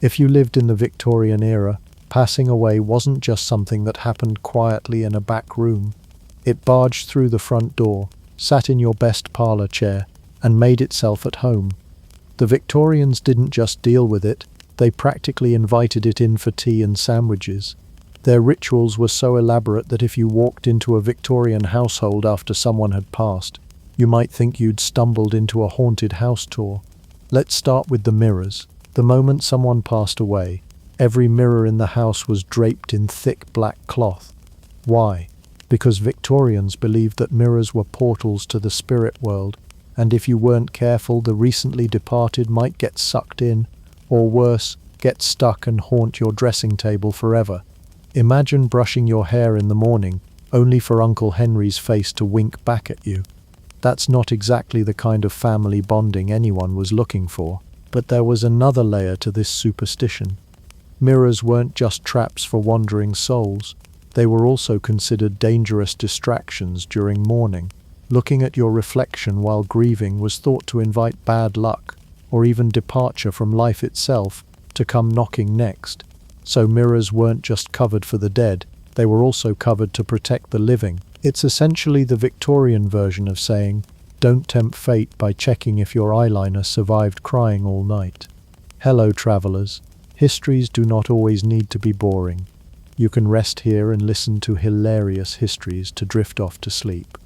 If you lived in the Victorian era, passing away wasn't just something that happened quietly in a back room. It barged through the front door, sat in your best parlor chair, and made itself at home. The Victorians didn't just deal with it, they practically invited it in for tea and sandwiches. Their rituals were so elaborate that if you walked into a Victorian household after someone had passed, you might think you'd stumbled into a haunted house tour. Let's start with the mirrors. The moment someone passed away, every mirror in the house was draped in thick black cloth. Why? Because Victorians believed that mirrors were portals to the spirit world, and if you weren't careful, the recently departed might get sucked in, or worse, get stuck and haunt your dressing table forever. Imagine brushing your hair in the morning, only for Uncle Henry's face to wink back at you. That's not exactly the kind of family bonding anyone was looking for. But there was another layer to this superstition. Mirrors weren't just traps for wandering souls. They were also considered dangerous distractions during mourning. Looking at your reflection while grieving was thought to invite bad luck, or even departure from life itself, to come knocking next. So mirrors weren't just covered for the dead, they were also covered to protect the living. It's essentially the Victorian version of saying, "Don't tempt fate by checking if your eyeliner survived crying all night." Hello, travelers. Histories do not always need to be boring. You can rest here and listen to hilarious histories to drift off to sleep.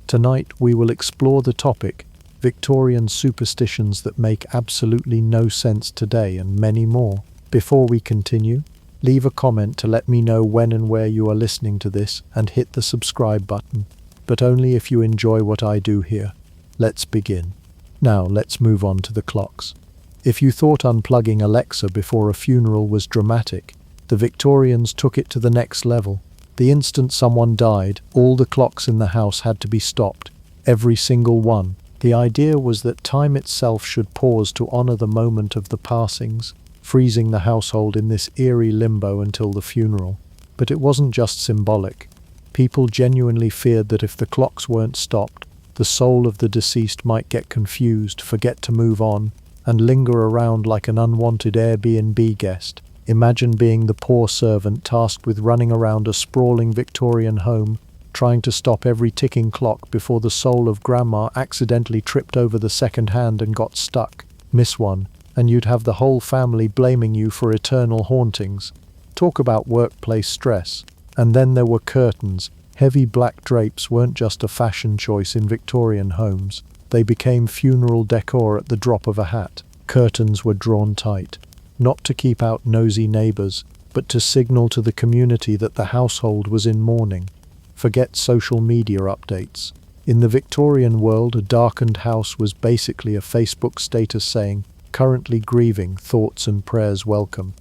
Tonight we will explore the topic, Victorian superstitions that make absolutely no sense today, and many more. Before we continue, leave a comment to let me know when and where you are listening to this, and hit the subscribe button, but only if you enjoy what I do here. Let's begin. Now let's move on to the clocks. If you thought unplugging Alexa before a funeral was dramatic, the Victorians took it to the next level. The instant someone died, all the clocks in the house had to be stopped, every single one. The idea was that time itself should pause to honor the moment of the passings, freezing the household in this eerie limbo until the funeral. But it wasn't just symbolic. People genuinely feared that if the clocks weren't stopped, the soul of the deceased might get confused, forget to move on, and linger around like an unwanted Airbnb guest. Imagine being the poor servant tasked with running around a sprawling Victorian home, trying to stop every ticking clock before the soul of Grandma accidentally tripped over the second hand and got stuck. Miss one, and you'd have the whole family blaming you for eternal hauntings. Talk about workplace stress. And then there were curtains. Heavy black drapes weren't just a fashion choice in Victorian homes. They became funeral decor at the drop of a hat. Curtains were drawn tight, not to keep out nosy neighbors, but to signal to the community that the household was in mourning. Forget social media updates. In the Victorian world, a darkened house was basically a Facebook status saying, "Currently grieving, thoughts and prayers welcome."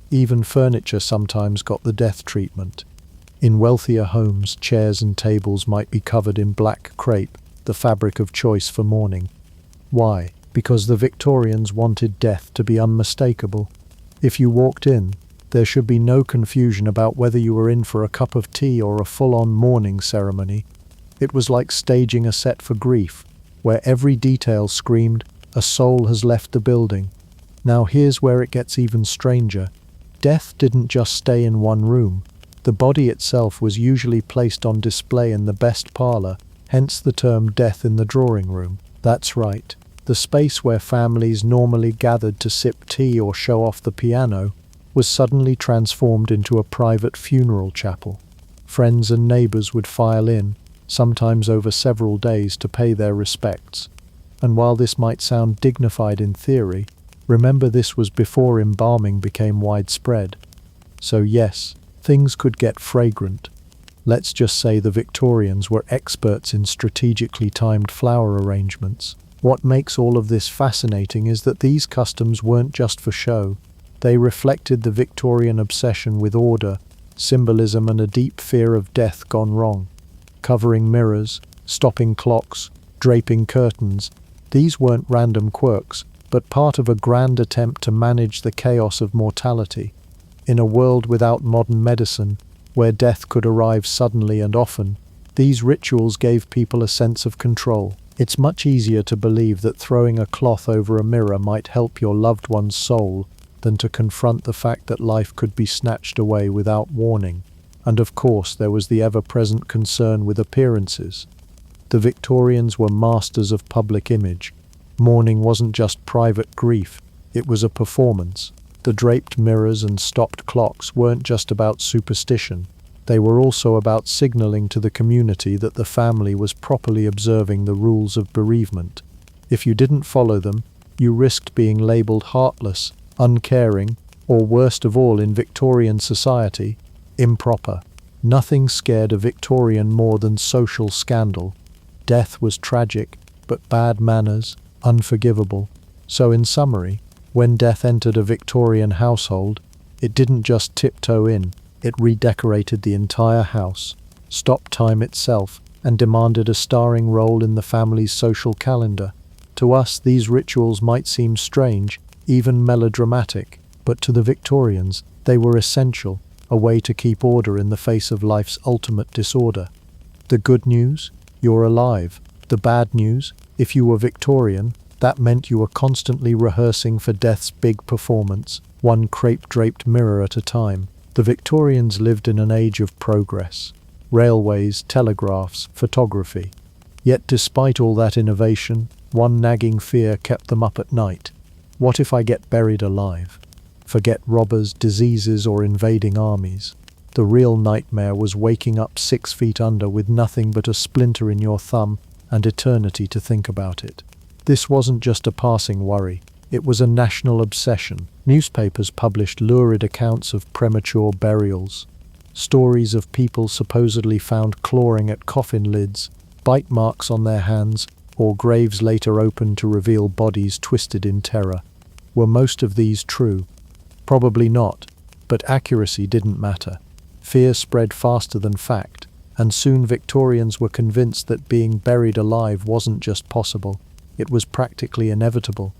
Even furniture sometimes got the death treatment. In wealthier homes, chairs and tables might be covered in black crepe, the fabric of choice for mourning. Why? Because the Victorians wanted death to be unmistakable. If you walked in, there should be no confusion about whether you were in for a cup of tea or a full-on mourning ceremony. It was like staging a set for grief, where every detail screamed, "A soul has left the building." Now here's where it gets even stranger. Death didn't just stay in one room. The body itself was usually placed on display in the best parlor, hence the term death in the drawing room. That's right, the space where families normally gathered to sip tea or show off the piano was suddenly transformed into a private funeral chapel. Friends and neighbors would file in, sometimes over several days, to pay their respects. And while this might sound dignified in theory, remember this was before embalming became widespread. So yes, things could get fragrant. Let's just say the Victorians were experts in strategically timed flower arrangements. What makes all of this fascinating is that these customs weren't just for show. They reflected the Victorian obsession with order, symbolism, and a deep fear of death gone wrong. Covering mirrors, stopping clocks, draping curtains, these weren't random quirks, but part of a grand attempt to manage the chaos of mortality. In a world without modern medicine, where death could arrive suddenly and often, these rituals gave people a sense of control. It's much easier to believe that throwing a cloth over a mirror might help your loved one's soul than to confront the fact that life could be snatched away without warning. And of course, there was the ever-present concern with appearances. The Victorians were masters of public image. Mourning wasn't just private grief, it was a performance. The draped mirrors and stopped clocks weren't just about superstition. They were also about signaling to the community that the family was properly observing the rules of bereavement. If you didn't follow them, you risked being labelled heartless, uncaring, or worst of all in Victorian society, improper. Nothing scared a Victorian more than social scandal. Death was tragic, but bad manners, unforgivable. So in summary, when death entered a Victorian household, it didn't just tiptoe in, it redecorated the entire house, stopped time itself, and demanded a starring role in the family's social calendar. To us, these rituals might seem strange, even melodramatic, but to the Victorians, they were essential, a way to keep order in the face of life's ultimate disorder. The good news? You're alive. The bad news? If you were Victorian, that meant you were constantly rehearsing for death's big performance, one crepe-draped mirror at a time. The Victorians lived in an age of progress. Railways, telegraphs, photography. Yet despite all that innovation, one nagging fear kept them up at night. What if I get buried alive? Forget robbers, diseases, or invading armies. The real nightmare was waking up 6 feet under with nothing but a splinter in your thumb and eternity to think about it. This wasn't just a passing worry. It was a national obsession. Newspapers published lurid accounts of premature burials. Stories of people supposedly found clawing at coffin lids, bite marks on their hands, or graves later opened to reveal bodies twisted in terror. Were most of these true? Probably not, but accuracy didn't matter. Fear spread faster than fact, and soon Victorians were convinced that being buried alive wasn't just possible, it was practically inevitable.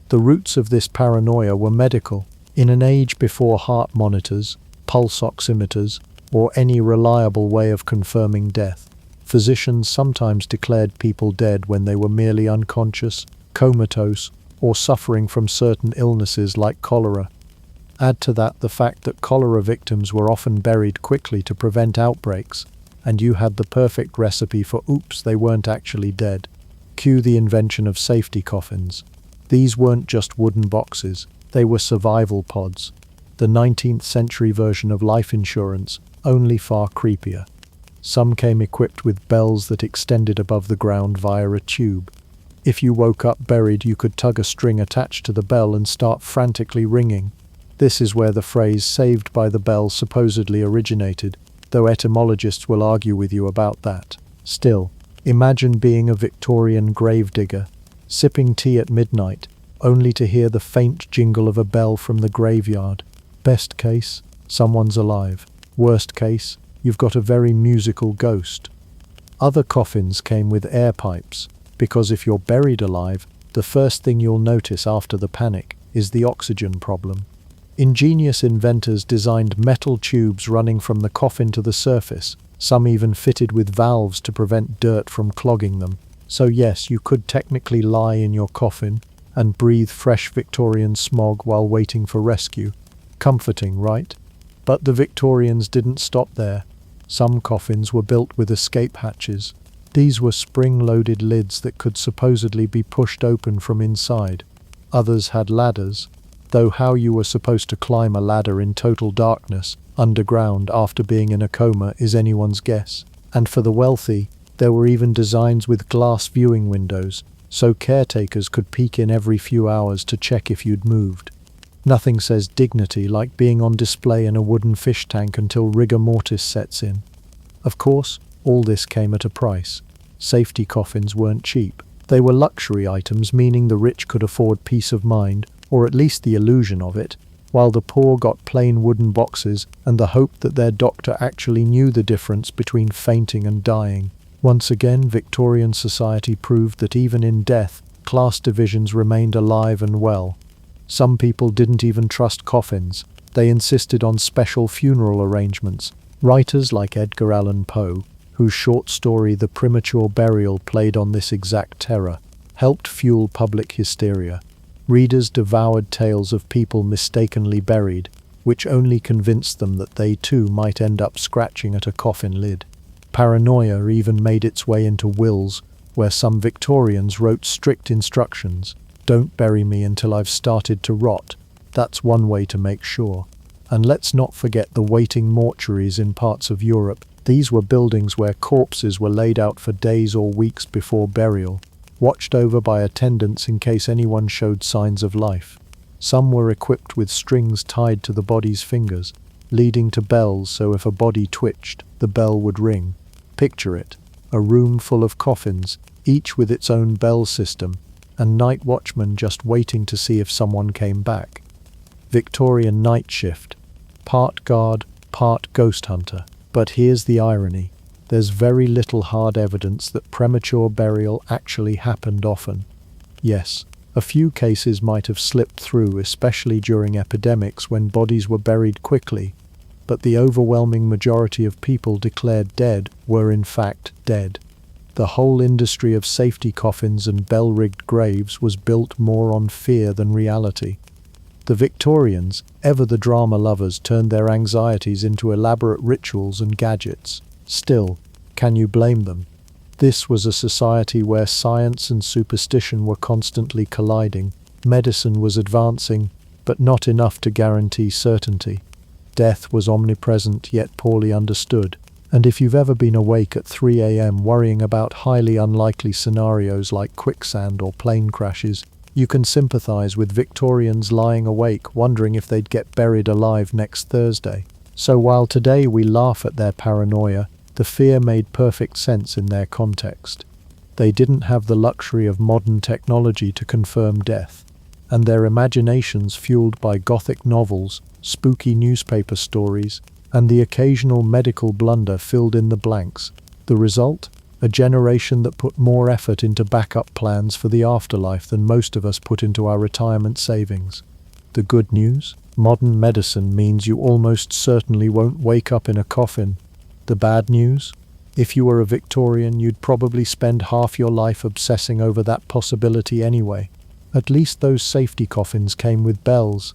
The roots of this paranoia were medical. In an age before heart monitors, pulse oximeters, or any reliable way of confirming death, physicians sometimes declared people dead when they were merely unconscious, comatose, or suffering from certain illnesses like cholera. Add to that the fact that cholera victims were often buried quickly to prevent outbreaks, and you had the perfect recipe for oops, they weren't actually dead. Cue the invention of safety coffins. These weren't just wooden boxes, they were survival pods. The 19th century version of life insurance, only far creepier. Some came equipped with bells that extended above the ground via a tube. If you woke up buried, you could tug a string attached to the bell and start frantically ringing. This is where the phrase "saved by the bell" supposedly originated, though etymologists will argue with you about that. Still, imagine being a Victorian gravedigger, sipping tea at midnight, only to hear the faint jingle of a bell from the graveyard. Best case, someone's alive. Worst case, you've got a very musical ghost. Other coffins came with air pipes, because if you're buried alive, the first thing you'll notice after the panic is the oxygen problem. Ingenious inventors designed metal tubes running from the coffin to the surface, some even fitted with valves to prevent dirt from clogging them. So yes, you could technically lie in your coffin and breathe fresh Victorian smog while waiting for rescue. Comforting, right? But the Victorians didn't stop there. Some coffins were built with escape hatches. These were spring-loaded lids that could supposedly be pushed open from inside. Others had ladders, though how you were supposed to climb a ladder in total darkness, underground after being in a coma is anyone's guess. And for the wealthy, there were even designs with glass viewing windows, so caretakers could peek in every few hours to check if you'd moved. Nothing says dignity like being on display in a wooden fish tank until rigor mortis sets in. Of course, all this came at a price. Safety coffins weren't cheap. They were luxury items, meaning the rich could afford peace of mind, or at least the illusion of it, while the poor got plain wooden boxes and the hope that their doctor actually knew the difference between fainting and dying. Once again, Victorian society proved that even in death, class divisions remained alive and well. Some people didn't even trust coffins. They insisted on special funeral arrangements. Writers like Edgar Allan Poe, whose short story The Premature Burial played on this exact terror, helped fuel public hysteria. Readers devoured tales of people mistakenly buried, which only convinced them that they too might end up scratching at a coffin lid. Paranoia even made its way into wills, where some Victorians wrote strict instructions. Don't bury me until I've started to rot. That's one way to make sure. And let's not forget the waiting mortuaries in parts of Europe. These were buildings where corpses were laid out for days or weeks before burial, watched over by attendants in case anyone showed signs of life. Some were equipped with strings tied to the body's fingers, leading to bells so if a body twitched, the bell would ring. Picture it, a room full of coffins, each with its own bell system, and night watchmen just waiting to see if someone came back. Victorian night shift, part guard, part ghost hunter. But here's the irony. There's very little hard evidence that premature burial actually happened often. Yes, a few cases might have slipped through, especially during epidemics when bodies were buried quickly, but the overwhelming majority of people declared dead were in fact dead. The whole industry of safety coffins and bell-rigged graves was built more on fear than reality. The Victorians, ever the drama lovers, turned their anxieties into elaborate rituals and gadgets. Still, can you blame them? This was a society where science and superstition were constantly colliding. Medicine was advancing, but not enough to guarantee certainty. Death was omnipresent yet poorly understood. And if you've ever been awake at 3 a.m. worrying about highly unlikely scenarios like quicksand or plane crashes, you can sympathize with Victorians lying awake wondering if they'd get buried alive next Thursday. So while today we laugh at their paranoia, the fear made perfect sense in their context. They didn't have the luxury of modern technology to confirm death, and their imaginations, fueled by Gothic novels, spooky newspaper stories, and the occasional medical blunder, filled in the blanks. The result? A generation that put more effort into backup plans for the afterlife than most of us put into our retirement savings. The good news? Modern medicine means you almost certainly won't wake up in a coffin. The bad news? If you were a Victorian, you'd probably spend half your life obsessing over that possibility anyway. At least those safety coffins came with bells.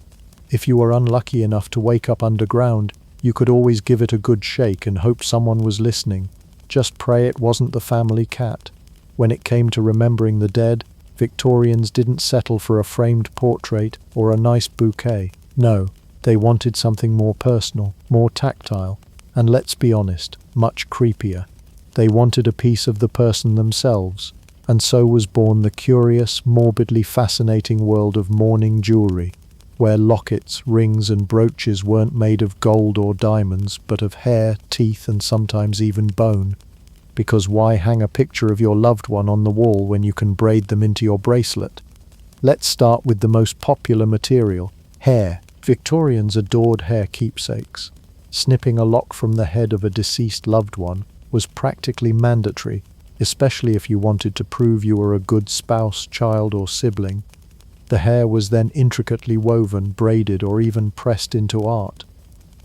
If you were unlucky enough to wake up underground, you could always give it a good shake and hope someone was listening. Just pray it wasn't the family cat. When it came to remembering the dead, Victorians didn't settle for a framed portrait or a nice bouquet. No, they wanted something more personal, more tactile, and let's be honest, much creepier. They wanted a piece of the person themselves, and so was born the curious, morbidly fascinating world of mourning jewelry, where lockets, rings, and brooches weren't made of gold or diamonds, but of hair, teeth, and sometimes even bone. Because why hang a picture of your loved one on the wall when you can braid them into your bracelet? Let's start with the most popular material, hair. Victorians adored hair keepsakes. Snipping a lock from the head of a deceased loved one was practically mandatory, especially if you wanted to prove you were a good spouse, child, or sibling. The hair was then intricately woven, braided, or even pressed into art.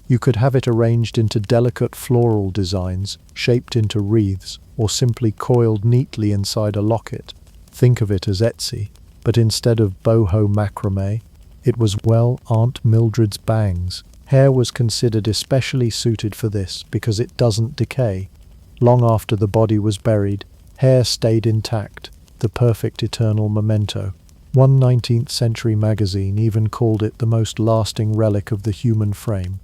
You could have it arranged into delicate floral designs, shaped into wreaths, or simply coiled neatly inside a locket. Think of it as Etsy, but instead of boho macrame, it was, well, Aunt Mildred's bangs. Hair was considered especially suited for this because it doesn't decay. Long after the body was buried, hair stayed intact, the perfect eternal memento. One 19th century magazine even called it the most lasting relic of the human frame.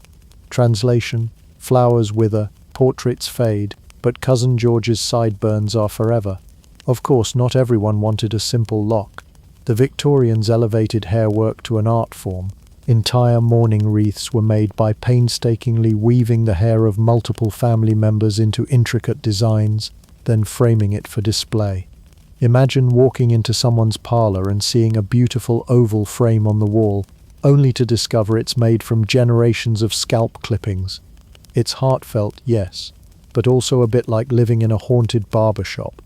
Translation: flowers wither, portraits fade, but Cousin George's sideburns are forever. Of course, not everyone wanted a simple lock. The Victorians elevated hair work to an art form. Entire mourning wreaths were made by painstakingly weaving the hair of multiple family members into intricate designs, then framing it for display. Imagine walking into someone's parlor and seeing a beautiful oval frame on the wall, only to discover it's made from generations of scalp clippings. It's heartfelt, yes, but also a bit like living in a haunted barber shop.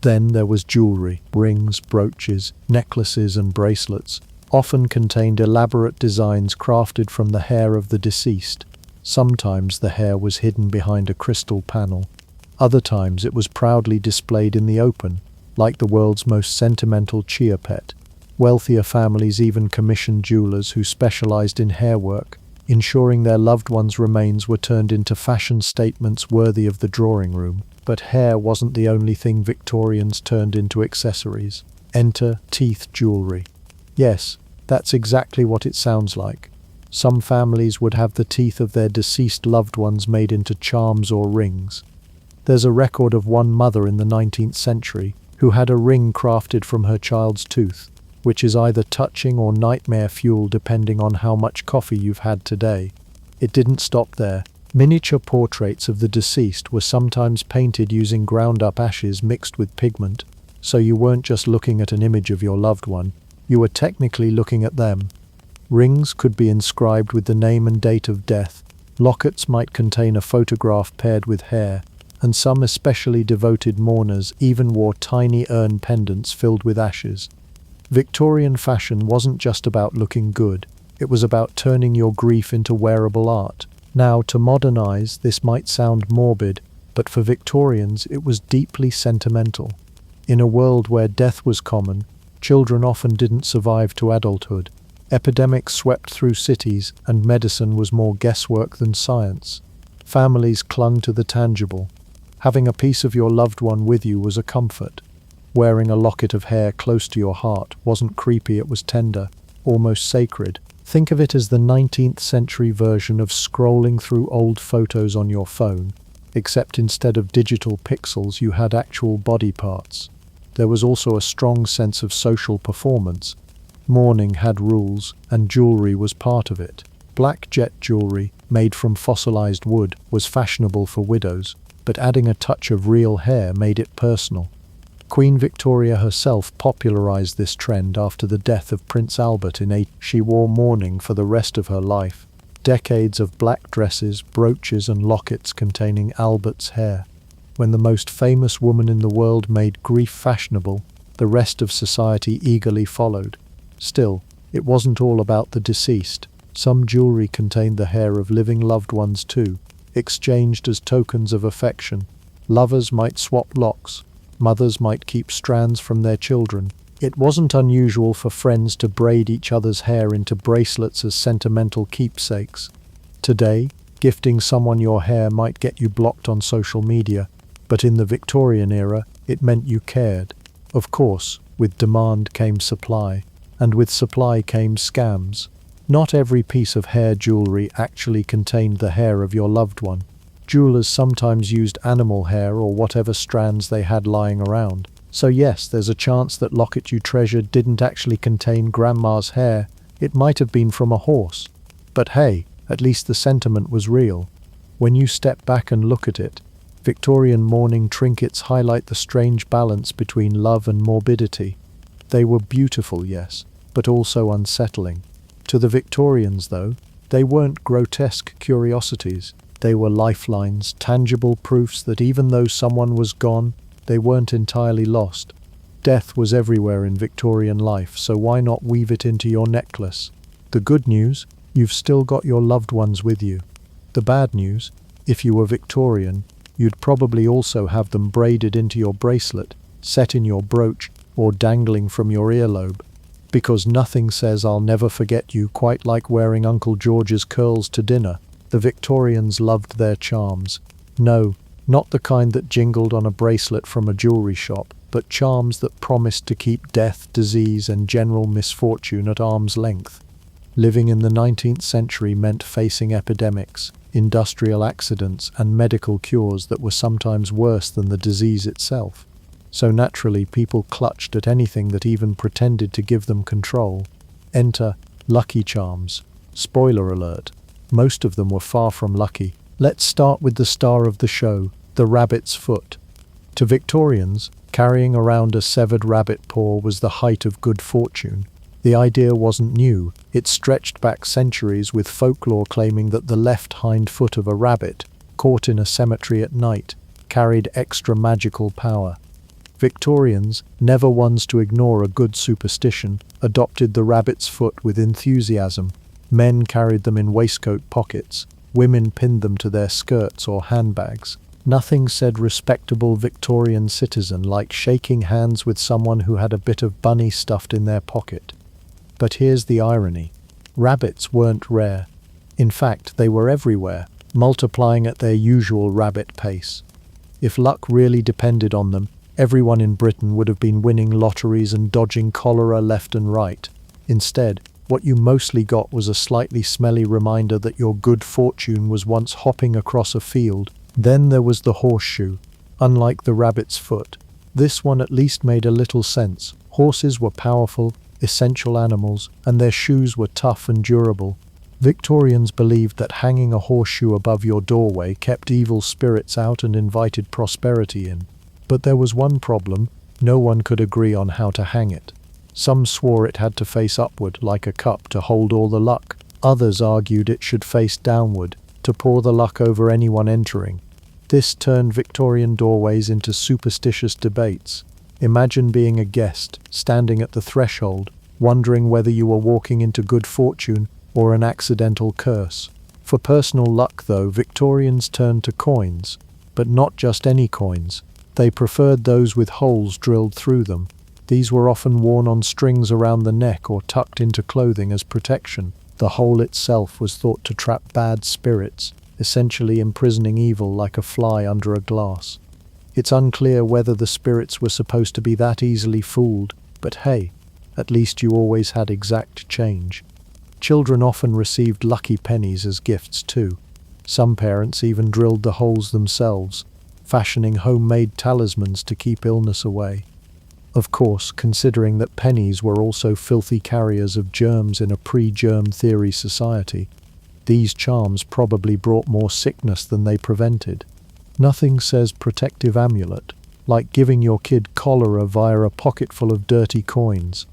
Then there was jewelry. Rings, brooches, necklaces, and bracelets often contained elaborate designs crafted from the hair of the deceased. Sometimes the hair was hidden behind a crystal panel. Other times it was proudly displayed in the open, like the world's most sentimental chia pet. Wealthier families even commissioned jewelers who specialized in hair work, ensuring their loved ones' remains were turned into fashion statements worthy of the drawing room. But hair wasn't the only thing Victorians turned into accessories. Enter teeth jewelry. Yes, that's exactly what it sounds like. Some families would have the teeth of their deceased loved ones made into charms or rings. There's a record of one mother in the 19th century who had a ring crafted from her child's tooth, which is either touching or nightmare fuel depending on how much coffee you've had today. It didn't stop there. Miniature portraits of the deceased were sometimes painted using ground-up ashes mixed with pigment, so you weren't just looking at an image of your loved one, you were technically looking at them. Rings could be inscribed with the name and date of death, lockets might contain a photograph paired with hair, and some especially devoted mourners even wore tiny urn pendants filled with ashes. Victorian fashion wasn't just about looking good, it was about turning your grief into wearable art. Now, to modernize, this might sound morbid, but for Victorians it was deeply sentimental. In a world where death was common, children often didn't survive to adulthood. Epidemics swept through cities, and medicine was more guesswork than science. Families clung to the tangible. Having a piece of your loved one with you was a comfort. Wearing a locket of hair close to your heart wasn't creepy, it was tender, almost sacred. Think of it as the 19th century version of scrolling through old photos on your phone, except instead of digital pixels you had actual body parts. There was also a strong sense of social performance. Mourning had rules, and jewelry was part of it. Black jet jewelry, made from fossilized wood, was fashionable for widows, but adding a touch of real hair made it personal. Queen Victoria herself popularized this trend after the death of Prince Albert in 18. She wore mourning for the rest of her life. Decades of black dresses, brooches and lockets containing Albert's hair. When the most famous woman in the world made grief fashionable, the rest of society eagerly followed. Still, it wasn't all about the deceased. Some jewelry contained the hair of living loved ones too, exchanged as tokens of affection. Lovers might swap locks. Mothers might keep strands from their children. It wasn't unusual for friends to braid each other's hair into bracelets as sentimental keepsakes. Today, gifting someone your hair might get you blocked on social media, but in the Victorian era, it meant you cared. Of course, with demand came supply, and with supply came scams. Not every piece of hair jewelry actually contained the hair of your loved one. Jewelers sometimes used animal hair or whatever strands they had lying around. So yes, there's a chance that locket you treasured didn't actually contain grandma's hair. It might have been from a horse. But hey, at least the sentiment was real. When you step back and look at it, Victorian mourning trinkets highlight the strange balance between love and morbidity. They were beautiful, yes, but also unsettling. To the Victorians, though, they weren't grotesque curiosities. They were lifelines, tangible proofs that even though someone was gone, they weren't entirely lost. Death was everywhere in Victorian life, so why not weave it into your necklace? The good news, you've still got your loved ones with you. The bad news, if you were Victorian, you'd probably also have them braided into your bracelet, set in your brooch, or dangling from your earlobe. Because nothing says I'll never forget you quite like wearing Uncle George's curls to dinner. The Victorians loved their charms. No, not the kind that jingled on a bracelet from a jewelry shop, but charms that promised to keep death, disease, and general misfortune at arm's length. Living in the 19th century meant facing epidemics, industrial accidents, and medical cures that were sometimes worse than the disease itself. So naturally, people clutched at anything that even pretended to give them control. Enter lucky charms. Spoiler alert. Most of them were far from lucky. Let's start with the star of the show, the rabbit's foot. To Victorians, carrying around a severed rabbit paw was the height of good fortune. The idea wasn't new. It stretched back centuries, with folklore claiming that the left hind foot of a rabbit, caught in a cemetery at night, carried extra magical power. Victorians, never ones to ignore a good superstition, adopted the rabbit's foot with enthusiasm. Men carried them in waistcoat pockets, women pinned them to their skirts or handbags. Nothing said respectable Victorian citizen like shaking hands with someone who had a bit of bunny stuffed in their pocket. But here's the irony. Rabbits weren't rare. In fact, they were everywhere, multiplying at their usual rabbit pace. If luck really depended on them, everyone in Britain would have been winning lotteries and dodging cholera left and right. Instead, what you mostly got was a slightly smelly reminder that your good fortune was once hopping across a field. Then there was the horseshoe. Unlike the rabbit's foot, this one at least made a little sense. Horses were powerful, essential animals, and their shoes were tough and durable. Victorians believed that hanging a horseshoe above your doorway kept evil spirits out and invited prosperity in. But there was one problem: no one could agree on how to hang it. Some swore it had to face upward, like a cup, to hold all the luck. Others argued it should face downward, to pour the luck over anyone entering. This turned Victorian doorways into superstitious debates. Imagine being a guest, standing at the threshold, wondering whether you were walking into good fortune or an accidental curse. For personal luck, though, Victorians turned to coins. But not just any coins. They preferred those with holes drilled through them. These were often worn on strings around the neck or tucked into clothing as protection. The hole itself was thought to trap bad spirits, essentially imprisoning evil like a fly under a glass. It's unclear whether the spirits were supposed to be that easily fooled, but hey, at least you always had exact change. Children often received lucky pennies as gifts too. Some parents even drilled the holes themselves, fashioning homemade talismans to keep illness away. Of course, considering that pennies were also filthy carriers of germs in a pre-germ theory society, these charms probably brought more sickness than they prevented. Nothing says protective amulet like giving your kid cholera via a pocketful of dirty coins.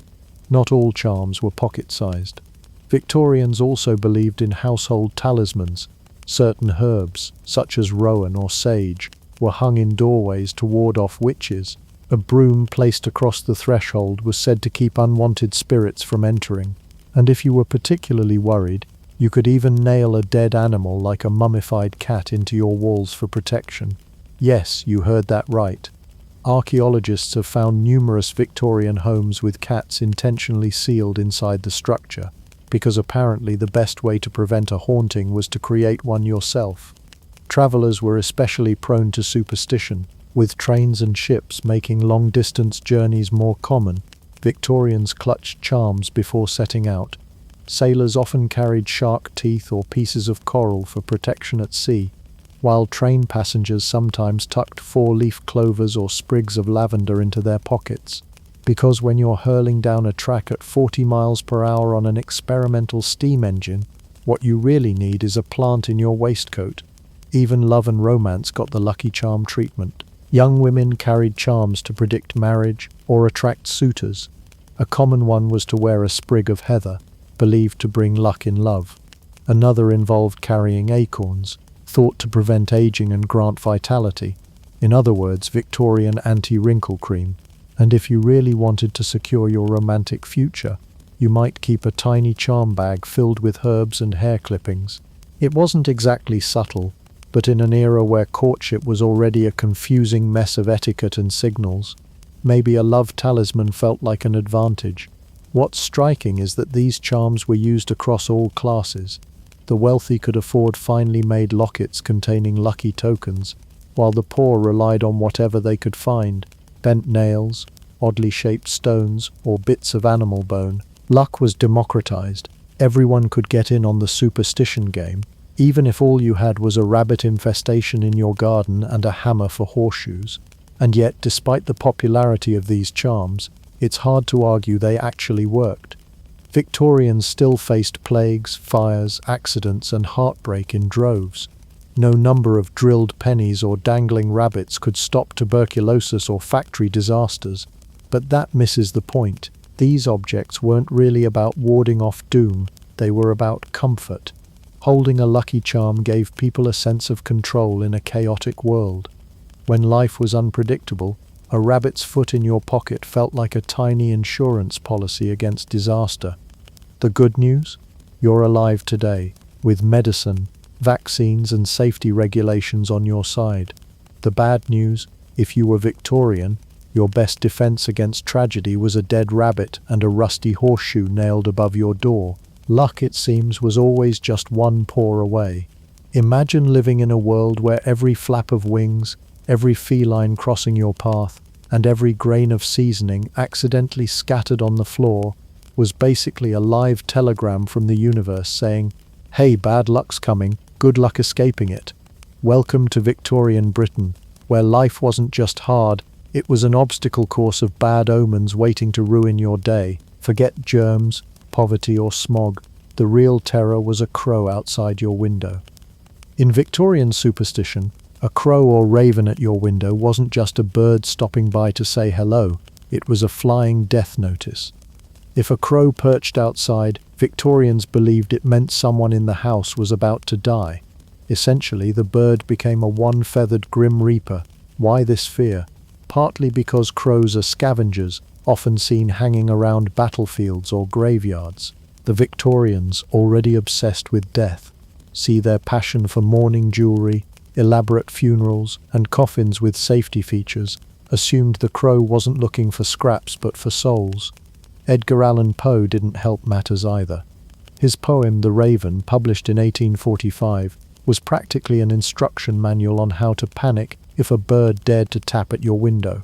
Not all charms were pocket-sized. Victorians also believed in household talismans. Certain herbs, such as rowan or sage, were hung in doorways to ward off witches. A broom placed across the threshold was said to keep unwanted spirits from entering. And if you were particularly worried, you could even nail a dead animal like a mummified cat into your walls for protection. Yes, you heard that right. Archaeologists have found numerous Victorian homes with cats intentionally sealed inside the structure, because apparently the best way to prevent a haunting was to create one yourself. Travelers were especially prone to superstition, with trains and ships making long-distance journeys more common. Victorians clutched charms before setting out. Sailors often carried shark teeth or pieces of coral for protection at sea, while train passengers sometimes tucked four-leaf clovers or sprigs of lavender into their pockets. Because when you're hurling down a track at 40 miles per hour on an experimental steam engine, what you really need is a plant in your waistcoat. Even love and romance got the lucky charm treatment. Young women carried charms to predict marriage or attract suitors. A common one was to wear a sprig of heather, believed to bring luck in love. Another involved carrying acorns, thought to prevent aging and grant vitality. In other words, Victorian anti-wrinkle cream. And if you really wanted to secure your romantic future, you might keep a tiny charm bag filled with herbs and hair clippings. It wasn't exactly subtle, but in an era where courtship was already a confusing mess of etiquette and signals, maybe a love talisman felt like an advantage. What's striking is that these charms were used across all classes. The wealthy could afford finely made lockets containing lucky tokens, while the poor relied on whatever they could find: bent nails, oddly shaped stones, or bits of animal bone. Luck was democratized. Everyone could get in on the superstition game, even if all you had was a rabbit infestation in your garden and a hammer for horseshoes. And yet, despite the popularity of these charms, it's hard to argue they actually worked. Victorians still faced plagues, fires, accidents, and heartbreak in droves. No number of drilled pennies or dangling rabbits could stop tuberculosis or factory disasters. But that misses the point. These objects weren't really about warding off doom, they were about comfort. Holding a lucky charm gave people a sense of control in a chaotic world. When life was unpredictable, a rabbit's foot in your pocket felt like a tiny insurance policy against disaster. The good news? You're alive today, with medicine, vaccines, and safety regulations on your side. The bad news, if you were Victorian, your best defense against tragedy was a dead rabbit and a rusty horseshoe nailed above your door. Luck, it seems, was always just one paw away. Imagine living in a world where every flap of wings, every feline crossing your path, and every grain of seasoning accidentally scattered on the floor was basically a live telegram from the universe saying, "Hey, bad luck's coming, good luck escaping it." Welcome to Victorian Britain, where life wasn't just hard, it was an obstacle course of bad omens waiting to ruin your day. Forget germs, poverty or smog. The real terror was a crow outside your window. In Victorian superstition, a crow or raven at your window wasn't just a bird stopping by to say hello, it was a flying death notice. If a crow perched outside, Victorians believed it meant someone in the house was about to die. Essentially, the bird became a one-feathered grim reaper. Why this fear? Partly because crows are scavengers, often seen hanging around battlefields or graveyards. The Victorians, already obsessed with death, see their passion for mourning jewelry, elaborate funerals, and coffins with safety features, assumed the crow wasn't looking for scraps but for souls. Edgar Allan Poe didn't help matters either. His poem The Raven, published in 1845, was practically an instruction manual on how to panic if a bird dared to tap at your window.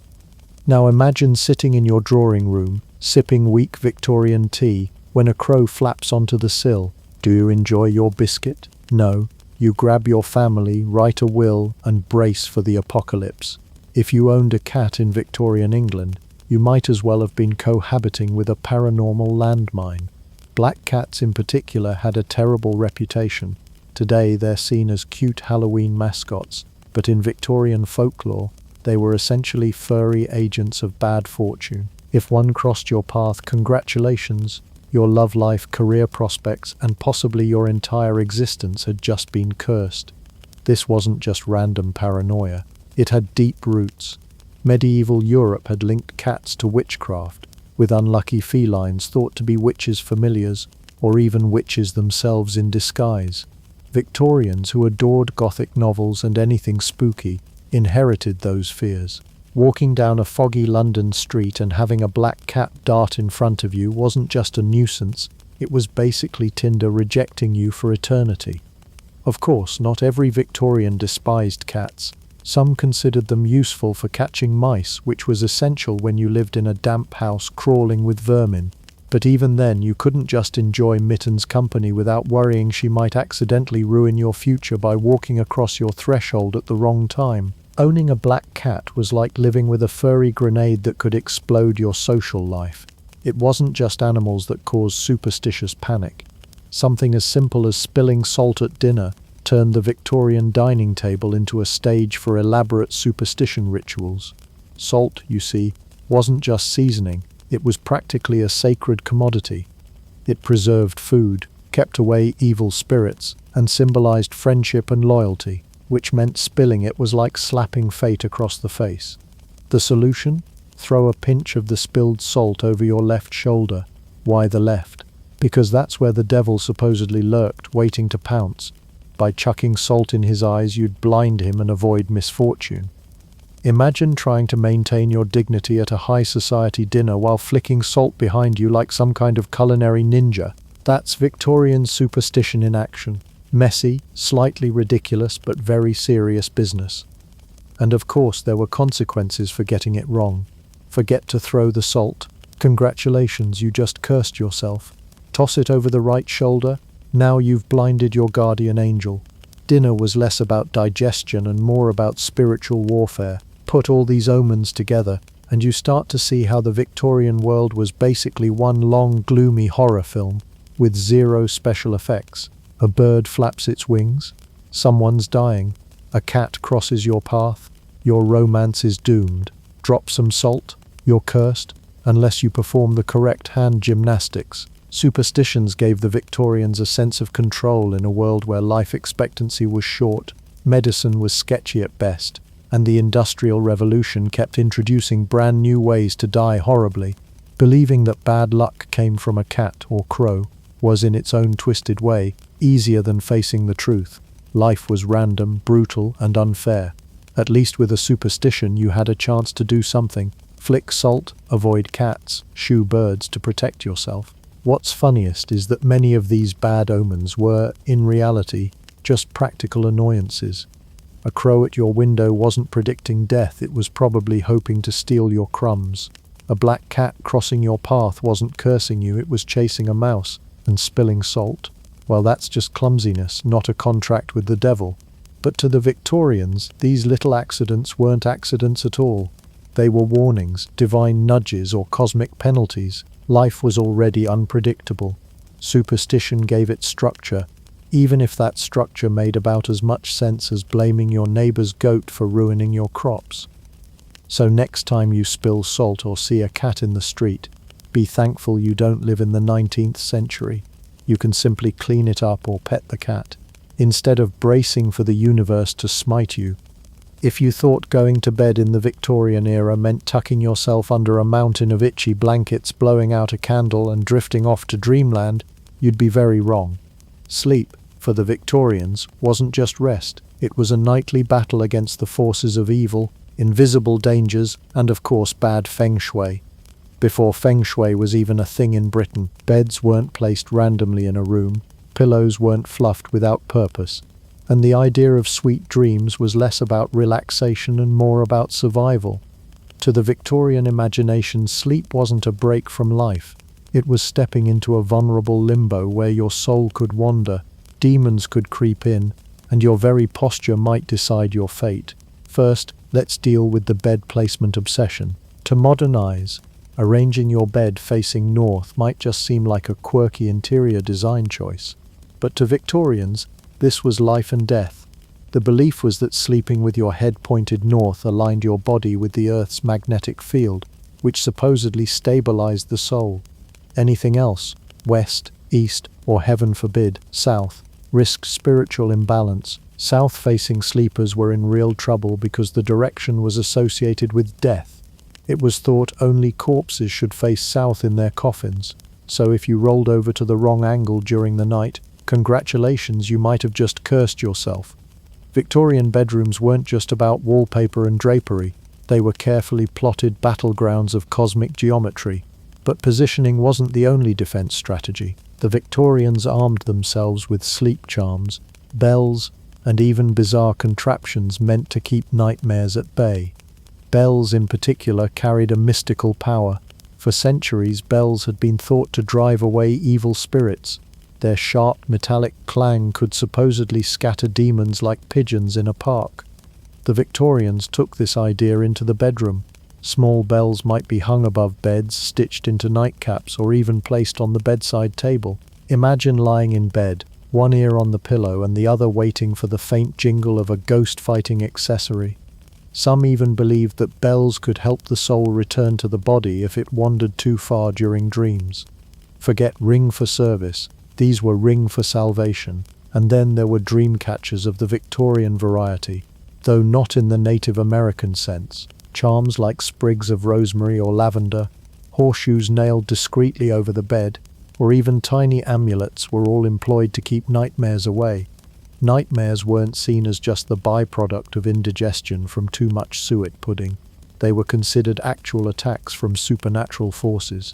Now imagine sitting in your drawing room, sipping weak Victorian tea, when a crow flaps onto the sill. Do you enjoy your biscuit? No. You grab your family, write a will, and brace for the apocalypse. If you owned a cat in Victorian England, you might as well have been cohabiting with a paranormal landmine. Black cats in particular had a terrible reputation. Today they're seen as cute Halloween mascots, but in Victorian folklore, they were essentially furry agents of bad fortune. If one crossed your path, congratulations. Your love life, career prospects, and possibly your entire existence had just been cursed. This wasn't just random paranoia. It had deep roots. Medieval Europe had linked cats to witchcraft, with unlucky felines thought to be witches' familiars, or even witches themselves in disguise. Victorians, who adored Gothic novels and anything spooky, inherited those fears. Walking down a foggy London street and having a black cat dart in front of you wasn't just a nuisance, it was basically Tinder rejecting you for eternity. Of course, not every Victorian despised cats. Some considered them useful for catching mice, which was essential when you lived in a damp house crawling with vermin. But even then, you couldn't just enjoy Mitten's company without worrying she might accidentally ruin your future by walking across your threshold at the wrong time. Owning a black cat was like living with a furry grenade that could explode your social life. It wasn't just animals that caused superstitious panic. Something as simple as spilling salt at dinner turned the Victorian dining table into a stage for elaborate superstition rituals. Salt, you see, wasn't just seasoning, it was practically a sacred commodity. It preserved food, kept away evil spirits, and symbolized friendship and loyalty, which meant spilling it was like slapping fate across the face. The solution? Throw a pinch of the spilled salt over your left shoulder. Why the left? Because that's where the devil supposedly lurked, waiting to pounce. By chucking salt in his eyes, you'd blind him and avoid misfortune. Imagine trying to maintain your dignity at a high society dinner while flicking salt behind you like some kind of culinary ninja. That's Victorian superstition in action. Messy, slightly ridiculous, but very serious business. And of course there were consequences for getting it wrong. Forget to throw the salt. Congratulations, you just cursed yourself. Toss it over the right shoulder. Now you've blinded your guardian angel. Dinner was less about digestion and more about spiritual warfare. Put all these omens together, and you start to see how the Victorian world was basically one long, gloomy horror film, with zero special effects. A bird flaps its wings, someone's dying, a cat crosses your path, your romance is doomed. Drop some salt, you're cursed, unless you perform the correct hand gymnastics. Superstitions gave the Victorians a sense of control in a world where life expectancy was short, medicine was sketchy at best, and the Industrial Revolution kept introducing brand new ways to die horribly. Believing that bad luck came from a cat or crow was, in its own twisted way, easier than facing the truth. Life was random, brutal, and unfair. At least with a superstition you had a chance to do something. Flick salt, avoid cats, shoo birds to protect yourself. What's funniest is that many of these bad omens were, in reality, just practical annoyances. A crow at your window wasn't predicting death, it was probably hoping to steal your crumbs. A black cat crossing your path wasn't cursing you, it was chasing a mouse and spilling salt. Well, that's just clumsiness, not a contract with the devil. But to the Victorians, these little accidents weren't accidents at all. They were warnings, divine nudges, or cosmic penalties. Life was already unpredictable. Superstition gave it structure, even if that structure made about as much sense as blaming your neighbor's goat for ruining your crops. So next time you spill salt or see a cat in the street, be thankful you don't live in the 19th century. You can simply clean it up or pet the cat, instead of bracing for the universe to smite you. If you thought going to bed in the Victorian era meant tucking yourself under a mountain of itchy blankets, blowing out a candle and drifting off to dreamland, you'd be very wrong. Sleep, for the Victorians, wasn't just rest. It was a nightly battle against the forces of evil, invisible dangers, and of course bad feng shui. Before feng shui was even a thing in Britain, beds weren't placed randomly in a room, pillows weren't fluffed without purpose, and the idea of sweet dreams was less about relaxation and more about survival. To the Victorian imagination, sleep wasn't a break from life. It was stepping into a vulnerable limbo where your soul could wander, demons could creep in, and your very posture might decide your fate. First, let's deal with the bed placement obsession. To modern eyes, arranging your bed facing north might just seem like a quirky interior design choice. But to Victorians, this was life and death. The belief was that sleeping with your head pointed north aligned your body with the Earth's magnetic field, which supposedly stabilized the soul. Anything else, west, east, or heaven forbid, south, risked spiritual imbalance. South-facing sleepers were in real trouble because the direction was associated with death. It was thought only corpses should face south in their coffins, so if you rolled over to the wrong angle during the night, congratulations, you might have just cursed yourself. Victorian bedrooms weren't just about wallpaper and drapery, they were carefully plotted battlegrounds of cosmic geometry. But positioning wasn't the only defense strategy. The Victorians armed themselves with sleep charms, bells, and even bizarre contraptions meant to keep nightmares at bay. Bells in particular carried a mystical power. For centuries, bells had been thought to drive away evil spirits. Their sharp metallic clang could supposedly scatter demons like pigeons in a park. The Victorians took this idea into the bedroom. Small bells might be hung above beds, stitched into nightcaps, or even placed on the bedside table. Imagine lying in bed, one ear on the pillow and the other waiting for the faint jingle of a ghost-fighting accessory. Some even believed that bells could help the soul return to the body if it wandered too far during dreams. Forget ring for service, these were ring for salvation. And then there were dream catchers of the Victorian variety, though not in the Native American sense. Charms like sprigs of rosemary or lavender, horseshoes nailed discreetly over the bed, or even tiny amulets were all employed to keep nightmares away. Nightmares weren't seen as just the byproduct of indigestion from too much suet pudding. They were considered actual attacks from supernatural forces.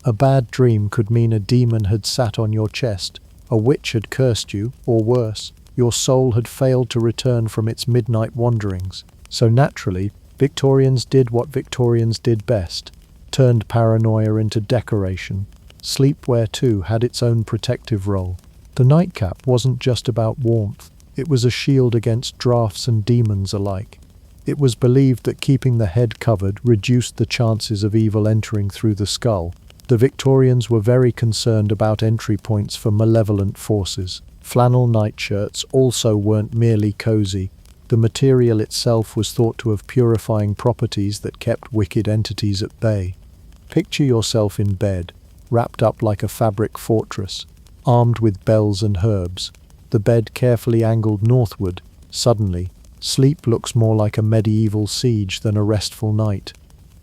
A bad dream could mean a demon had sat on your chest, a witch had cursed you, or worse, your soul had failed to return from its midnight wanderings. So naturally, Victorians did what Victorians did best, turned paranoia into decoration. Sleepwear too had its own protective role. The nightcap wasn't just about warmth, it was a shield against drafts and demons alike. It was believed that keeping the head covered reduced the chances of evil entering through the skull. The Victorians were very concerned about entry points for malevolent forces. Flannel nightshirts also weren't merely cozy. The material itself was thought to have purifying properties that kept wicked entities at bay. Picture yourself in bed, wrapped up like a fabric fortress, armed with bells and herbs, the bed carefully angled northward. Suddenly, sleep looks more like a medieval siege than a restful night.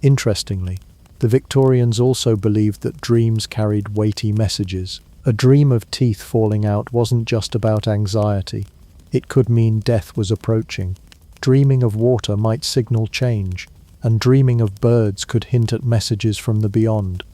Interestingly, the Victorians also believed that dreams carried weighty messages. A dream of teeth falling out wasn't just about anxiety. It could mean death was approaching. Dreaming of water might signal change, and dreaming of birds could hint at messages from the beyond.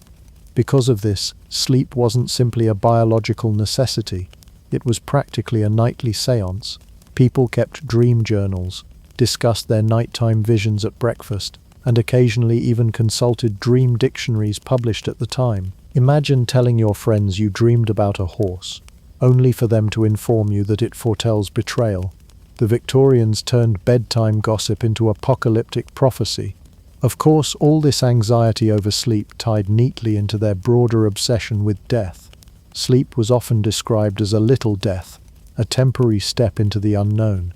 Because of this, sleep wasn't simply a biological necessity. It was practically a nightly séance. People kept dream journals, discussed their nighttime visions at breakfast, and occasionally even consulted dream dictionaries published at the time. Imagine telling your friends you dreamed about a horse, only for them to inform you that it foretells betrayal. The Victorians turned bedtime gossip into apocalyptic prophecy. Of course, all this anxiety over sleep tied neatly into their broader obsession with death. Sleep was often described as a little death, a temporary step into the unknown.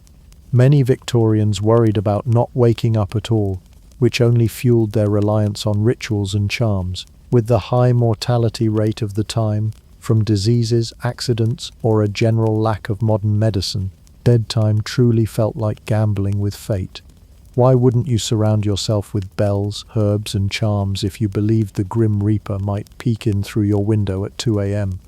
Many Victorians worried about not waking up at all, which only fueled their reliance on rituals and charms. With the high mortality rate of the time, from diseases, accidents, or a general lack of modern medicine, bedtime truly felt like gambling with fate. Why wouldn't you surround yourself with bells, herbs, and charms if you believed the Grim Reaper might peek in through your window at 2 a.m.?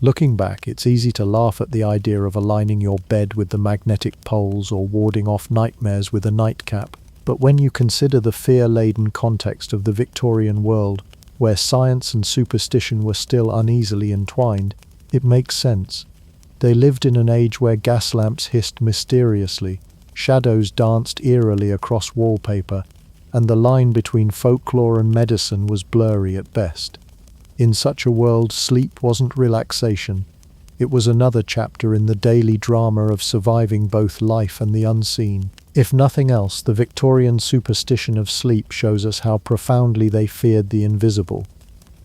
Looking back, it's easy to laugh at the idea of aligning your bed with the magnetic poles or warding off nightmares with a nightcap. But when you consider the fear-laden context of the Victorian world, where science and superstition were still uneasily entwined, it makes sense. They lived in an age where gas lamps hissed mysteriously, shadows danced eerily across wallpaper, and the line between folklore and medicine was blurry at best. In such a world, sleep wasn't relaxation. It was another chapter in the daily drama of surviving both life and the unseen. If nothing else, the Victorian superstition of sleep shows us how profoundly they feared the invisible.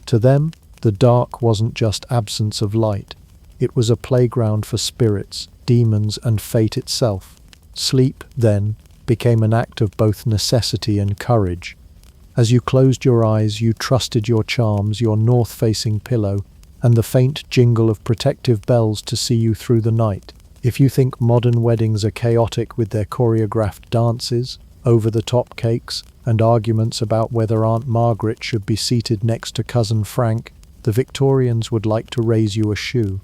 To them, the dark wasn't just absence of light. It was a playground for spirits, demons, and fate itself. Sleep, then, became an act of both necessity and courage. As you closed your eyes, you trusted your charms, your north-facing pillow, and the faint jingle of protective bells to see you through the night. If you think modern weddings are chaotic with their choreographed dances, over-the-top cakes, and arguments about whether Aunt Margaret should be seated next to Cousin Frank, the Victorians would like to raise you a shoe.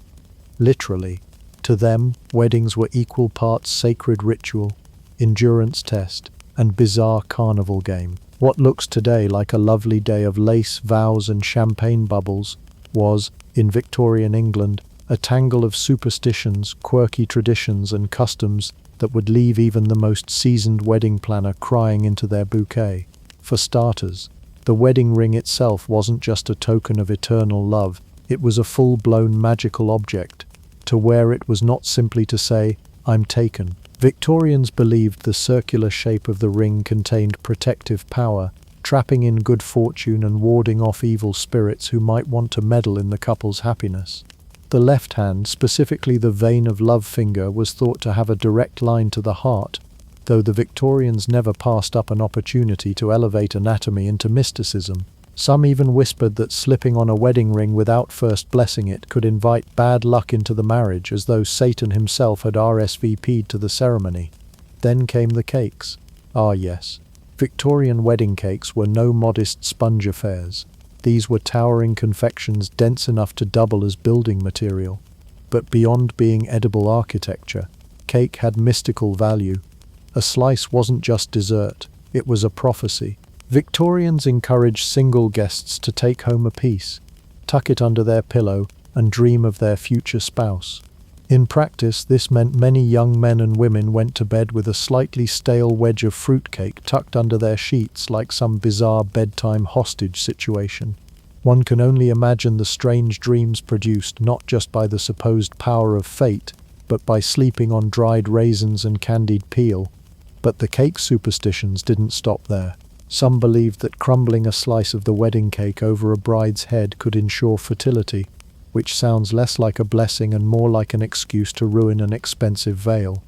Literally. To them, weddings were equal parts sacred ritual, endurance test, and bizarre carnival game. What looks today like a lovely day of lace, vows, and champagne bubbles was, in Victorian England, a tangle of superstitions, quirky traditions, and customs that would leave even the most seasoned wedding planner crying into their bouquet. For starters, the wedding ring itself wasn't just a token of eternal love, it was a full-blown magical object. To wear it was not simply to say, "I'm taken." Victorians believed the circular shape of the ring contained protective power, trapping in good fortune and warding off evil spirits who might want to meddle in the couple's happiness. The left hand, specifically the vein of love finger, was thought to have a direct line to the heart, though the Victorians never passed up an opportunity to elevate anatomy into mysticism. Some even whispered that slipping on a wedding ring without first blessing it could invite bad luck into the marriage, as though Satan himself had RSVP'd to the ceremony. Then came the cakes. Ah yes, Victorian wedding cakes were no modest sponge affairs. These were towering confections dense enough to double as building material. But beyond being edible architecture, cake had mystical value. A slice wasn't just dessert, it was a prophecy. Victorians encouraged single guests to take home a piece, tuck it under their pillow, and dream of their future spouse. In practice, this meant many young men and women went to bed with a slightly stale wedge of fruitcake tucked under their sheets like some bizarre bedtime hostage situation. One can only imagine the strange dreams produced not just by the supposed power of fate, but by sleeping on dried raisins and candied peel. But the cake superstitions didn't stop there. Some believed that crumbling a slice of the wedding cake over a bride's head could ensure fertility, which sounds less like a blessing and more like an excuse to ruin an expensive veil.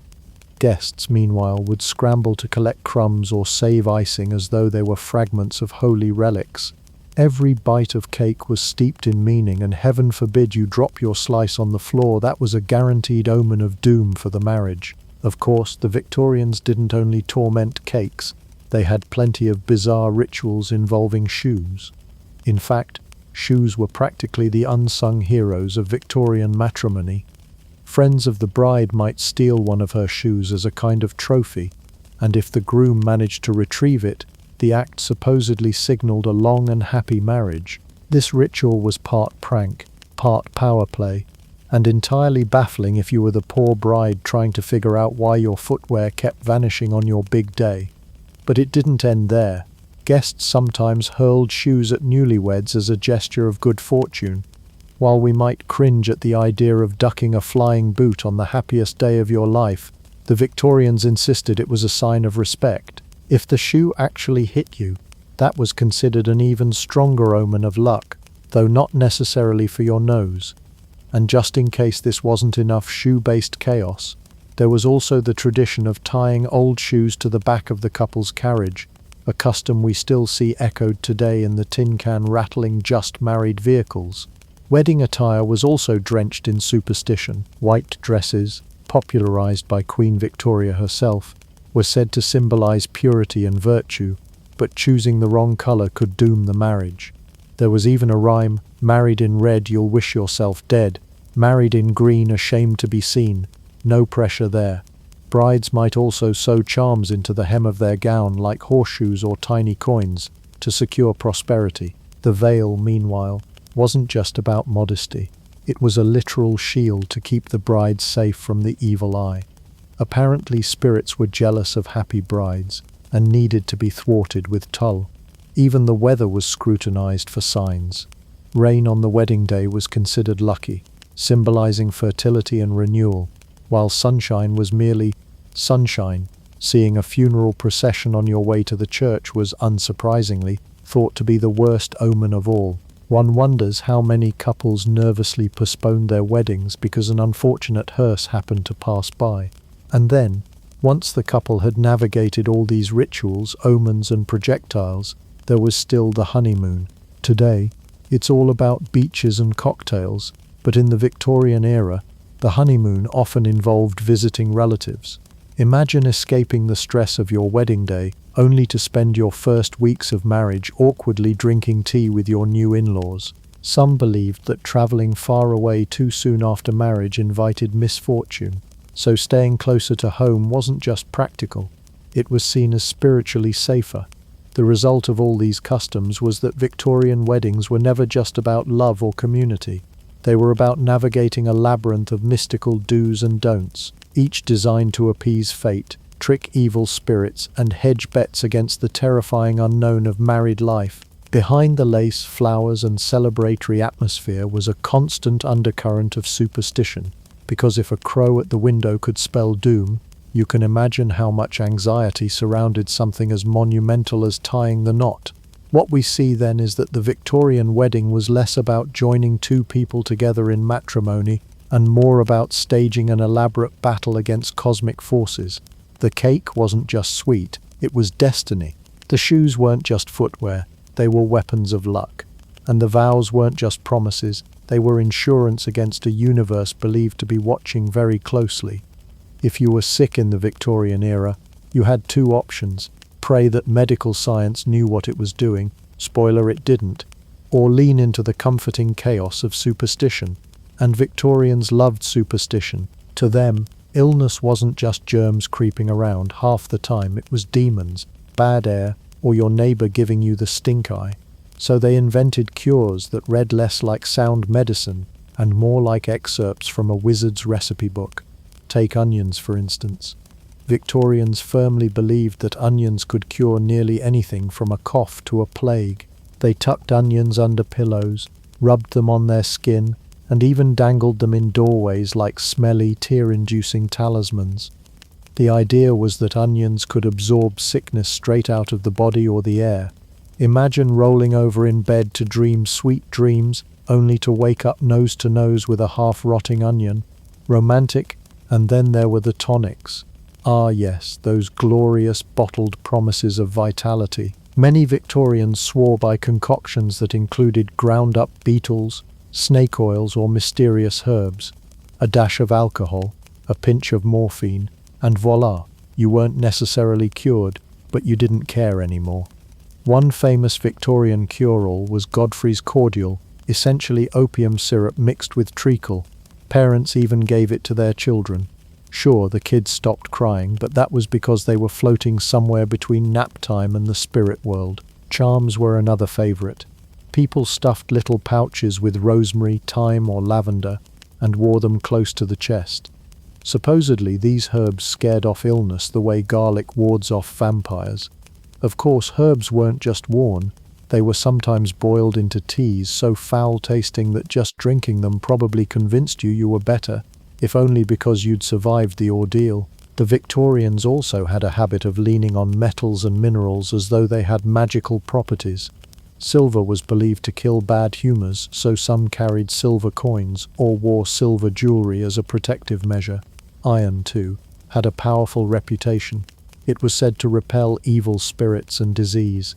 Guests, meanwhile, would scramble to collect crumbs or save icing as though they were fragments of holy relics. Every bite of cake was steeped in meaning, and heaven forbid you drop your slice on the floor. That was a guaranteed omen of doom for the marriage. Of course, the Victorians didn't only torment cakes. They had plenty of bizarre rituals involving shoes. In fact, shoes were practically the unsung heroes of Victorian matrimony. Friends of the bride might steal one of her shoes as a kind of trophy, and if the groom managed to retrieve it, the act supposedly signaled a long and happy marriage. This ritual was part prank, part power play, and entirely baffling if you were the poor bride trying to figure out why your footwear kept vanishing on your big day. But it didn't end there. Guests sometimes hurled shoes at newlyweds as a gesture of good fortune. While we might cringe at the idea of ducking a flying boot on the happiest day of your life, the Victorians insisted it was a sign of respect. If the shoe actually hit you, that was considered an even stronger omen of luck, though not necessarily for your nose. And just in case this wasn't enough shoe-based chaos, there was also the tradition of tying old shoes to the back of the couple's carriage, a custom we still see echoed today in the tin can rattling just-married vehicles. Wedding attire was also drenched in superstition. White dresses, popularized by Queen Victoria herself, were said to symbolize purity and virtue, but choosing the wrong color could doom the marriage. There was even a rhyme: married in red you'll wish yourself dead, married in green ashamed to be seen. No pressure there. Brides might also sew charms into the hem of their gown like horseshoes or tiny coins to secure prosperity. The veil, meanwhile, wasn't just about modesty. It was a literal shield to keep the bride safe from the evil eye. Apparently spirits were jealous of happy brides and needed to be thwarted with tulle. Even the weather was scrutinized for signs. Rain on the wedding day was considered lucky, symbolizing fertility and renewal, while sunshine was merely sunshine. Seeing a funeral procession on your way to the church was, unsurprisingly, thought to be the worst omen of all. One wonders how many couples nervously postponed their weddings because an unfortunate hearse happened to pass by. And then, once the couple had navigated all these rituals, omens and projectiles, there was still the honeymoon. Today, it's all about beaches and cocktails, but in the Victorian era, the honeymoon often involved visiting relatives. Imagine escaping the stress of your wedding day, only to spend your first weeks of marriage awkwardly drinking tea with your new in-laws. Some believed that traveling far away too soon after marriage invited misfortune, so staying closer to home wasn't just practical, it was seen as spiritually safer. The result of all these customs was that Victorian weddings were never just about love or community. They were about navigating a labyrinth of mystical do's and don'ts, each designed to appease fate, trick evil spirits, and hedge bets against the terrifying unknown of married life. Behind the lace, flowers, and celebratory atmosphere was a constant undercurrent of superstition, because if a crow at the window could spell doom, you can imagine how much anxiety surrounded something as monumental as tying the knot. What we see then is that the Victorian wedding was less about joining two people together in matrimony and more about staging an elaborate battle against cosmic forces. The cake wasn't just sweet, it was destiny. The shoes weren't just footwear, they were weapons of luck. And the vows weren't just promises, they were insurance against a universe believed to be watching very closely. If you were sick in the Victorian era, you had two options: pray that medical science knew what it was doing, spoiler, it didn't, or lean into the comforting chaos of superstition. And Victorians loved superstition. To them, illness wasn't just germs creeping around. Half the time it was demons, bad air, or your neighbor giving you the stink eye. So they invented cures that read less like sound medicine and more like excerpts from a wizard's recipe book. Take onions, for instance. Victorians firmly believed that onions could cure nearly anything from a cough to a plague. They tucked onions under pillows, rubbed them on their skin, and even dangled them in doorways like smelly, tear-inducing talismans. The idea was that onions could absorb sickness straight out of the body or the air. Imagine rolling over in bed to dream sweet dreams, only to wake up nose to nose with a half-rotting onion. Romantic, and then there were the tonics. Ah yes, those glorious bottled promises of vitality. Many Victorians swore by concoctions that included ground-up beetles, snake oils, or mysterious herbs, a dash of alcohol, a pinch of morphine, and voila, you weren't necessarily cured, but you didn't care anymore. One famous Victorian cure-all was Godfrey's cordial, essentially opium syrup mixed with treacle. Parents even gave it to their children. Sure, the kids stopped crying, but that was because they were floating somewhere between nap time and the spirit world. Charms were another favorite. People stuffed little pouches with rosemary, thyme, or lavender and wore them close to the chest. Supposedly, these herbs scared off illness the way garlic wards off vampires. Of course, herbs weren't just worn, they were sometimes boiled into teas so foul-tasting that just drinking them probably convinced you were better, if only because you'd survived the ordeal. The Victorians also had a habit of leaning on metals and minerals as though they had magical properties. Silver was believed to kill bad humors, so some carried silver coins or wore silver jewelry as a protective measure. Iron, too, had a powerful reputation. It was said to repel evil spirits and disease.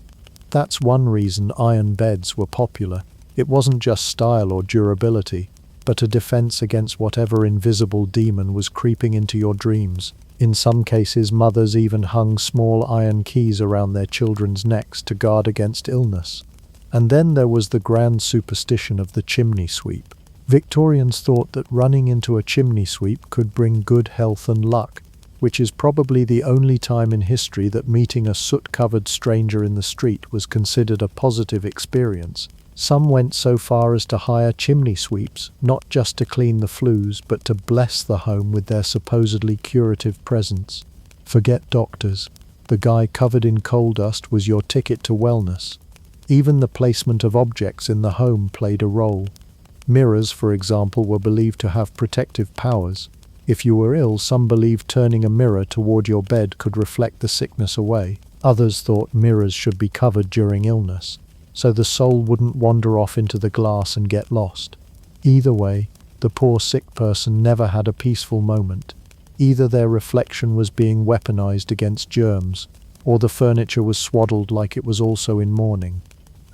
That's one reason iron beds were popular. It wasn't just style or durability, but a defense against whatever invisible demon was creeping into your dreams. In some cases, mothers even hung small iron keys around their children's necks to guard against illness. And then there was the grand superstition of the chimney sweep. Victorians thought that running into a chimney sweep could bring good health and luck, which is probably the only time in history that meeting a soot-covered stranger in the street was considered a positive experience. Some went so far as to hire chimney sweeps, not just to clean the flues, but to bless the home with their supposedly curative presence. Forget doctors. The guy covered in coal dust was your ticket to wellness. Even the placement of objects in the home played a role. Mirrors, for example, were believed to have protective powers. If you were ill, some believed turning a mirror toward your bed could reflect the sickness away. Others thought mirrors should be covered during illness, so the soul wouldn't wander off into the glass and get lost. Either way, the poor sick person never had a peaceful moment. Either their reflection was being weaponized against germs, or the furniture was swaddled like it was also in mourning.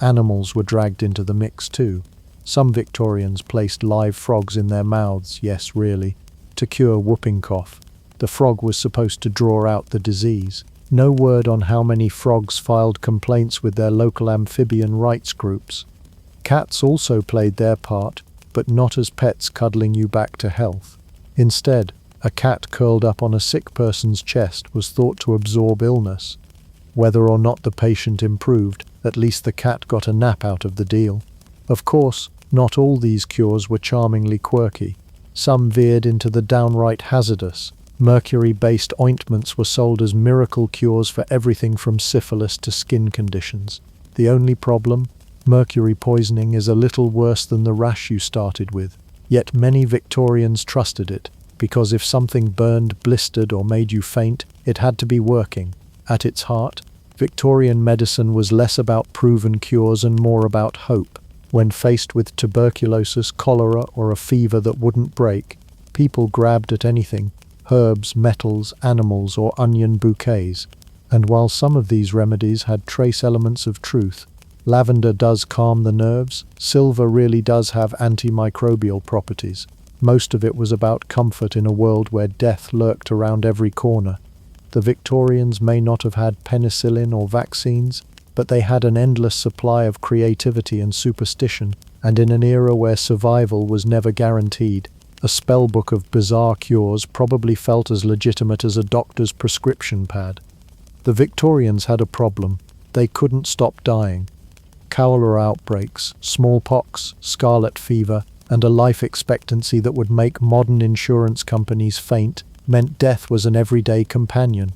Animals were dragged into the mix too. Some Victorians placed live frogs in their mouths, yes, really, to cure whooping cough. The frog was supposed to draw out the disease. No word on how many frogs filed complaints with their local amphibian rights groups. Cats also played their part, but not as pets cuddling you back to health. Instead, a cat curled up on a sick person's chest was thought to absorb illness. Whether or not the patient improved, at least the cat got a nap out of the deal. Of course, not all these cures were charmingly quirky. Some veered into the downright hazardous. Mercury-based ointments were sold as miracle cures for everything from syphilis to skin conditions. The only problem? Mercury poisoning is a little worse than the rash you started with. Yet many Victorians trusted it, because if something burned, blistered, or made you faint, it had to be working. At its heart, Victorian medicine was less about proven cures and more about hope. When faced with tuberculosis, cholera, or a fever that wouldn't break, people grabbed at anything: herbs, metals, animals, or onion bouquets. And while some of these remedies had trace elements of truth, lavender does calm the nerves, silver really does have antimicrobial properties. Most of it was about comfort in a world where death lurked around every corner. The Victorians may not have had penicillin or vaccines, but they had an endless supply of creativity and superstition, and in an era where survival was never guaranteed, a spellbook of bizarre cures probably felt as legitimate as a doctor's prescription pad. The Victorians had a problem. They couldn't stop dying. Cholera outbreaks, smallpox, scarlet fever, and a life expectancy that would make modern insurance companies faint meant death was an everyday companion.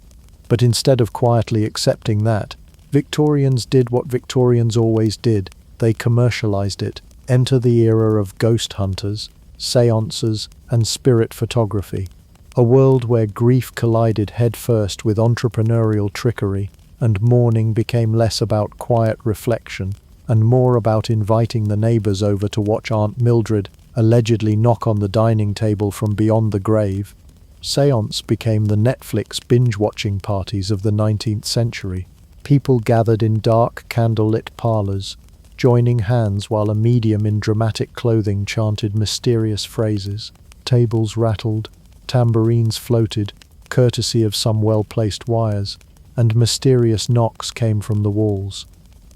But instead of quietly accepting that, Victorians did what Victorians always did. They commercialized it. Enter the era of ghost hunters, séances, and spirit photography. A world where grief collided headfirst with entrepreneurial trickery, and mourning became less about quiet reflection and more about inviting the neighbors over to watch Aunt Mildred allegedly knock on the dining table from beyond the grave. Séance became the Netflix binge-watching parties of the 19th century. People gathered in dark, candlelit parlors, joining hands while a medium in dramatic clothing chanted mysterious phrases. Tables rattled, tambourines floated, courtesy of some well-placed wires, and mysterious knocks came from the walls.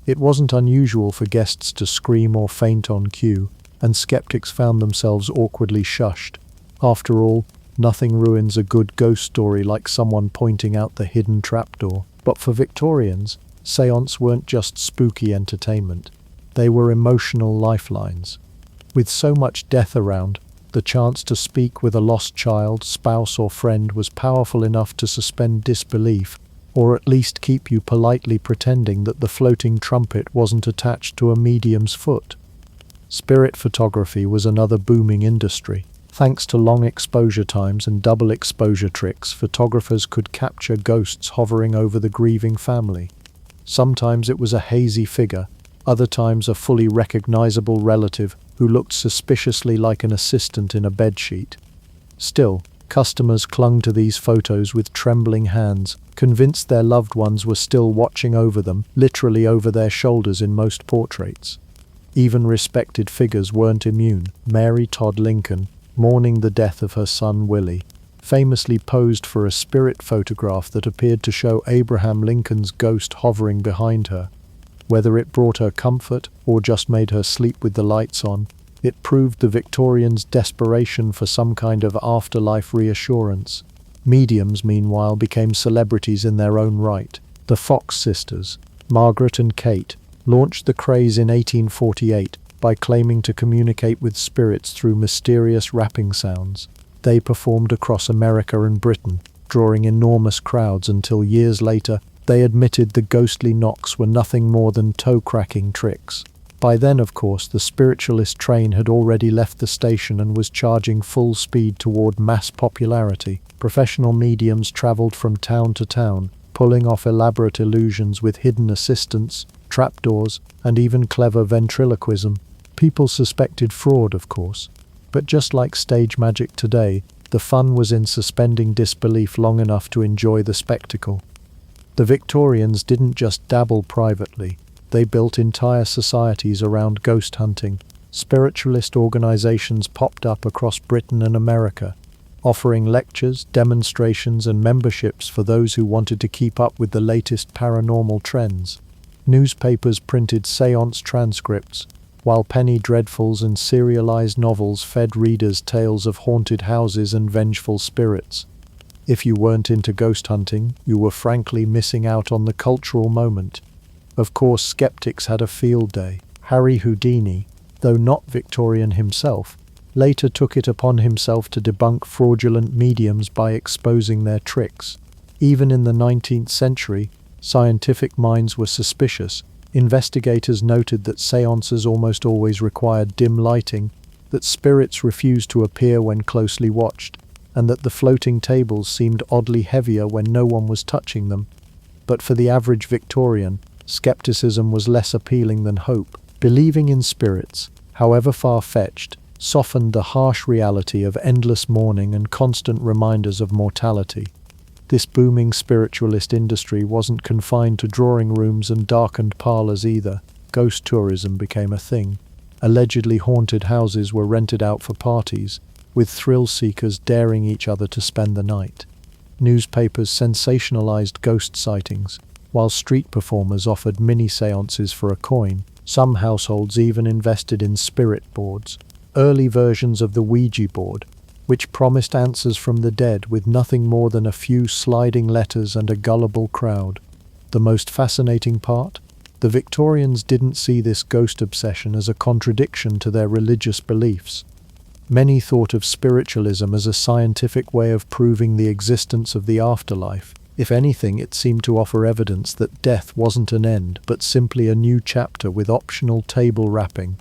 It wasn't unusual for guests to scream or faint on cue, and skeptics found themselves awkwardly shushed. After all, Nothing ruins a good ghost story like someone pointing out the hidden trapdoor. But for Victorians, séances weren't just spooky entertainment. They were emotional lifelines. With so much death around, the chance to speak with a lost child, spouse or friend was powerful enough to suspend disbelief, or at least keep you politely pretending that the floating trumpet wasn't attached to a medium's foot. Spirit photography was another booming industry. Thanks to long exposure times and double exposure tricks, photographers could capture ghosts hovering over the grieving family. Sometimes it was a hazy figure, other times a fully recognizable relative who looked suspiciously like an assistant in a bedsheet. Still, customers clung to these photos with trembling hands, convinced their loved ones were still watching over them, literally over their shoulders in most portraits. Even respected figures weren't immune. Mary Todd Lincoln, mourning the death of her son Willie, famously posed for a spirit photograph that appeared to show Abraham Lincoln's ghost hovering behind her. Whether it brought her comfort or just made her sleep with the lights on, it proved the Victorians' desperation for some kind of afterlife reassurance. Mediums, meanwhile, became celebrities in their own right. The Fox sisters, Margaret and Kate, launched the craze in 1848 by claiming to communicate with spirits through mysterious rapping sounds. They performed across America and Britain, drawing enormous crowds until years later they admitted the ghostly knocks were nothing more than toe-cracking tricks. By then, of course, the spiritualist train had already left the station and was charging full speed toward mass popularity. Professional mediums traveled from town to town, pulling off elaborate illusions with hidden assistants, trapdoors, and even clever ventriloquism. People suspected fraud, of course. But just like stage magic today, the fun was in suspending disbelief long enough to enjoy the spectacle. The Victorians didn't just dabble privately. They built entire societies around ghost hunting. Spiritualist organizations popped up across Britain and America, offering lectures, demonstrations, and memberships for those who wanted to keep up with the latest paranormal trends. Newspapers printed séance transcripts, while penny dreadfuls and serialized novels fed readers tales of haunted houses and vengeful spirits. If you weren't into ghost hunting, you were frankly missing out on the cultural moment. Of course, skeptics had a field day. Harry Houdini, though not Victorian himself, later took it upon himself to debunk fraudulent mediums by exposing their tricks. Even in the 19th century, scientific minds were suspicious. Investigators noted that séances almost always required dim lighting, that spirits refused to appear when closely watched, and that the floating tables seemed oddly heavier when no one was touching them. But for the average Victorian, skepticism was less appealing than hope. Believing in spirits, however far-fetched, softened the harsh reality of endless mourning and constant reminders of mortality. This booming spiritualist industry wasn't confined to drawing rooms and darkened parlors either. Ghost tourism became a thing. Allegedly haunted houses were rented out for parties, with thrill-seekers daring each other to spend the night. Newspapers sensationalized ghost sightings, while street performers offered mini-séances for a coin. Some households even invested in spirit boards, early versions of the Ouija board, which promised answers from the dead with nothing more than a few sliding letters and a gullible crowd. The most fascinating part? The Victorians didn't see this ghost obsession as a contradiction to their religious beliefs. Many thought of spiritualism as a scientific way of proving the existence of the afterlife. If anything, it seemed to offer evidence that death wasn't an end, but simply a new chapter with optional table rapping.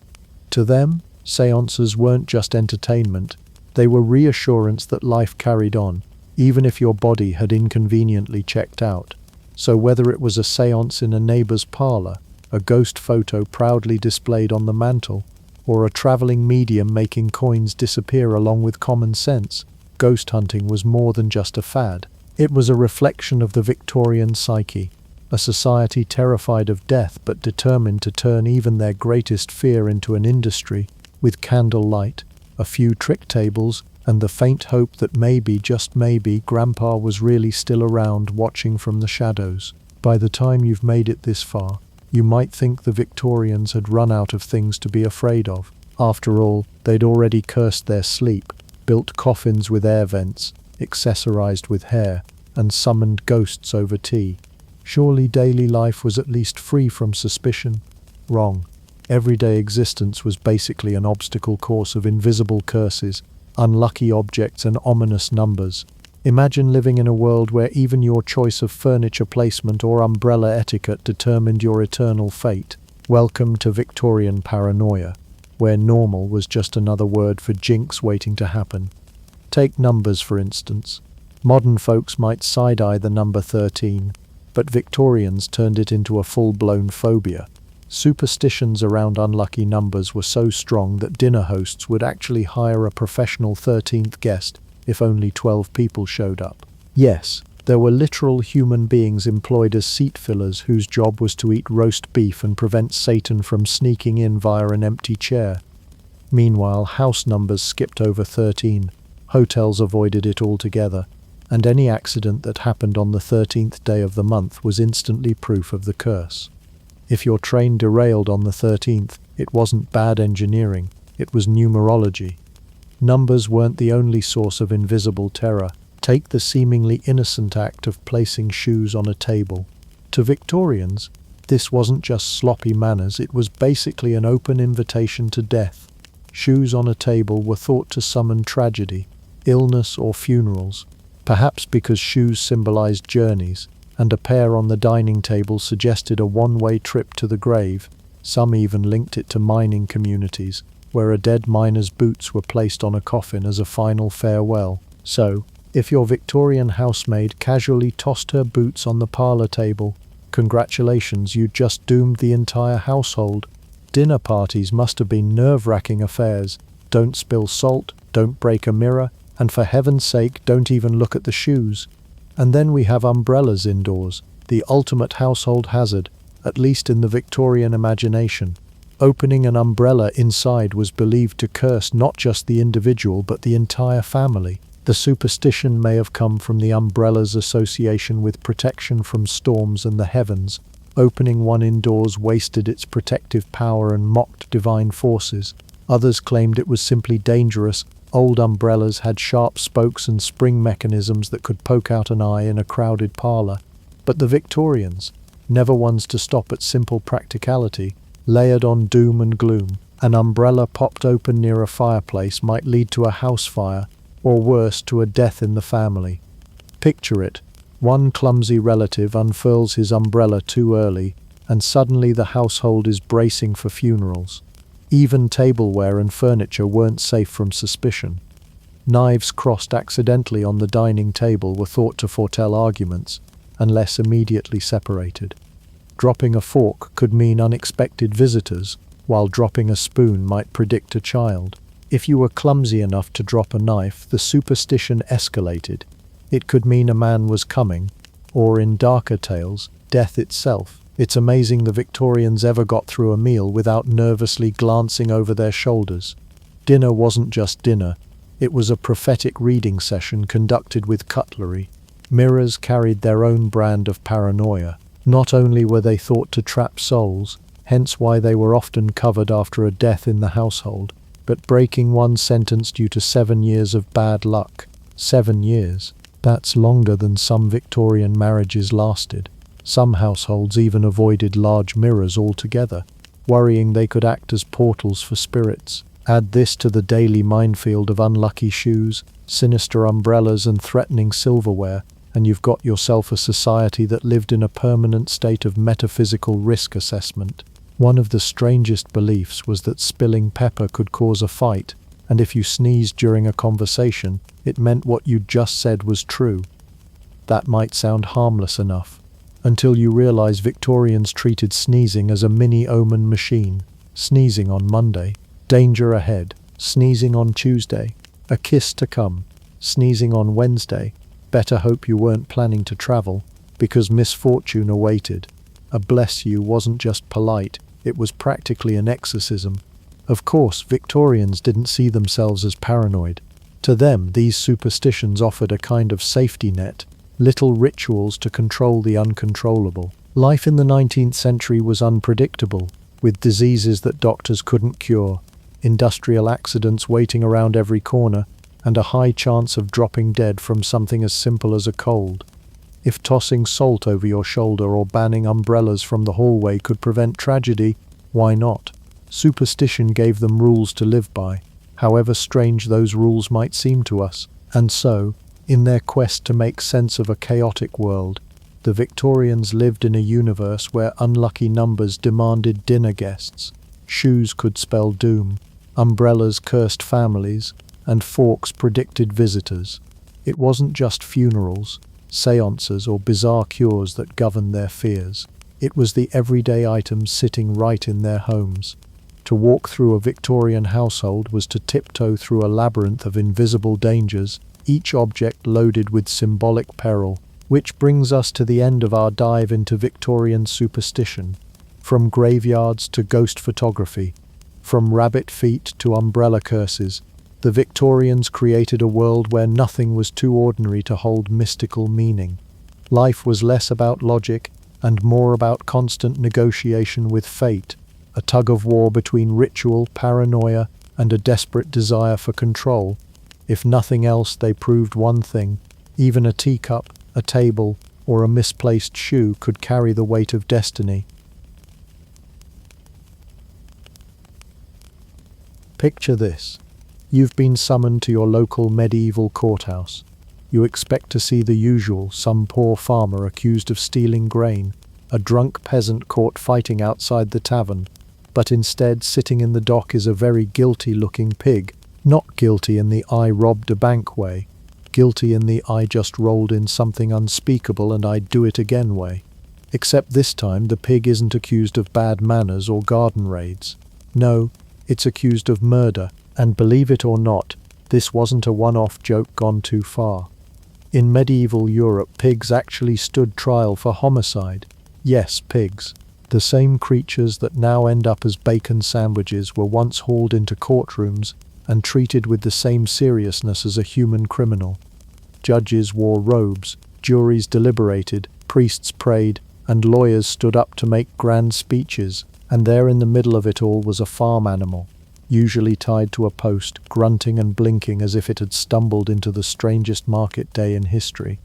To them, séances weren't just entertainment. They were reassurance that life carried on, even if your body had inconveniently checked out. So whether it was a séance in a neighbor's parlor, a ghost photo proudly displayed on the mantel, or a traveling medium making coins disappear along with common sense, ghost hunting was more than just a fad. It was a reflection of the Victorian psyche, a society terrified of death but determined to turn even their greatest fear into an industry, with candlelight, a few trick tables, and the faint hope that maybe, just maybe, Grandpa was really still around watching from the shadows. By the time you've made it this far, you might think the Victorians had run out of things to be afraid of. After all, they'd already cursed their sleep, built coffins with air vents, accessorized with hair, and summoned ghosts over tea. Surely daily life was at least free from suspicion? Wrong. Everyday existence was basically an obstacle course of invisible curses, unlucky objects, and ominous numbers. Imagine living in a world where even your choice of furniture placement or umbrella etiquette determined your eternal fate. Welcome to Victorian paranoia, where normal was just another word for jinx waiting to happen. Take numbers, for instance. Modern folks might side-eye the number 13, but Victorians turned it into a full-blown phobia. Superstitions around unlucky numbers were so strong that dinner hosts would actually hire a professional 13th guest if only 12 people showed up. Yes, there were literal human beings employed as seat fillers whose job was to eat roast beef and prevent Satan from sneaking in via an empty chair. Meanwhile, house numbers skipped over 13, hotels avoided it altogether, and any accident that happened on the 13th day of the month was instantly proof of the curse. If your train derailed on the 13th, it wasn't bad engineering, it was numerology. Numbers weren't the only source of invisible terror. Take the seemingly innocent act of placing shoes on a table. To Victorians, this wasn't just sloppy manners, it was basically an open invitation to death. Shoes on a table were thought to summon tragedy, illness, or funerals, perhaps because shoes symbolized journeys, and a pair on the dining table suggested a one-way trip to the grave. Some even linked it to mining communities, where a dead miner's boots were placed on a coffin as a final farewell. So, if your Victorian housemaid casually tossed her boots on the parlor table, congratulations, you just doomed the entire household. Dinner parties must have been nerve-wracking affairs. Don't spill salt, don't break a mirror, and for heaven's sake, don't even look at the shoes. And then we have umbrellas indoors, the ultimate household hazard, at least in the Victorian imagination. Opening an umbrella inside was believed to curse not just the individual but the entire family. The superstition may have come from the umbrella's association with protection from storms and the heavens. Opening one indoors wasted its protective power and mocked divine forces. Others claimed it was simply dangerous. Old umbrellas had sharp spokes and spring mechanisms that could poke out an eye in a crowded parlor. But the Victorians, never ones to stop at simple practicality, layered on doom and gloom. An umbrella popped open near a fireplace might lead to a house fire, or worse, to a death in the family. Picture it. One clumsy relative unfurls his umbrella too early, and suddenly the household is bracing for funerals. Even tableware and furniture weren't safe from suspicion. Knives crossed accidentally on the dining table were thought to foretell arguments, unless immediately separated. Dropping a fork could mean unexpected visitors, while dropping a spoon might predict a child. If you were clumsy enough to drop a knife, the superstition escalated. It could mean a man was coming, or in darker tales, death itself. It's amazing the Victorians ever got through a meal without nervously glancing over their shoulders. Dinner wasn't just dinner, it was a prophetic reading session conducted with cutlery. Mirrors carried their own brand of paranoia. Not only were they thought to trap souls, hence why they were often covered after a death in the household, but breaking one sentence due to 7 years of bad luck. 7 years. That's longer than some Victorian marriages lasted. Some households even avoided large mirrors altogether, worrying they could act as portals for spirits. Add this to the daily minefield of unlucky shoes, sinister umbrellas, and threatening silverware, and you've got yourself a society that lived in a permanent state of metaphysical risk assessment. One of the strangest beliefs was that spilling pepper could cause a fight, and if you sneezed during a conversation, it meant what you'd just said was true. That might sound harmless enough, until you realize Victorians treated sneezing as a mini omen machine. Sneezing on Monday, danger ahead. Sneezing on Tuesday, a kiss to come. Sneezing on Wednesday, better hope you weren't planning to travel, because misfortune awaited. A bless you wasn't just polite, it was practically an exorcism. Of course, Victorians didn't see themselves as paranoid. To them, these superstitions offered a kind of safety net, little rituals to control the uncontrollable. Life in the 19th century was unpredictable, with diseases that doctors couldn't cure, industrial accidents waiting around every corner, and a high chance of dropping dead from something as simple as a cold. If tossing salt over your shoulder or banning umbrellas from the hallway could prevent tragedy, why not? Superstition gave them rules to live by, however strange those rules might seem to us. And so, in their quest to make sense of a chaotic world, the Victorians lived in a universe where unlucky numbers demanded dinner guests, shoes could spell doom, umbrellas cursed families, and forks predicted visitors. It wasn't just funerals, séances, or bizarre cures that governed their fears. It was the everyday items sitting right in their homes. To walk through a Victorian household was to tiptoe through a labyrinth of invisible dangers, each object loaded with symbolic peril. Which brings us to the end of our dive into Victorian superstition. From graveyards to ghost photography, from rabbit feet to umbrella curses, the Victorians created a world where nothing was too ordinary to hold mystical meaning. Life was less about logic and more about constant negotiation with fate, a tug-of-war between ritual, paranoia, and a desperate desire for control. If nothing else, they proved one thing: even a teacup, a table, or a misplaced shoe could carry the weight of destiny. Picture this. You've been summoned to your local medieval courthouse. You expect to see the usual: some poor farmer accused of stealing grain, a drunk peasant caught fighting outside the tavern. But instead, sitting in the dock is a very guilty-looking pig. Not guilty in the "I robbed a bank" way, guilty in the "I just rolled in something unspeakable and I'd do it again" way. Except this time the pig isn't accused of bad manners or garden raids. No, it's accused of murder. And believe it or not, this wasn't a one-off joke gone too far. In medieval Europe, pigs actually stood trial for homicide. Yes, pigs. The same creatures that now end up as bacon sandwiches were once hauled into courtrooms and treated with the same seriousness as a human criminal. Judges wore robes, juries deliberated, priests prayed, and lawyers stood up to make grand speeches, and there in the middle of it all was a farm animal, usually tied to a post, grunting and blinking as if it had stumbled into the strangest market day in history.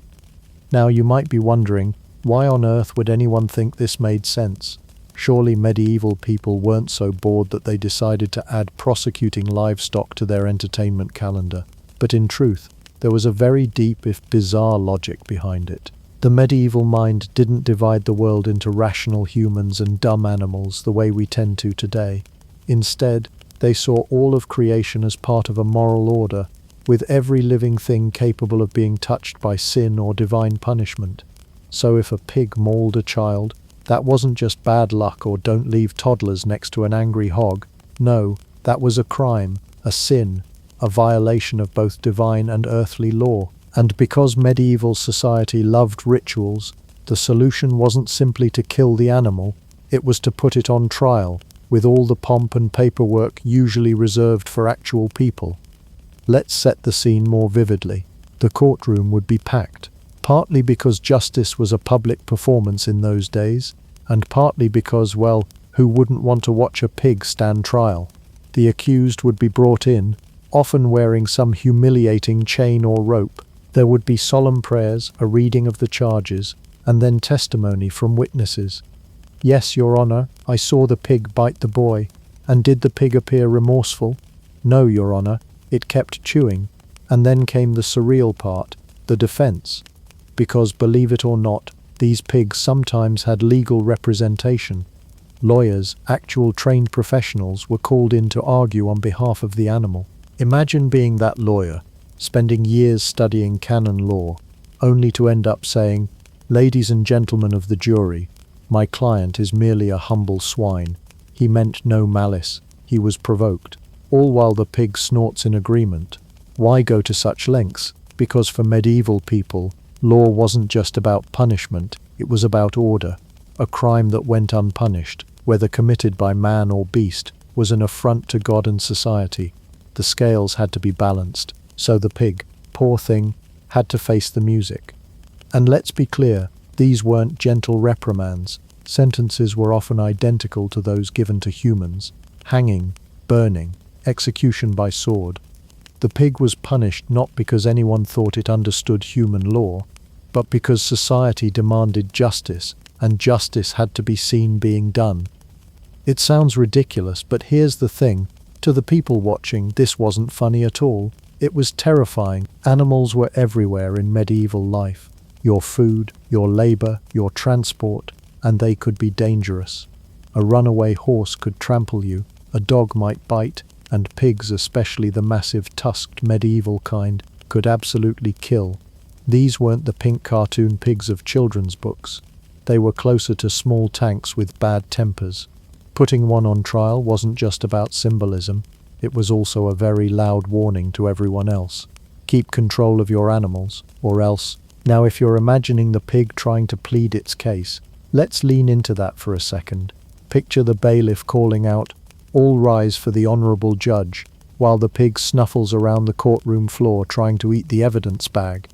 Now you might be wondering, why on earth would anyone think this made sense? Surely medieval people weren't so bored that they decided to add prosecuting livestock to their entertainment calendar. But in truth, there was a very deep, if bizarre, logic behind it. The medieval mind didn't divide the world into rational humans and dumb animals the way we tend to today. Instead, they saw all of creation as part of a moral order, with every living thing capable of being touched by sin or divine punishment. So if a pig mauled a child, that wasn't just bad luck or don't leave toddlers next to an angry hog. No, that was a crime, a sin, a violation of both divine and earthly law. And because medieval society loved rituals, the solution wasn't simply to kill the animal, it was to put it on trial, with all the pomp and paperwork usually reserved for actual people. Let's set the scene more vividly. The courtroom would be packed, partly because justice was a public performance in those days, and partly because, well, who wouldn't want to watch a pig stand trial? The accused would be brought in, often wearing some humiliating chain or rope. There would be solemn prayers, a reading of the charges, and then testimony from witnesses. Yes, Your Honor, I saw the pig bite the boy. And did the pig appear remorseful? No, Your Honor, it kept chewing. And then came the surreal part, the defense. Because, believe it or not, these pigs sometimes had legal representation. Lawyers, actual trained professionals, were called in to argue on behalf of the animal. Imagine being that lawyer, spending years studying canon law, only to end up saying, "Ladies and gentlemen of the jury, my client is merely a humble swine. He meant no malice. He was provoked." All while the pig snorts in agreement. Why go to such lengths? Because for medieval people, law wasn't just about punishment, it was about order. A crime that went unpunished, whether committed by man or beast, was an affront to God and society. The scales had to be balanced, so the pig, poor thing, had to face the music. And let's be clear, these weren't gentle reprimands. Sentences were often identical to those given to humans: hanging, burning, execution by sword. The pig was punished not because anyone thought it understood human law, but because society demanded justice, and justice had to be seen being done. It sounds ridiculous, but here's the thing. To the people watching, this wasn't funny at all. It was terrifying. Animals were everywhere in medieval life. Your food, your labor, your transport, and they could be dangerous. A runaway horse could trample you, a dog might bite, and pigs, especially the massive tusked medieval kind, could absolutely kill. These weren't the pink cartoon pigs of children's books. They were closer to small tanks with bad tempers. Putting one on trial wasn't just about symbolism, it was also a very loud warning to everyone else. Keep control of your animals, or else. Now if you're imagining the pig trying to plead its case, let's lean into that for a second. Picture the bailiff calling out, "All rise for the honorable judge," while the pig snuffles around the courtroom floor trying to eat the evidence bag.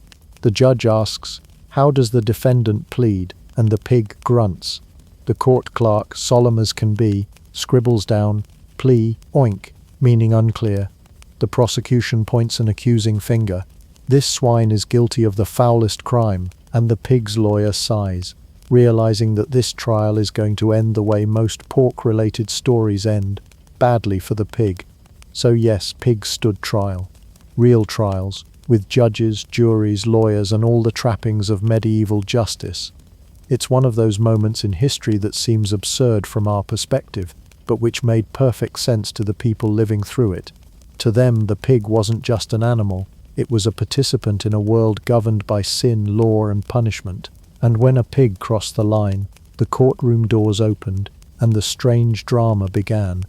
The judge asks, "How does the defendant plead?" and the pig grunts. The court clerk, solemn as can be, scribbles down, "Plea, oink," meaning unclear. The prosecution points an accusing finger. This swine is guilty of the foulest crime, and the pig's lawyer sighs, realizing that this trial is going to end the way most pork-related stories end, badly for the pig. So yes, pigs stood trial. Real trials, with judges, juries, lawyers, and all the trappings of medieval justice. It's one of those moments in history that seems absurd from our perspective, but which made perfect sense to the people living through it. To them, the pig wasn't just an animal, it was a participant in a world governed by sin, law, and punishment. And when a pig crossed the line, the courtroom doors opened, and the strange drama began.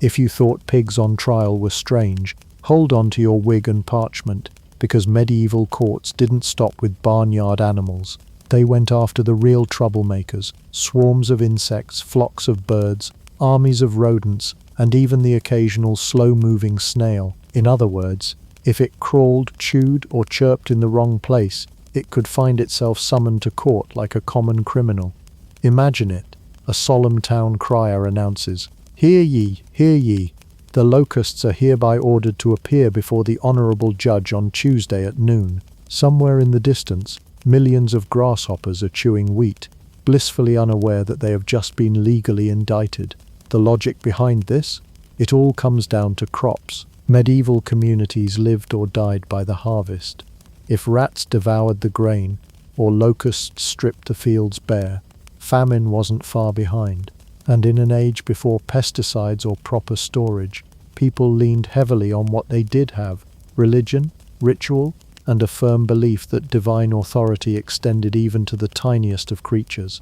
If you thought pigs on trial were strange, hold on to your wig and parchment, because medieval courts didn't stop with barnyard animals. They went after the real troublemakers, swarms of insects, flocks of birds, armies of rodents, and even the occasional slow-moving snail. In other words, if it crawled, chewed, or chirped in the wrong place, it could find itself summoned to court like a common criminal. Imagine it. A solemn town crier announces, "Hear ye, hear ye. The locusts are hereby ordered to appear before the honorable judge on Tuesday at noon." Somewhere in the distance, millions of grasshoppers are chewing wheat, blissfully unaware that they have just been legally indicted. The logic behind this? It all comes down to crops. Medieval communities lived or died by the harvest. If rats devoured the grain, or locusts stripped the fields bare, famine wasn't far behind. And in an age before pesticides or proper storage, people leaned heavily on what they did have: religion, ritual, and a firm belief that divine authority extended even to the tiniest of creatures.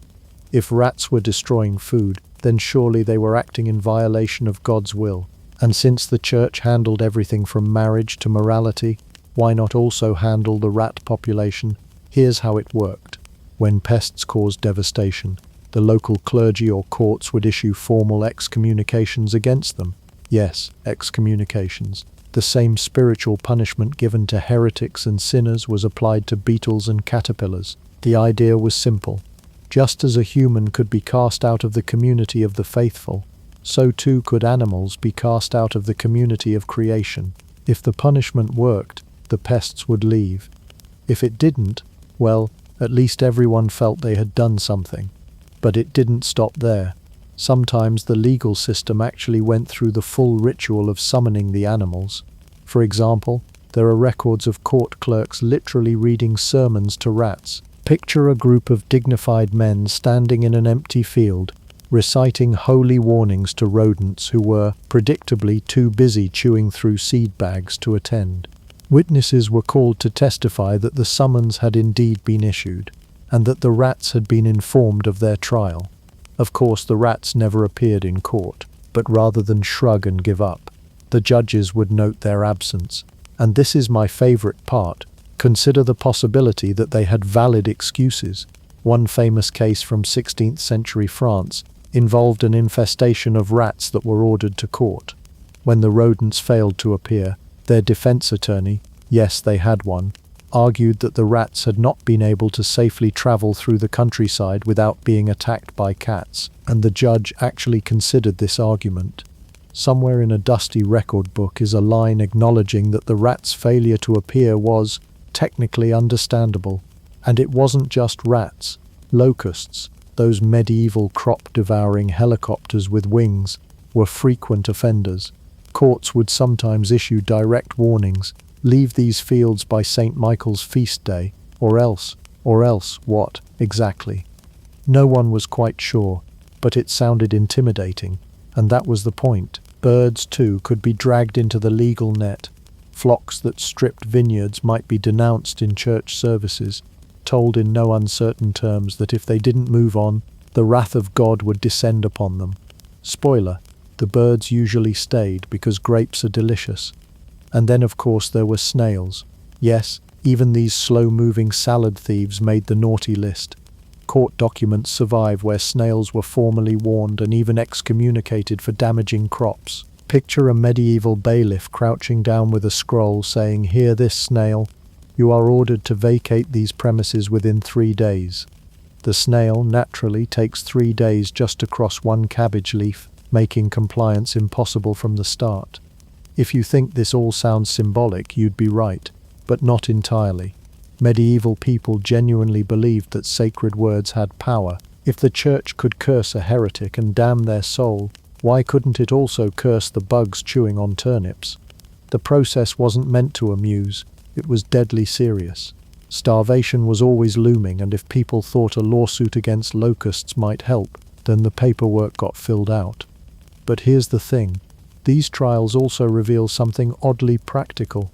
If rats were destroying food, then surely they were acting in violation of God's will. And since the church handled everything from marriage to morality, why not also handle the rat population? Here's how it worked. When pests caused devastation, the local clergy or courts would issue formal excommunications against them. Yes, excommunications. The same spiritual punishment given to heretics and sinners was applied to beetles and caterpillars. The idea was simple. Just as a human could be cast out of the community of the faithful, so too could animals be cast out of the community of creation. If the punishment worked, the pests would leave. If it didn't, well, at least everyone felt they had done something. But it didn't stop there. Sometimes the legal system actually went through the full ritual of summoning the animals. For example, there are records of court clerks literally reading sermons to rats. Picture a group of dignified men standing in an empty field, reciting holy warnings to rodents who were, predictably, too busy chewing through seed bags to attend. Witnesses were called to testify that the summons had indeed been issued, and that the rats had been informed of their trial. Of course, the rats never appeared in court, but rather than shrug and give up, the judges would note their absence. And this is my favorite part. Consider the possibility that they had valid excuses. One famous case from 16th century France involved an infestation of rats that were ordered to court. When the rodents failed to appear, their defense attorney, yes, they had one, argued that the rats had not been able to safely travel through the countryside without being attacked by cats, and the judge actually considered this argument. Somewhere in a dusty record book is a line acknowledging that the rat's failure to appear was technically understandable. And it wasn't just rats. Locusts, those medieval crop-devouring helicopters with wings, were frequent offenders. Courts would sometimes issue direct warnings: leave these fields by St. Michael's feast day, or else what, exactly? No one was quite sure, but it sounded intimidating, and that was the point. Birds, too, could be dragged into the legal net. Flocks that stripped vineyards might be denounced in church services, told in no uncertain terms that if they didn't move on, the wrath of God would descend upon them. Spoiler: the birds usually stayed because grapes are delicious. And then, of course, there were snails. Yes, even these slow-moving salad thieves made the naughty list. Court documents survive where snails were formally warned and even excommunicated for damaging crops. Picture a medieval bailiff crouching down with a scroll saying, "Hear this, snail. You are ordered to vacate these premises within 3 days." The snail naturally takes 3 days just to cross one cabbage leaf, making compliance impossible from the start. If you think this all sounds symbolic, you'd be right, but not entirely. Medieval people genuinely believed that sacred words had power. If the church could curse a heretic and damn their soul, why couldn't it also curse the bugs chewing on turnips? The process wasn't meant to amuse, it was deadly serious. Starvation was always looming, and if people thought a lawsuit against locusts might help, then the paperwork got filled out. But here's the thing: these trials also reveal something oddly practical.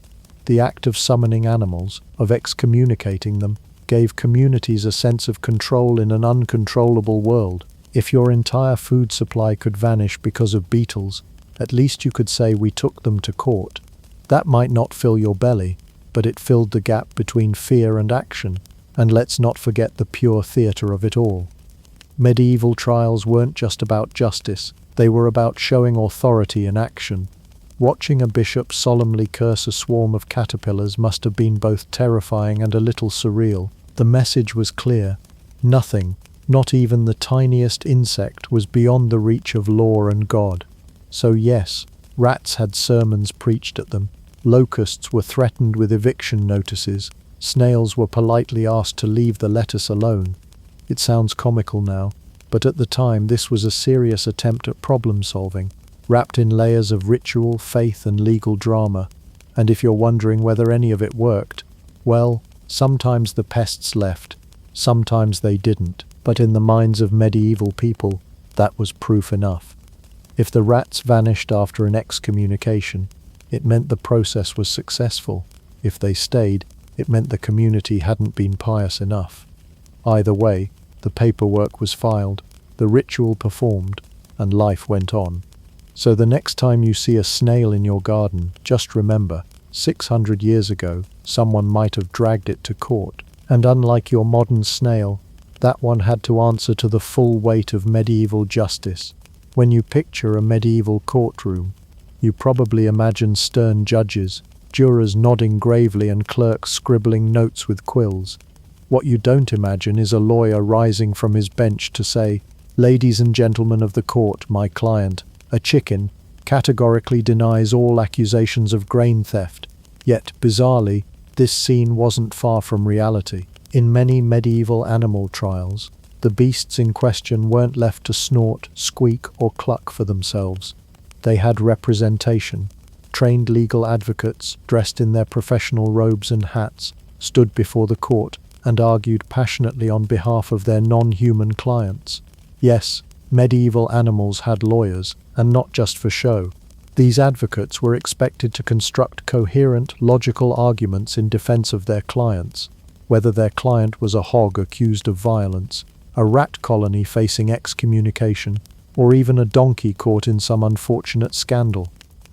The act of summoning animals, of excommunicating them, gave communities a sense of control in an uncontrollable world. If your entire food supply could vanish because of beetles, at least you could say, "We took them to court." That might not fill your belly, but it filled the gap between fear and action. And let's not forget the pure theatre of it all. Medieval trials weren't just about justice, they were about showing authority in action. Watching a bishop solemnly curse a swarm of caterpillars must have been both terrifying and a little surreal. The message was clear: nothing, not even the tiniest insect, was beyond the reach of law and God. So yes, rats had sermons preached at them, locusts were threatened with eviction notices, snails were politely asked to leave the lettuce alone. It sounds comical now, but at the time this was a serious attempt at problem solving, wrapped in layers of ritual, faith and legal drama. And if you're wondering whether any of it worked, well, sometimes the pests left, sometimes they didn't, but in the minds of medieval people, that was proof enough. If the rats vanished after an excommunication, it meant the process was successful. If they stayed, it meant the community hadn't been pious enough. Either way, the paperwork was filed, the ritual performed, and life went on. So the next time you see a snail in your garden, just remember, 600 years ago, someone might have dragged it to court. And unlike your modern snail, that one had to answer to the full weight of medieval justice. When you picture a medieval courtroom, you probably imagine stern judges, jurors nodding gravely and clerks scribbling notes with quills. What you don't imagine is a lawyer rising from his bench to say, "Ladies and gentlemen of the court, my client, a chicken, categorically denies all accusations of grain theft." Yet, bizarrely, this scene wasn't far from reality. In many medieval animal trials, the beasts in question weren't left to snort, squeak, or cluck for themselves. They had representation. Trained legal advocates, dressed in their professional robes and hats, stood before the court and argued passionately on behalf of their non-human clients. Yes, medieval animals had lawyers, and not just for show. These advocates were expected to construct coherent, logical arguments in defense of their clients, whether their client was a hog accused of violence, a rat colony facing excommunication, or even a donkey caught in some unfortunate scandal.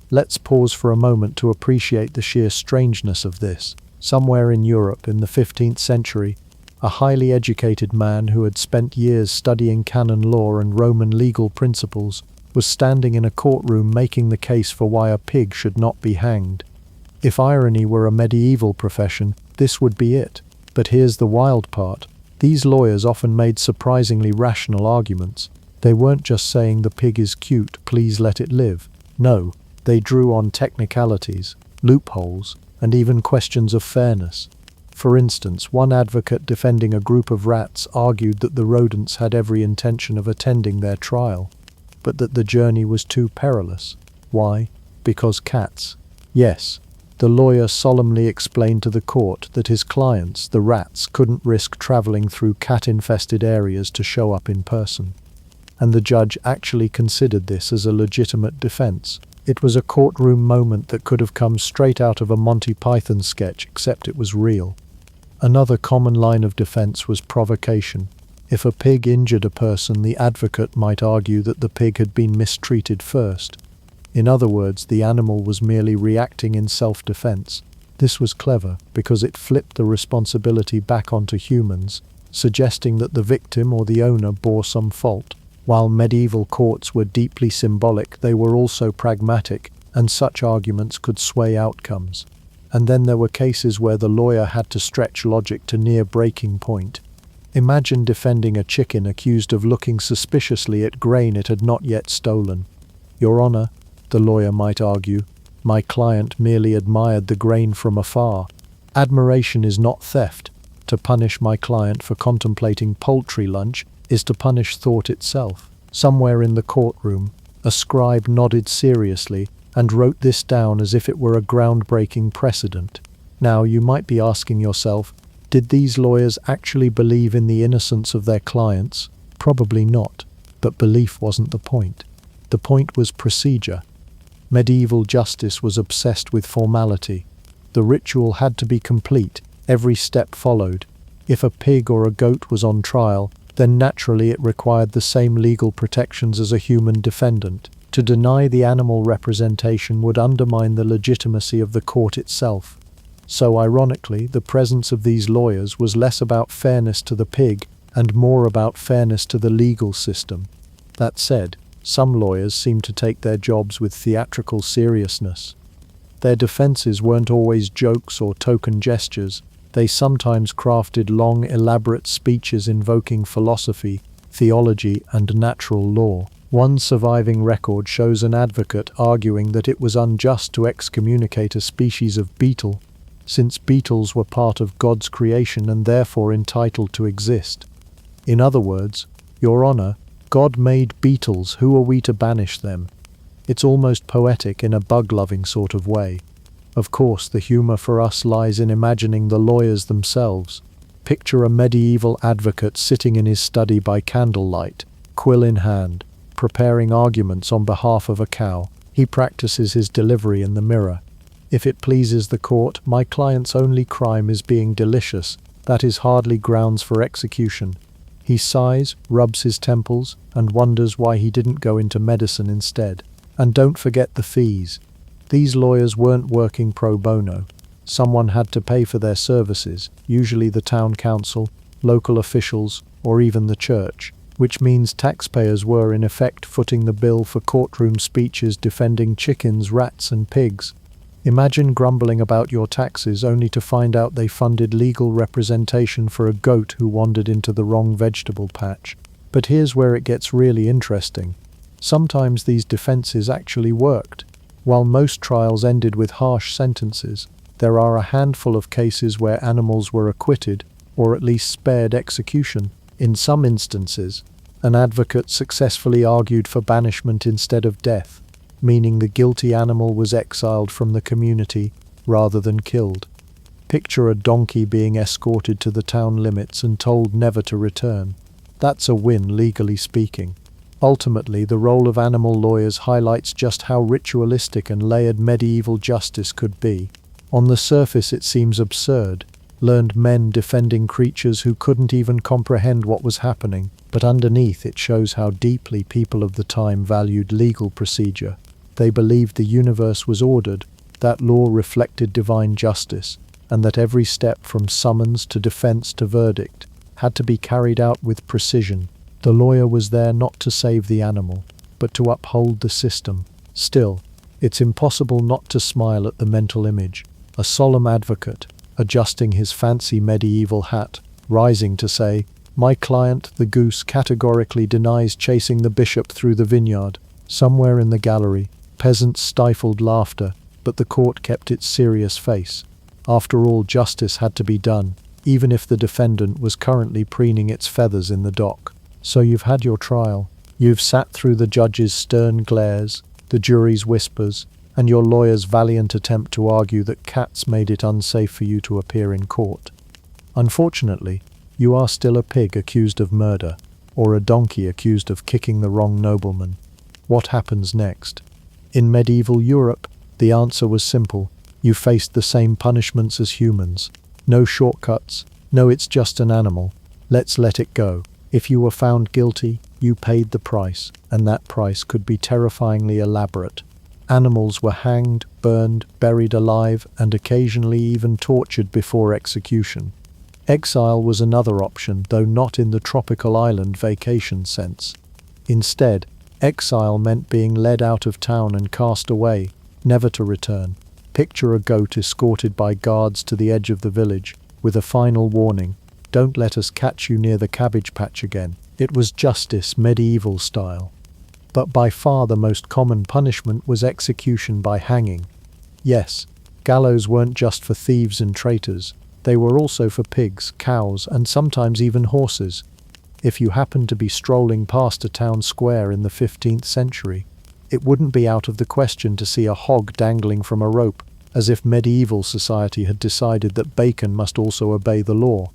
Let's pause for a moment to appreciate the sheer strangeness of this. Somewhere in Europe in the 15th century, a highly educated man who had spent years studying canon law and Roman legal principles was standing in a courtroom making the case for why a pig should not be hanged. If irony were a medieval profession, this would be it. But here's the wild part. These lawyers often made surprisingly rational arguments. They weren't just saying the pig is cute, please let it live. No, they drew on technicalities, loopholes, and even questions of fairness. For instance, one advocate defending a group of rats argued that the rodents had every intention of attending their trial, but that the journey was too perilous. Why? Because cats. Yes, the lawyer solemnly explained to the court that his clients, the rats, couldn't risk traveling through cat-infested areas to show up in person. And the judge actually considered this as a legitimate defense. It was a courtroom moment that could have come straight out of a Monty Python sketch, except it was real. Another common line of defense was provocation. If a pig injured a person, the advocate might argue that the pig had been mistreated first. In other words, the animal was merely reacting in self-defense. This was clever because it flipped the responsibility back onto humans, suggesting that the victim or the owner bore some fault. While medieval courts were deeply symbolic, they were also pragmatic, and such arguments could sway outcomes. And then there were cases where the lawyer had to stretch logic to near breaking point. Imagine defending a chicken accused of looking suspiciously at grain it had not yet stolen. Your Honor, the lawyer might argue, my client merely admired the grain from afar. Admiration is not theft. To punish my client for contemplating poultry lunch is to punish thought itself. Somewhere in the courtroom, a scribe nodded seriously and wrote this down as if it were a groundbreaking precedent. Now, you might be asking yourself, did these lawyers actually believe in the innocence of their clients? Probably not, but belief wasn't the point. The point was procedure. Medieval justice was obsessed with formality. The ritual had to be complete, every step followed. If a pig or a goat was on trial, then naturally it required the same legal protections as a human defendant. To deny the animal representation would undermine the legitimacy of the court itself. So ironically, the presence of these lawyers was less about fairness to the pig and more about fairness to the legal system. That said, some lawyers seemed to take their jobs with theatrical seriousness. Their defenses weren't always jokes or token gestures. They sometimes crafted long, elaborate speeches invoking philosophy, theology, and natural law. One surviving record shows an advocate arguing that it was unjust to excommunicate a species of beetle, since beetles were part of God's creation and therefore entitled to exist. In other words, Your Honor, God made beetles, who are we to banish them? It's almost poetic in a bug-loving sort of way. Of course, the humor for us lies in imagining the lawyers themselves. Picture a medieval advocate sitting in his study by candlelight, quill in hand, preparing arguments on behalf of a cow. He practices his delivery in the mirror. If it pleases the court, my client's only crime is being delicious. That is hardly grounds for execution. He sighs, rubs his temples, and wonders why he didn't go into medicine instead. And don't forget the fees. These lawyers weren't working pro bono. Someone had to pay for their services, usually the town council, local officials, or even the church, which means taxpayers were in effect footing the bill for courtroom speeches defending chickens, rats, and pigs. Imagine grumbling about your taxes only to find out they funded legal representation for a goat who wandered into the wrong vegetable patch. But here's where it gets really interesting. Sometimes these defenses actually worked. While most trials ended with harsh sentences, there are a handful of cases where animals were acquitted, or at least spared execution. In some instances, an advocate successfully argued for banishment instead of death, meaning the guilty animal was exiled from the community rather than killed. Picture a donkey being escorted to the town limits and told never to return. That's a win, legally speaking. Ultimately, the role of animal lawyers highlights just how ritualistic and layered medieval justice could be. On the surface it seems absurd, learned men defending creatures who couldn't even comprehend what was happening, but underneath it shows how deeply people of the time valued legal procedure. They believed the universe was ordered, that law reflected divine justice, and that every step from summons to defense to verdict had to be carried out with precision. The lawyer was there not to save the animal, but to uphold the system. Still, it's impossible not to smile at the mental image. A solemn advocate, adjusting his fancy medieval hat, rising to say, "My client, the goose, categorically denies chasing the bishop through the vineyard." Somewhere in the gallery, Peasants stifled laughter, but the court kept its serious face. After all, justice had to be done, even if the defendant was currently preening its feathers in the dock. So you've had your trial. You've sat through the judge's stern glares, the jury's whispers, and your lawyer's valiant attempt to argue that cats made it unsafe for you to appear in court. Unfortunately, you are still a pig accused of murder, or a donkey accused of kicking the wrong nobleman. What happens next? In medieval Europe, the answer was simple. You faced the same punishments as humans. No shortcuts. No, it's just an animal. Let's let it go. If you were found guilty, you paid the price, and that price could be terrifyingly elaborate. Animals were hanged, burned, buried alive, and occasionally even tortured before execution. Exile was another option, though not in the tropical island vacation sense. Instead, exile meant being led out of town and cast away, never to return. Picture a goat escorted by guards to the edge of the village, with a final warning: don't let us catch you near the cabbage patch again. It was justice, medieval style. But by far the most common punishment was execution by hanging. Yes, gallows weren't just for thieves and traitors. They were also for pigs, cows, and sometimes even horses. If you happened to be strolling past a town square in the 15th century, it wouldn't be out of the question to see a hog dangling from a rope, as if medieval society had decided that bacon must also obey the law.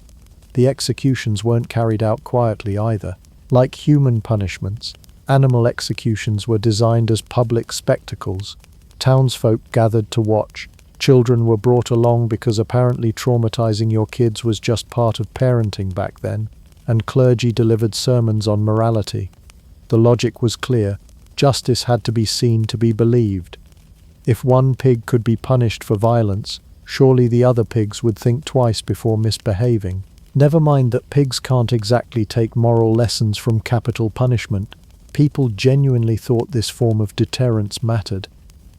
The executions weren't carried out quietly either. Like human punishments, animal executions were designed as public spectacles. Townsfolk gathered to watch. Children were brought along because apparently traumatizing your kids was just part of parenting back then, and clergy delivered sermons on morality. The logic was clear. Justice had to be seen to be believed. If one pig could be punished for violence, surely the other pigs would think twice before misbehaving. Never mind that pigs can't exactly take moral lessons from capital punishment. People genuinely thought this form of deterrence mattered.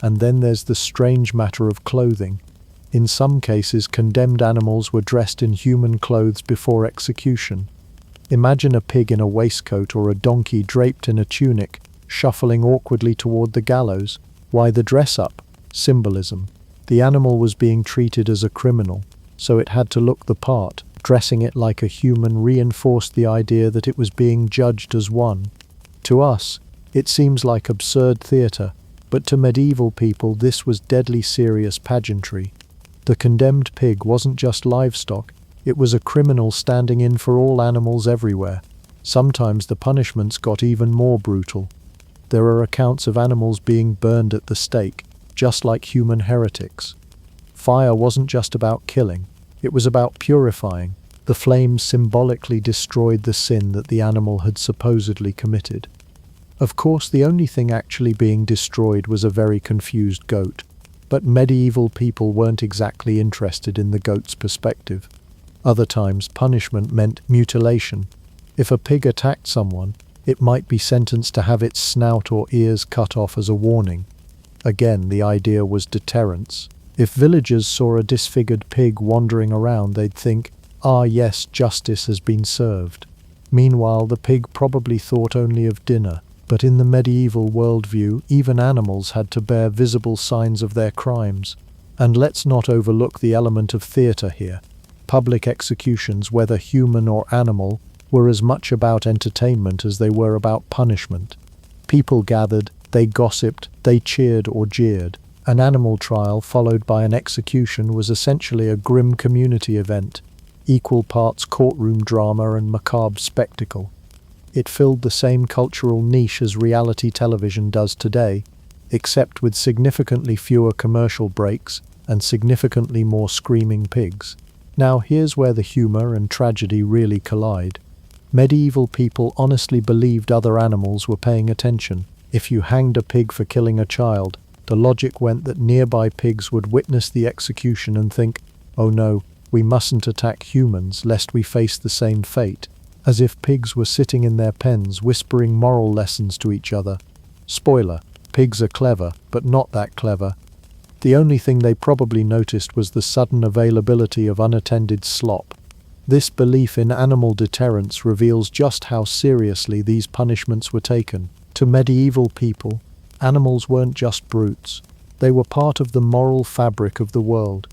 And then there's the strange matter of clothing. In some cases, condemned animals were dressed in human clothes before execution. Imagine a pig in a waistcoat or a donkey draped in a tunic, shuffling awkwardly toward the gallows. Why the dress-up? Symbolism. The animal was being treated as a criminal, so it had to look the part. Dressing it like a human reinforced the idea that it was being judged as one. To us, it seems like absurd theatre, but to medieval people this was deadly serious pageantry. The condemned pig wasn't just livestock, it was a criminal standing in for all animals everywhere. Sometimes the punishments got even more brutal. There are accounts of animals being burned at the stake, just like human heretics. Fire wasn't just about killing, it was about purifying. The flames symbolically destroyed the sin that the animal had supposedly committed. Of course, the only thing actually being destroyed was a very confused goat. But medieval people weren't exactly interested in the goat's perspective. Other times, punishment meant mutilation. If a pig attacked someone, it might be sentenced to have its snout or ears cut off as a warning. Again, the idea was deterrence. If villagers saw a disfigured pig wandering around, they'd think, "Ah yes, justice has been served." Meanwhile, the pig probably thought only of dinner. But in the medieval worldview, even animals had to bear visible signs of their crimes. And let's not overlook the element of theatre here. Public executions, whether human or animal, were as much about entertainment as they were about punishment. People gathered, they gossiped, they cheered or jeered. An animal trial followed by an execution was essentially a grim community event, equal parts courtroom drama and macabre spectacle. It filled the same cultural niche as reality television does today, except with significantly fewer commercial breaks and significantly more screaming pigs. Now here's where the humor and tragedy really collide. Medieval people honestly believed other animals were paying attention. If you hanged a pig for killing a child, the logic went that nearby pigs would witness the execution and think, "Oh no, we mustn't attack humans lest we face the same fate." As if pigs were sitting in their pens whispering moral lessons to each other. Spoiler, pigs are clever, but not that clever. The only thing they probably noticed was the sudden availability of unattended slop. This belief in animal deterrence reveals just how seriously these punishments were taken. To medieval people, Animals weren't just brutes. They were part of the moral fabric of the world.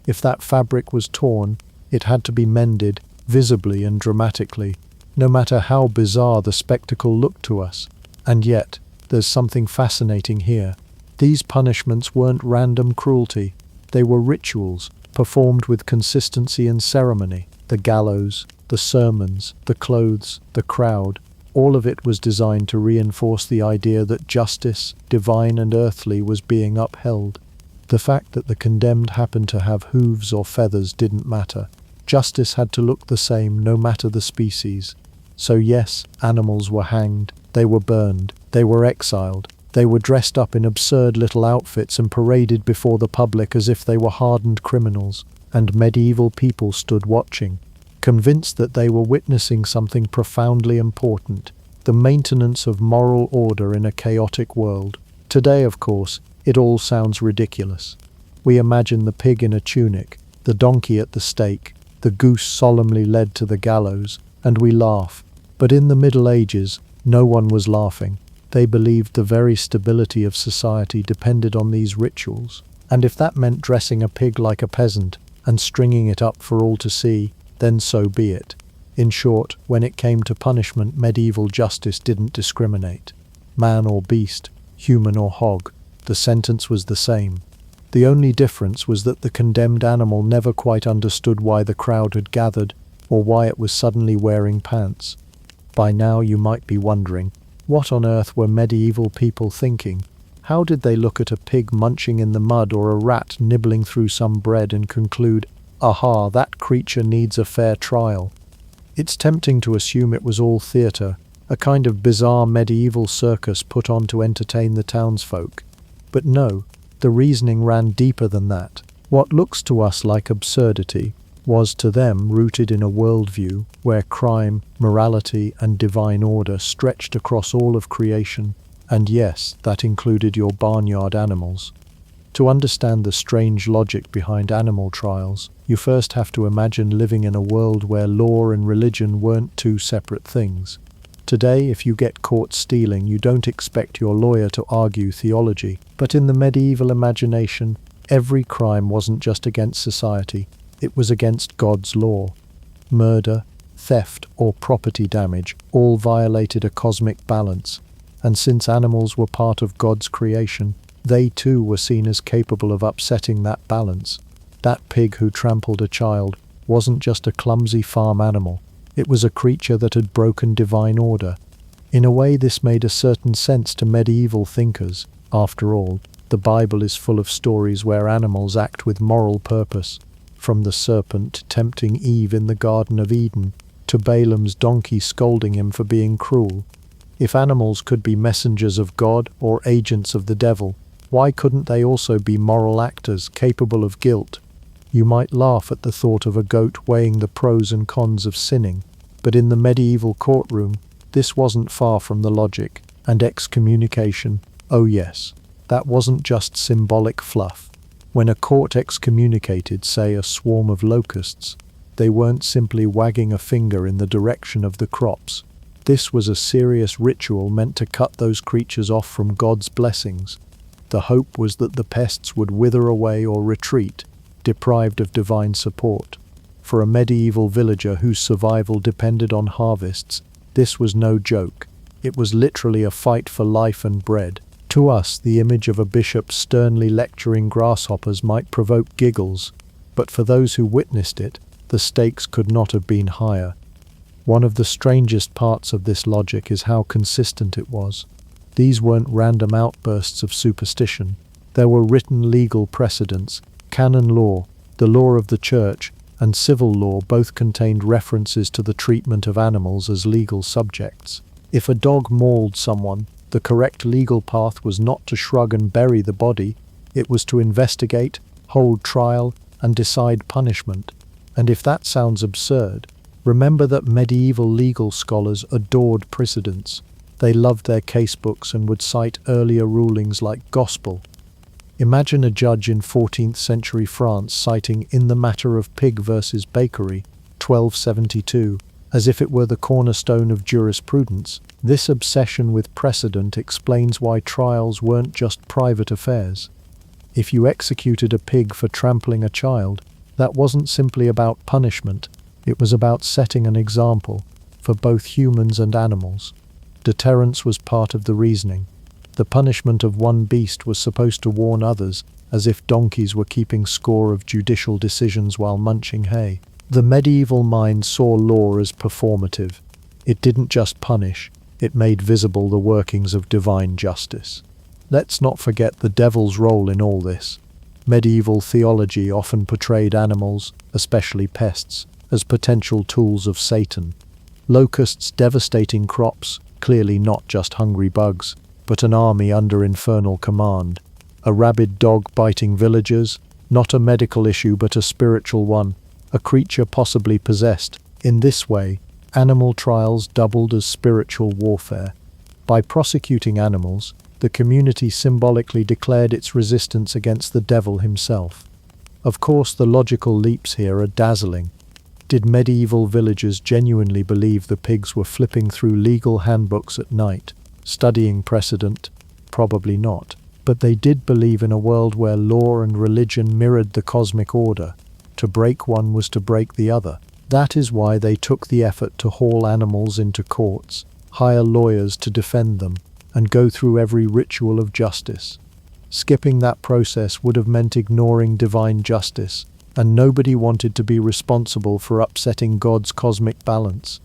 If that fabric was torn, it had to be mended, visibly and dramatically, no matter how bizarre the spectacle looked to us. And yet, there's something fascinating here. These punishments weren't random cruelty. They were rituals, performed with consistency and ceremony. The gallows, the sermons, the clothes, the crowd, all of it was designed to reinforce the idea that justice, divine and earthly, was being upheld. The fact that the condemned happened to have hooves or feathers didn't matter. Justice had to look the same no matter the species. So yes, animals were hanged, they were burned, they were exiled, they were dressed up in absurd little outfits and paraded before the public as if they were hardened criminals, and medieval people stood watching, convinced that they were witnessing something profoundly important, the maintenance of moral order in a chaotic world. Today, of course, it all sounds ridiculous. We imagine the pig in a tunic, the donkey at the stake, the goose solemnly led to the gallows, and we laugh. But in the Middle Ages, no one was laughing. They believed the very stability of society depended on these rituals. And if that meant dressing a pig like a peasant and stringing it up for all to see, then so be it. In short, when it came to punishment, medieval justice didn't discriminate. Man or beast, human or hog, the sentence was the same. The only difference was that the condemned animal never quite understood why the crowd had gathered or why it was suddenly wearing pants. By now you might be wondering, what on earth were medieval people thinking? How did they look at a pig munching in the mud or a rat nibbling through some bread and conclude, aha, that creature needs a fair trial? It's tempting to assume it was all theatre, a kind of bizarre medieval circus put on to entertain the townsfolk. But no, the reasoning ran deeper than that. What looks to us like absurdity was to them rooted in a worldview where crime, morality, and divine order stretched across all of creation, and yes, that included your barnyard animals. To understand the strange logic behind animal trials, you first have to imagine living in a world where law and religion weren't two separate things. Today, if you get caught stealing, you don't expect your lawyer to argue theology, but in the medieval imagination, every crime wasn't just against society, it was against God's law. Murder, theft, or property damage all violated a cosmic balance, and since animals were part of God's creation, they too were seen as capable of upsetting that balance. That pig who trampled a child wasn't just a clumsy farm animal, it was a creature that had broken divine order. In a way, this made a certain sense to medieval thinkers. After all, the Bible is full of stories where animals act with moral purpose, from the serpent tempting Eve in the Garden of Eden to Balaam's donkey scolding him for being cruel. If animals could be messengers of God or agents of the devil, why couldn't they also be moral actors capable of guilt? You might laugh at the thought of a goat weighing the pros and cons of sinning, but in the medieval courtroom, this wasn't far from the logic. And excommunication, oh yes, that wasn't just symbolic fluff. When a court excommunicated, say, a swarm of locusts, they weren't simply wagging a finger in the direction of the crops. This was a serious ritual meant to cut those creatures off from God's blessings. The hope was that the pests would wither away or retreat, deprived of divine support. For a medieval villager whose survival depended on harvests, this was no joke. It was literally a fight for life and bread. To us, the image of a bishop sternly lecturing grasshoppers might provoke giggles, but for those who witnessed it, the stakes could not have been higher. One of the strangest parts of this logic is how consistent it was. These weren't random outbursts of superstition. There were written legal precedents. Canon law, the law of the church, and civil law both contained references to the treatment of animals as legal subjects. If a dog mauled someone, the correct legal path was not to shrug and bury the body, it was to investigate, hold trial, and decide punishment. And if that sounds absurd, remember that medieval legal scholars adored precedents. They loved their casebooks and would cite earlier rulings like gospel. Imagine a judge in 14th century France citing In the Matter of Pig versus Bakery, 1272, as if it were the cornerstone of jurisprudence. This obsession with precedent explains why trials weren't just private affairs. If you executed a pig for trampling a child, that wasn't simply about punishment, it was about setting an example for both humans and animals. Deterrence was part of the reasoning. The punishment of one beast was supposed to warn others, as if donkeys were keeping score of judicial decisions while munching hay. The medieval mind saw law as performative. It didn't just punish, it made visible the workings of divine justice. Let's not forget the devil's role in all this. Medieval theology often portrayed animals, especially pests, as potential tools of Satan. Locusts devastating crops, clearly not just hungry bugs, but an army under infernal command. A rabid dog biting villagers, not a medical issue but a spiritual one. A creature possibly possessed. In this way, animal trials doubled as spiritual warfare. By prosecuting animals, the community symbolically declared its resistance against the devil himself. Of course, the logical leaps here are dazzling. Did medieval villagers genuinely believe the pigs were flipping through legal handbooks at night, studying precedent? Probably not. But they did believe in a world where law and religion mirrored the cosmic order. To break one was to break the other. That is why they took the effort to haul animals into courts, hire lawyers to defend them, and go through every ritual of justice. Skipping that process would have meant ignoring divine justice, and nobody wanted to be responsible for upsetting God's cosmic balance.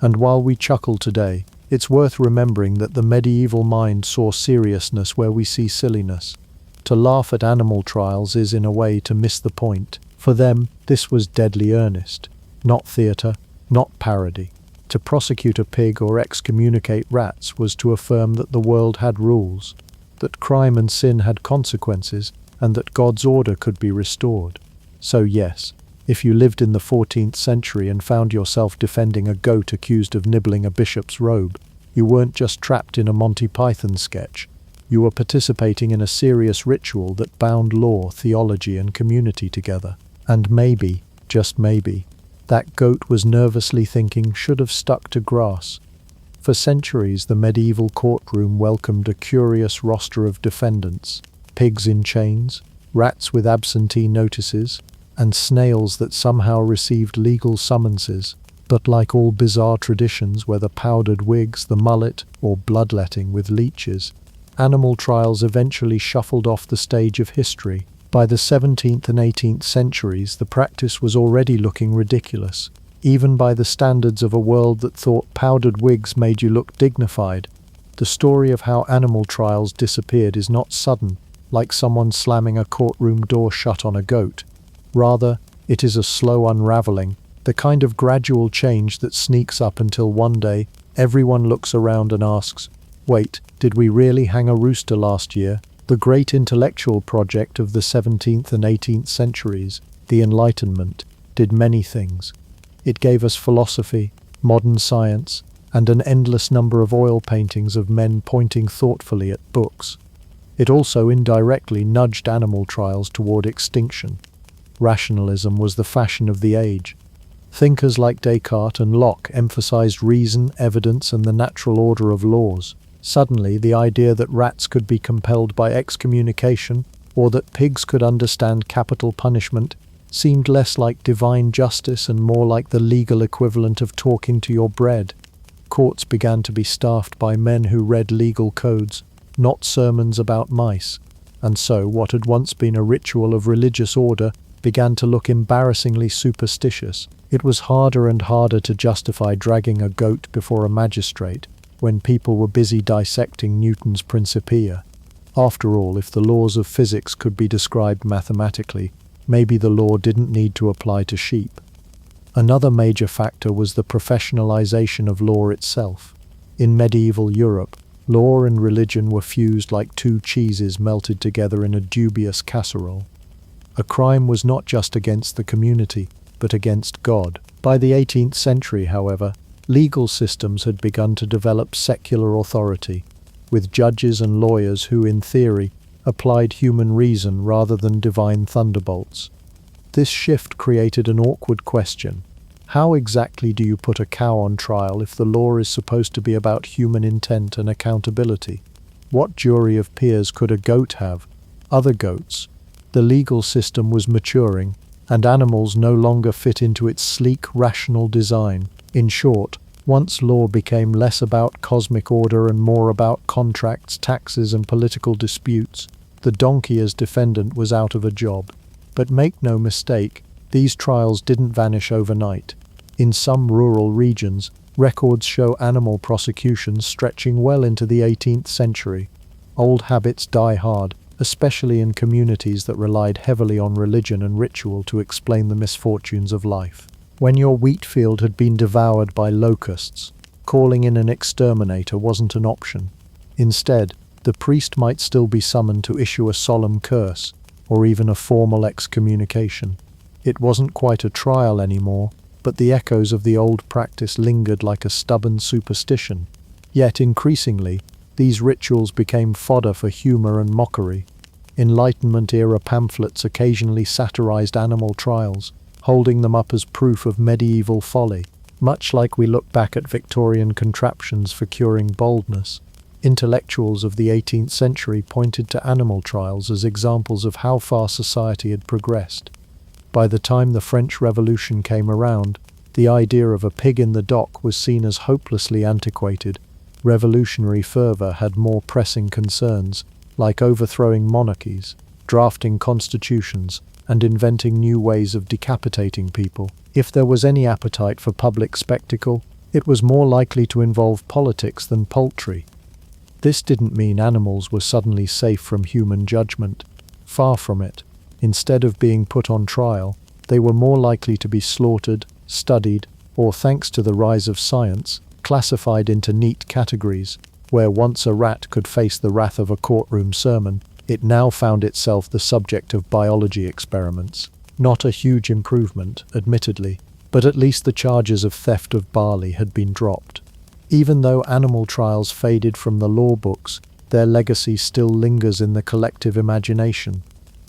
And while we chuckle today, it's worth remembering that the medieval mind saw seriousness where we see silliness. To laugh at animal trials is, in a way, to miss the point. For them, this was deadly earnest, not theatre, not parody. To prosecute a pig or excommunicate rats was to affirm that the world had rules, that crime and sin had consequences, and that God's order could be restored. So yes, if you lived in the 14th century and found yourself defending a goat accused of nibbling a bishop's robe, you weren't just trapped in a Monty Python sketch. You were participating in a serious ritual that bound law, theology, and community together. And maybe, just maybe, that goat was nervously thinking should have stuck to grass. For centuries, the medieval courtroom welcomed a curious roster of defendants: pigs in chains, rats with absentee notices, and snails that somehow received legal summonses. But like all bizarre traditions, whether powdered wigs, the mullet, or bloodletting with leeches, animal trials eventually shuffled off the stage of history. By the 17th and 18th centuries, the practice was already looking ridiculous, even by the standards of a world that thought powdered wigs made you look dignified. The story of how animal trials disappeared is not sudden, like someone slamming a courtroom door shut on a goat. Rather, it is a slow unraveling, the kind of gradual change that sneaks up until one day everyone looks around and asks, "Wait, did we really hang a rooster last year?" The great intellectual project of the 17th and 18th centuries, the Enlightenment, did many things. It gave us philosophy, modern science, and an endless number of oil paintings of men pointing thoughtfully at books. It also indirectly nudged animal trials toward extinction. Rationalism was the fashion of the age. Thinkers like Descartes and Locke emphasized reason, evidence, and the natural order of laws. Suddenly, the idea that rats could be compelled by excommunication, or that pigs could understand capital punishment, seemed less like divine justice and more like the legal equivalent of talking to your bread. Courts began to be staffed by men who read legal codes, not sermons about mice, and so what had once been a ritual of religious order began to look embarrassingly superstitious. It was harder and harder to justify dragging a goat before a magistrate when people were busy dissecting Newton's Principia. After all, if the laws of physics could be described mathematically, maybe the law didn't need to apply to sheep. Another major factor was the professionalization of law itself. In medieval Europe, law and religion were fused like two cheeses melted together in a dubious casserole. A crime was not just against the community, but against God. By the 18th century, however, legal systems had begun to develop secular authority, with judges and lawyers who, in theory, applied human reason rather than divine thunderbolts. This shift created an awkward question. How exactly do you put a cow on trial if the law is supposed to be about human intent and accountability? What jury of peers could a goat have? Other goats? The legal system was maturing, and animals no longer fit into its sleek, rational design. In short, once law became less about cosmic order and more about contracts, taxes, and political disputes, the donkey as defendant was out of a job. But make no mistake, these trials didn't vanish overnight. In some rural regions, records show animal prosecutions stretching well into the 18th century. Old habits die hard, especially in communities that relied heavily on religion and ritual to explain the misfortunes of life. When your wheat field had been devoured by locusts, calling in an exterminator wasn't an option. Instead, the priest might still be summoned to issue a solemn curse, or even a formal excommunication. It wasn't quite a trial anymore, but the echoes of the old practice lingered like a stubborn superstition. Yet increasingly, these rituals became fodder for humor and mockery. Enlightenment-era pamphlets occasionally satirized animal trials, holding them up as proof of medieval folly. Much like we look back at Victorian contraptions for curing baldness, intellectuals of the 18th century pointed to animal trials as examples of how far society had progressed. By the time the French Revolution came around, the idea of a pig in the dock was seen as hopelessly antiquated. Revolutionary fervor had more pressing concerns, like overthrowing monarchies, drafting constitutions, and inventing new ways of decapitating people. If there was any appetite for public spectacle, it was more likely to involve politics than poultry. This didn't mean animals were suddenly safe from human judgment. Far from it. Instead of being put on trial, they were more likely to be slaughtered, studied, or, thanks to the rise of science, classified into neat categories. Where once a rat could face the wrath of a courtroom sermon, it now found itself the subject of biology experiments. Not a huge improvement, admittedly, but at least the charges of theft of barley had been dropped. Even though animal trials faded from the law books, their legacy still lingers in the collective imagination.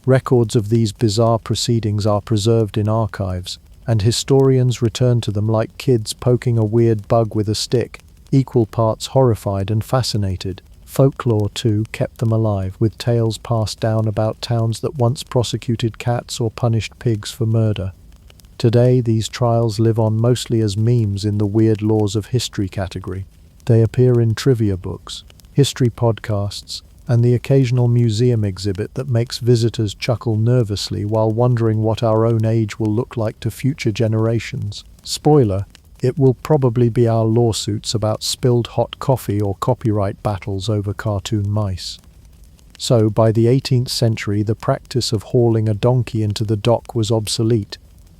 Records of these bizarre proceedings are preserved in archives, and historians return to them like kids poking a weird bug with a stick, equal parts horrified and fascinated. Folklore, too, kept them alive, with tales passed down about towns that once prosecuted cats or punished pigs for murder. Today, these trials live on mostly as memes in the weird laws of history category. They appear in trivia books, history podcasts, and the occasional museum exhibit that makes visitors chuckle nervously while wondering what our own age will look like to future generations. Spoiler, it will probably be our lawsuits about spilled hot coffee or copyright battles over cartoon mice. So, by the 18th century, the practice of hauling a donkey into the dock was obsolete.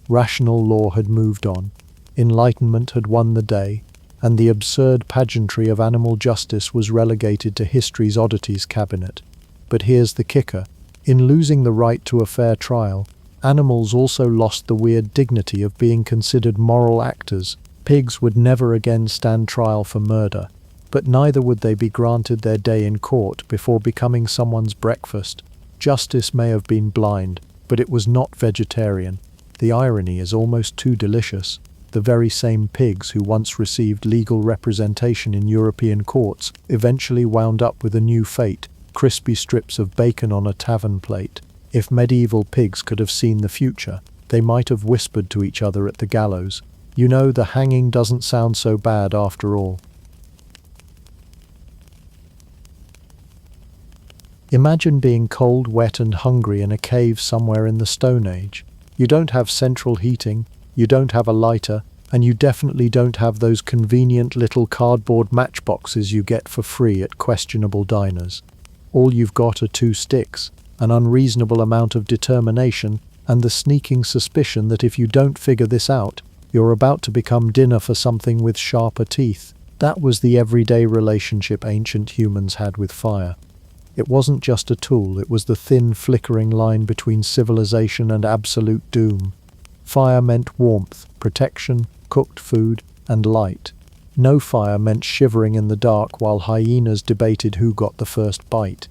Rational law had moved on. Enlightenment had won the day, and the absurd pageantry of animal justice was relegated to history's oddities cabinet. But here's the kicker. In losing the right to a fair trial, animals also lost the weird dignity of being considered moral actors. Pigs would never again stand trial for murder, but neither would they be granted their day in court before becoming someone's breakfast. Justice may have been blind, but it was not vegetarian. The irony is almost too delicious. The very same pigs who once received legal representation in European courts eventually wound up with a new fate: crispy strips of bacon on a tavern plate. If medieval pigs could have seen the future, they might have whispered to each other at the gallows, "You know, the hanging doesn't sound so bad after all." Imagine being cold, wet and hungry in a cave somewhere in the Stone Age. You don't have central heating, you don't have a lighter, and you definitely don't have those convenient little cardboard matchboxes you get for free at questionable diners. All you've got are 2 sticks, an unreasonable amount of determination, and the sneaking suspicion that if you don't figure this out, you're about to become dinner for something with sharper teeth. That was the everyday relationship ancient humans had with fire. It wasn't just a tool, it was the thin, flickering line between civilization and absolute doom. Fire meant warmth, protection, cooked food, and light. No fire meant shivering in the dark while hyenas debated who got the first bite.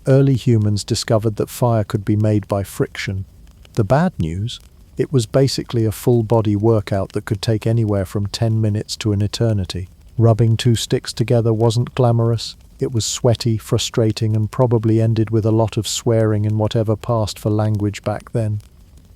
Early humans discovered that fire could be made by friction. The bad news? It was basically a full-body workout that could take anywhere from 10 minutes to an eternity. Rubbing two sticks together wasn't glamorous. It was sweaty, frustrating, and probably ended with a lot of swearing in whatever passed for language back then.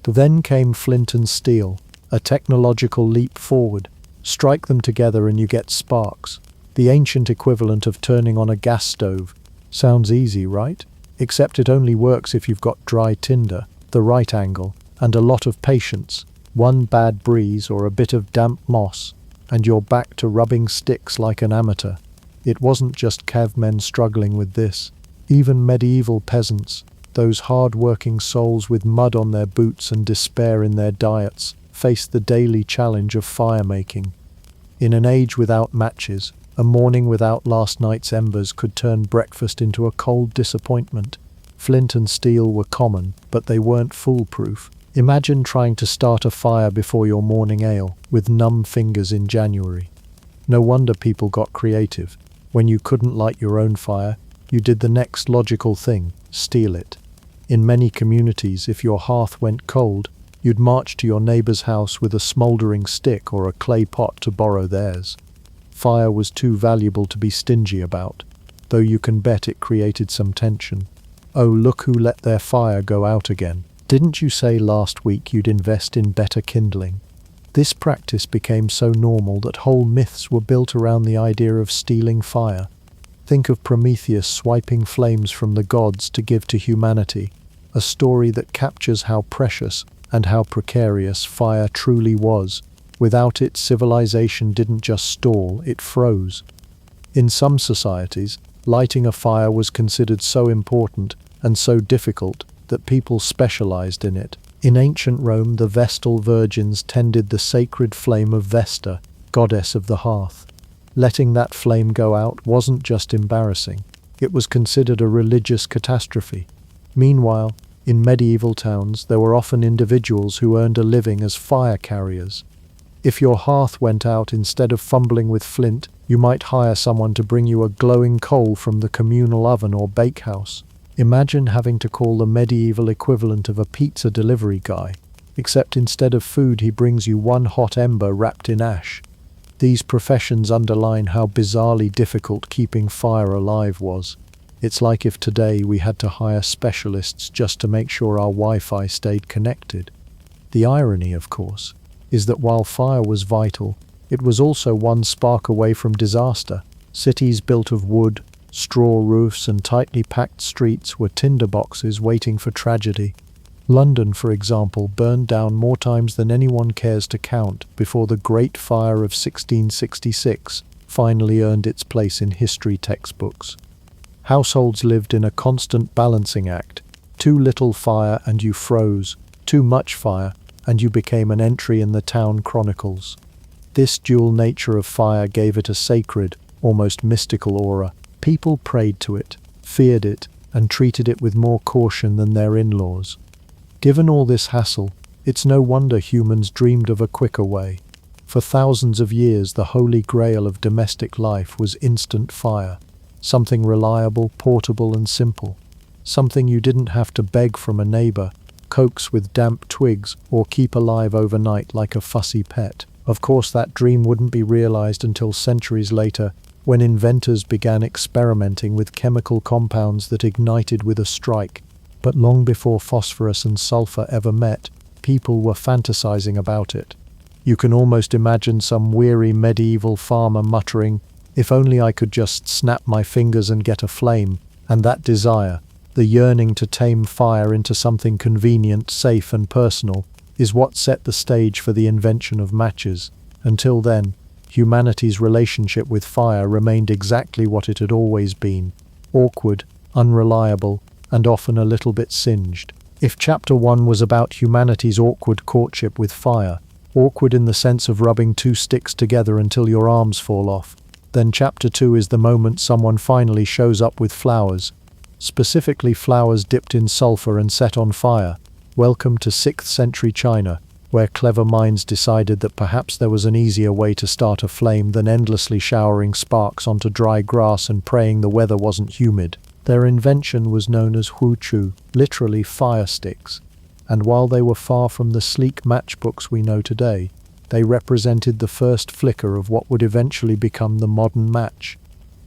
Then came flint and steel, a technological leap forward. Strike them together and you get sparks. The ancient equivalent of turning on a gas stove. Sounds easy, right? Except it only works if you've got dry tinder, the right angle, and a lot of patience. One bad breeze or a bit of damp moss, and you're back to rubbing sticks like an amateur. It wasn't just cavemen struggling with this. Even medieval peasants, those hard-working souls with mud on their boots and despair in their diets, faced the daily challenge of fire-making. In an age without matches, a morning without last night's embers could turn breakfast into a cold disappointment. Flint and steel were common, but they weren't foolproof. Imagine trying to start a fire before your morning ale, with numb fingers in January. No wonder people got creative. When you couldn't light your own fire, you did the next logical thing, steal it. In many communities, if your hearth went cold, you'd march to your neighbor's house with a smoldering stick or a clay pot to borrow theirs. Fire was too valuable to be stingy about, though you can bet it created some tension. Oh, look who let their fire go out again. Didn't you say last week you'd invest in better kindling? This practice became so normal that whole myths were built around the idea of stealing fire. Think of Prometheus swiping flames from the gods to give to humanity, a story that captures how precious and how precarious fire truly was. Without it, civilization didn't just stall, it froze. In some societies, lighting a fire was considered so important and so difficult that people specialized in it. In ancient Rome, the Vestal virgins tended the sacred flame of Vesta, goddess of the hearth. Letting that flame go out wasn't just embarrassing, it was considered a religious catastrophe. Meanwhile, in medieval towns, there were often individuals who earned a living as fire carriers. If your hearth went out, instead of fumbling with flint, you might hire someone to bring you a glowing coal from the communal oven or bakehouse. Imagine having to call the medieval equivalent of a pizza delivery guy, except instead of food he brings you one hot ember wrapped in ash. These professions underline how bizarrely difficult keeping fire alive was. It's like if today we had to hire specialists just to make sure our Wi-Fi stayed connected. The irony, of course, is that while fire was vital, it was also one spark away from disaster. Cities built of wood, straw roofs and tightly packed streets were tinderboxes waiting for tragedy. London, for example, burned down more times than anyone cares to count before the Great Fire of 1666 finally earned its place in history textbooks. Households lived in a constant balancing act. Too little fire and you froze, too much fire and you became an entry in the town chronicles. This dual nature of fire gave it a sacred, almost mystical aura. People prayed to it, feared it, and treated it with more caution than their in-laws. Given all this hassle, it's no wonder humans dreamed of a quicker way. For thousands of years, the holy grail of domestic life was instant fire. Something reliable, portable, and simple. Something you didn't have to beg from a neighbor, coax with damp twigs, or keep alive overnight like a fussy pet. Of course, that dream wouldn't be realized until centuries later, when inventors began experimenting with chemical compounds that ignited with a strike. But long before phosphorus and sulfur ever met, people were fantasizing about it. You can almost imagine some weary medieval farmer muttering, "If only I could just snap my fingers and get a flame." And that desire, the yearning to tame fire into something convenient, safe and personal, is what set the stage for the invention of matches. Until then, humanity's relationship with fire remained exactly what it had always been: awkward, unreliable, and often a little bit singed. If Chapter 1 was about humanity's awkward courtship with fire, awkward in the sense of rubbing two sticks together until your arms fall off, then Chapter 2 is the moment someone finally shows up with flowers, specifically flowers dipped in sulfur and set on fire. Welcome to 6th century China, where clever minds decided that perhaps there was an easier way to start a flame than endlessly showering sparks onto dry grass and praying the weather wasn't humid. Their invention was known as huchu, literally fire sticks, and while they were far from the sleek matchbooks we know today, they represented the first flicker of what would eventually become the modern match.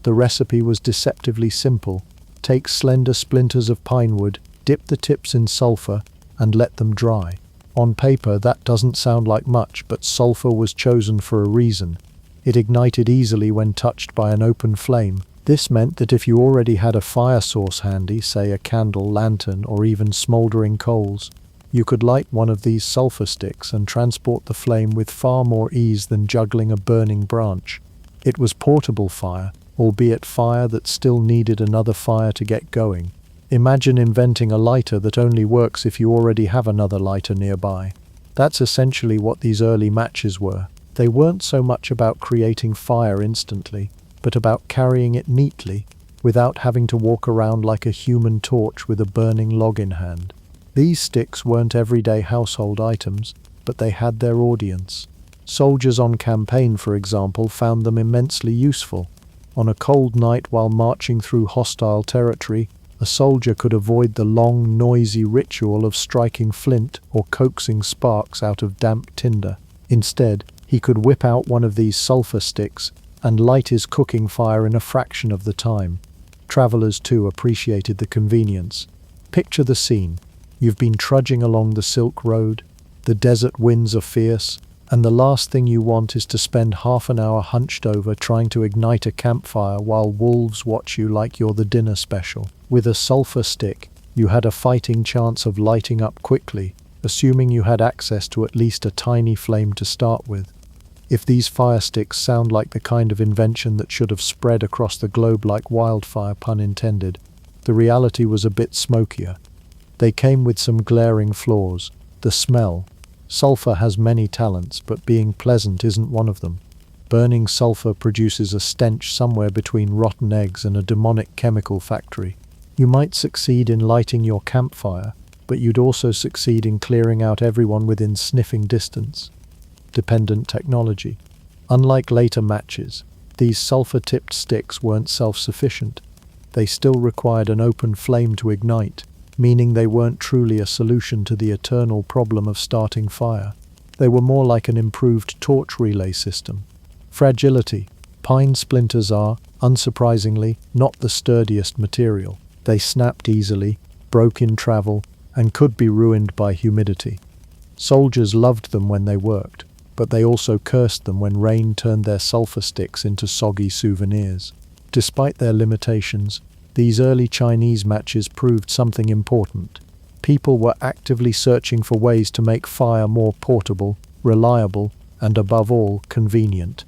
The recipe was deceptively simple. Take slender splinters of pine wood, dip the tips in sulfur, and let them dry. On paper, that doesn't sound like much, but sulfur was chosen for a reason. It ignited easily when touched by an open flame. This meant that if you already had a fire source handy, say a candle, lantern, or even smoldering coals, you could light one of these sulfur sticks and transport the flame with far more ease than juggling a burning branch. It was portable fire, albeit fire that still needed another fire to get going. Imagine inventing a lighter that only works if you already have another lighter nearby. That's essentially what these early matches were. They weren't so much about creating fire instantly, but about carrying it neatly, without having to walk around like a human torch with a burning log in hand. These sticks weren't everyday household items, but they had their audience. Soldiers on campaign, for example, found them immensely useful. On a cold night while marching through hostile territory, a soldier could avoid the long, noisy ritual of striking flint or coaxing sparks out of damp tinder. Instead, he could whip out one of these sulfur sticks and light his cooking fire in a fraction of the time. Travelers, too, appreciated the convenience. Picture the scene. You've been trudging along the Silk Road, the desert winds are fierce, and the last thing you want is to spend half an hour hunched over trying to ignite a campfire while wolves watch you like you're the dinner special. With a sulfur stick, you had a fighting chance of lighting up quickly, assuming you had access to at least a tiny flame to start with. If these fire sticks sound like the kind of invention that should have spread across the globe like wildfire, pun intended, the reality was a bit smokier. They came with some glaring flaws. The smell. Sulfur has many talents, but being pleasant isn't one of them. Burning sulfur produces a stench somewhere between rotten eggs and a demonic chemical factory. You might succeed in lighting your campfire, but you'd also succeed in clearing out everyone within sniffing distance. Dependent technology. Unlike later matches, these sulfur-tipped sticks weren't self-sufficient. They still required an open flame to ignite, meaning they weren't truly a solution to the eternal problem of starting fire. They were more like an improved torch relay system. Fragility. Pine splinters are, unsurprisingly, not the sturdiest material. They snapped easily, broke in travel, and could be ruined by humidity. Soldiers loved them when they worked, but they also cursed them when rain turned their sulfur sticks into soggy souvenirs. Despite their limitations, these early Chinese matches proved something important. People were actively searching for ways to make fire more portable, reliable, and above all, convenient.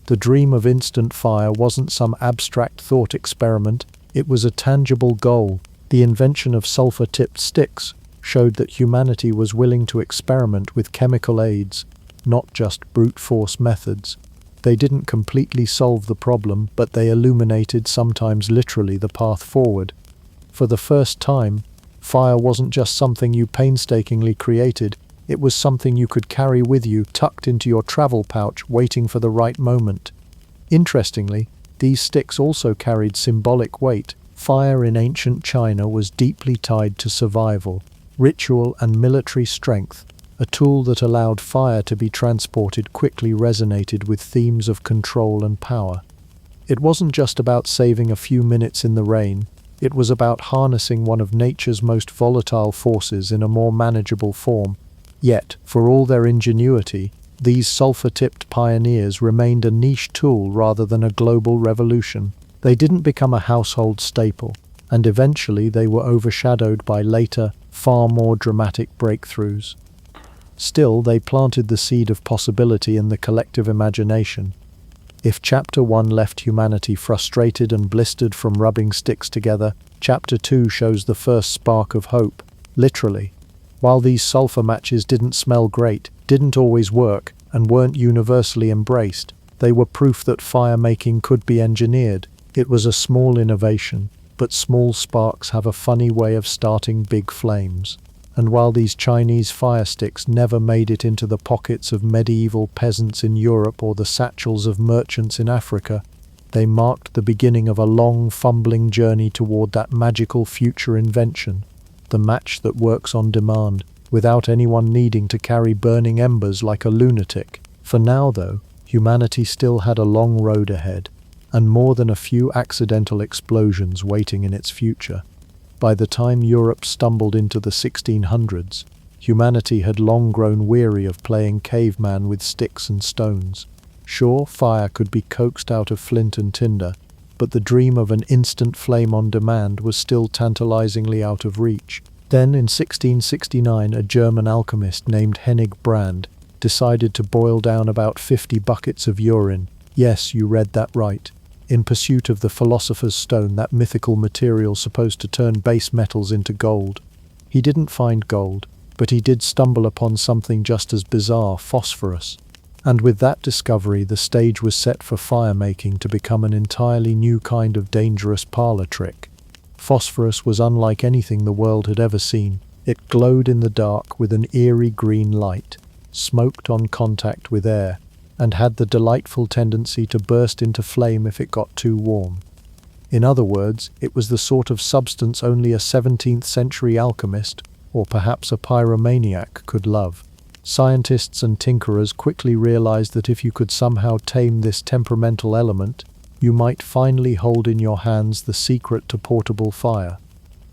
The dream of instant fire wasn't some abstract thought experiment, it was a tangible goal. The invention of sulfur-tipped sticks showed that humanity was willing to experiment with chemical aids, not just brute force methods. They didn't completely solve the problem, but they illuminated, sometimes literally, the path forward. For the first time, fire wasn't just something you painstakingly created, it was something you could carry with you, tucked into your travel pouch, waiting for the right moment. Interestingly, these sticks also carried symbolic weight. Fire in ancient China was deeply tied to survival, ritual, and military strength. A tool that allowed fire to be transported quickly resonated with themes of control and power. It wasn't just about saving a few minutes in the rain, it was about harnessing one of nature's most volatile forces in a more manageable form. Yet, for all their ingenuity, these sulfur-tipped pioneers remained a niche tool rather than a global revolution. They didn't become a household staple, and eventually they were overshadowed by later, far more dramatic breakthroughs. Still, they planted the seed of possibility in the collective imagination. If Chapter 1 left humanity frustrated and blistered from rubbing sticks together, Chapter 2 shows the first spark of hope, literally. While these sulfur matches didn't smell great, didn't always work, and weren't universally embraced, they were proof that fire-making could be engineered. It was a small innovation, but small sparks have a funny way of starting big flames. And while these Chinese fire sticks never made it into the pockets of medieval peasants in Europe or the satchels of merchants in Africa, they marked the beginning of a long, fumbling journey toward that magical future invention, the match that works on demand. without anyone needing to carry burning embers like a lunatic. For now, though, humanity still had a long road ahead, and more than a few accidental explosions waiting in its future. By the time Europe stumbled into the 1600s, humanity had long grown weary of playing caveman with sticks and stones. Sure, fire could be coaxed out of flint and tinder, but the dream of an instant flame on demand was still tantalizingly out of reach. Then, in 1669, a German alchemist named Hennig Brand decided to boil down about 50 buckets of urine. Yes, you read that right. In pursuit of the philosopher's stone, that mythical material supposed to turn base metals into gold. He didn't find gold, but he did stumble upon something just as bizarre: phosphorus. And with that discovery, the stage was set for fire-making to become an entirely new kind of dangerous parlor trick. Phosphorus was unlike anything the world had ever seen. It glowed in the dark with an eerie green light, smoked on contact with air, and had the delightful tendency to burst into flame if it got too warm. In other words, it was the sort of substance only a 17th century alchemist, or perhaps a pyromaniac, could love. Scientists and tinkerers quickly realized that if you could somehow tame this temperamental element, you might finally hold in your hands the secret to portable fire.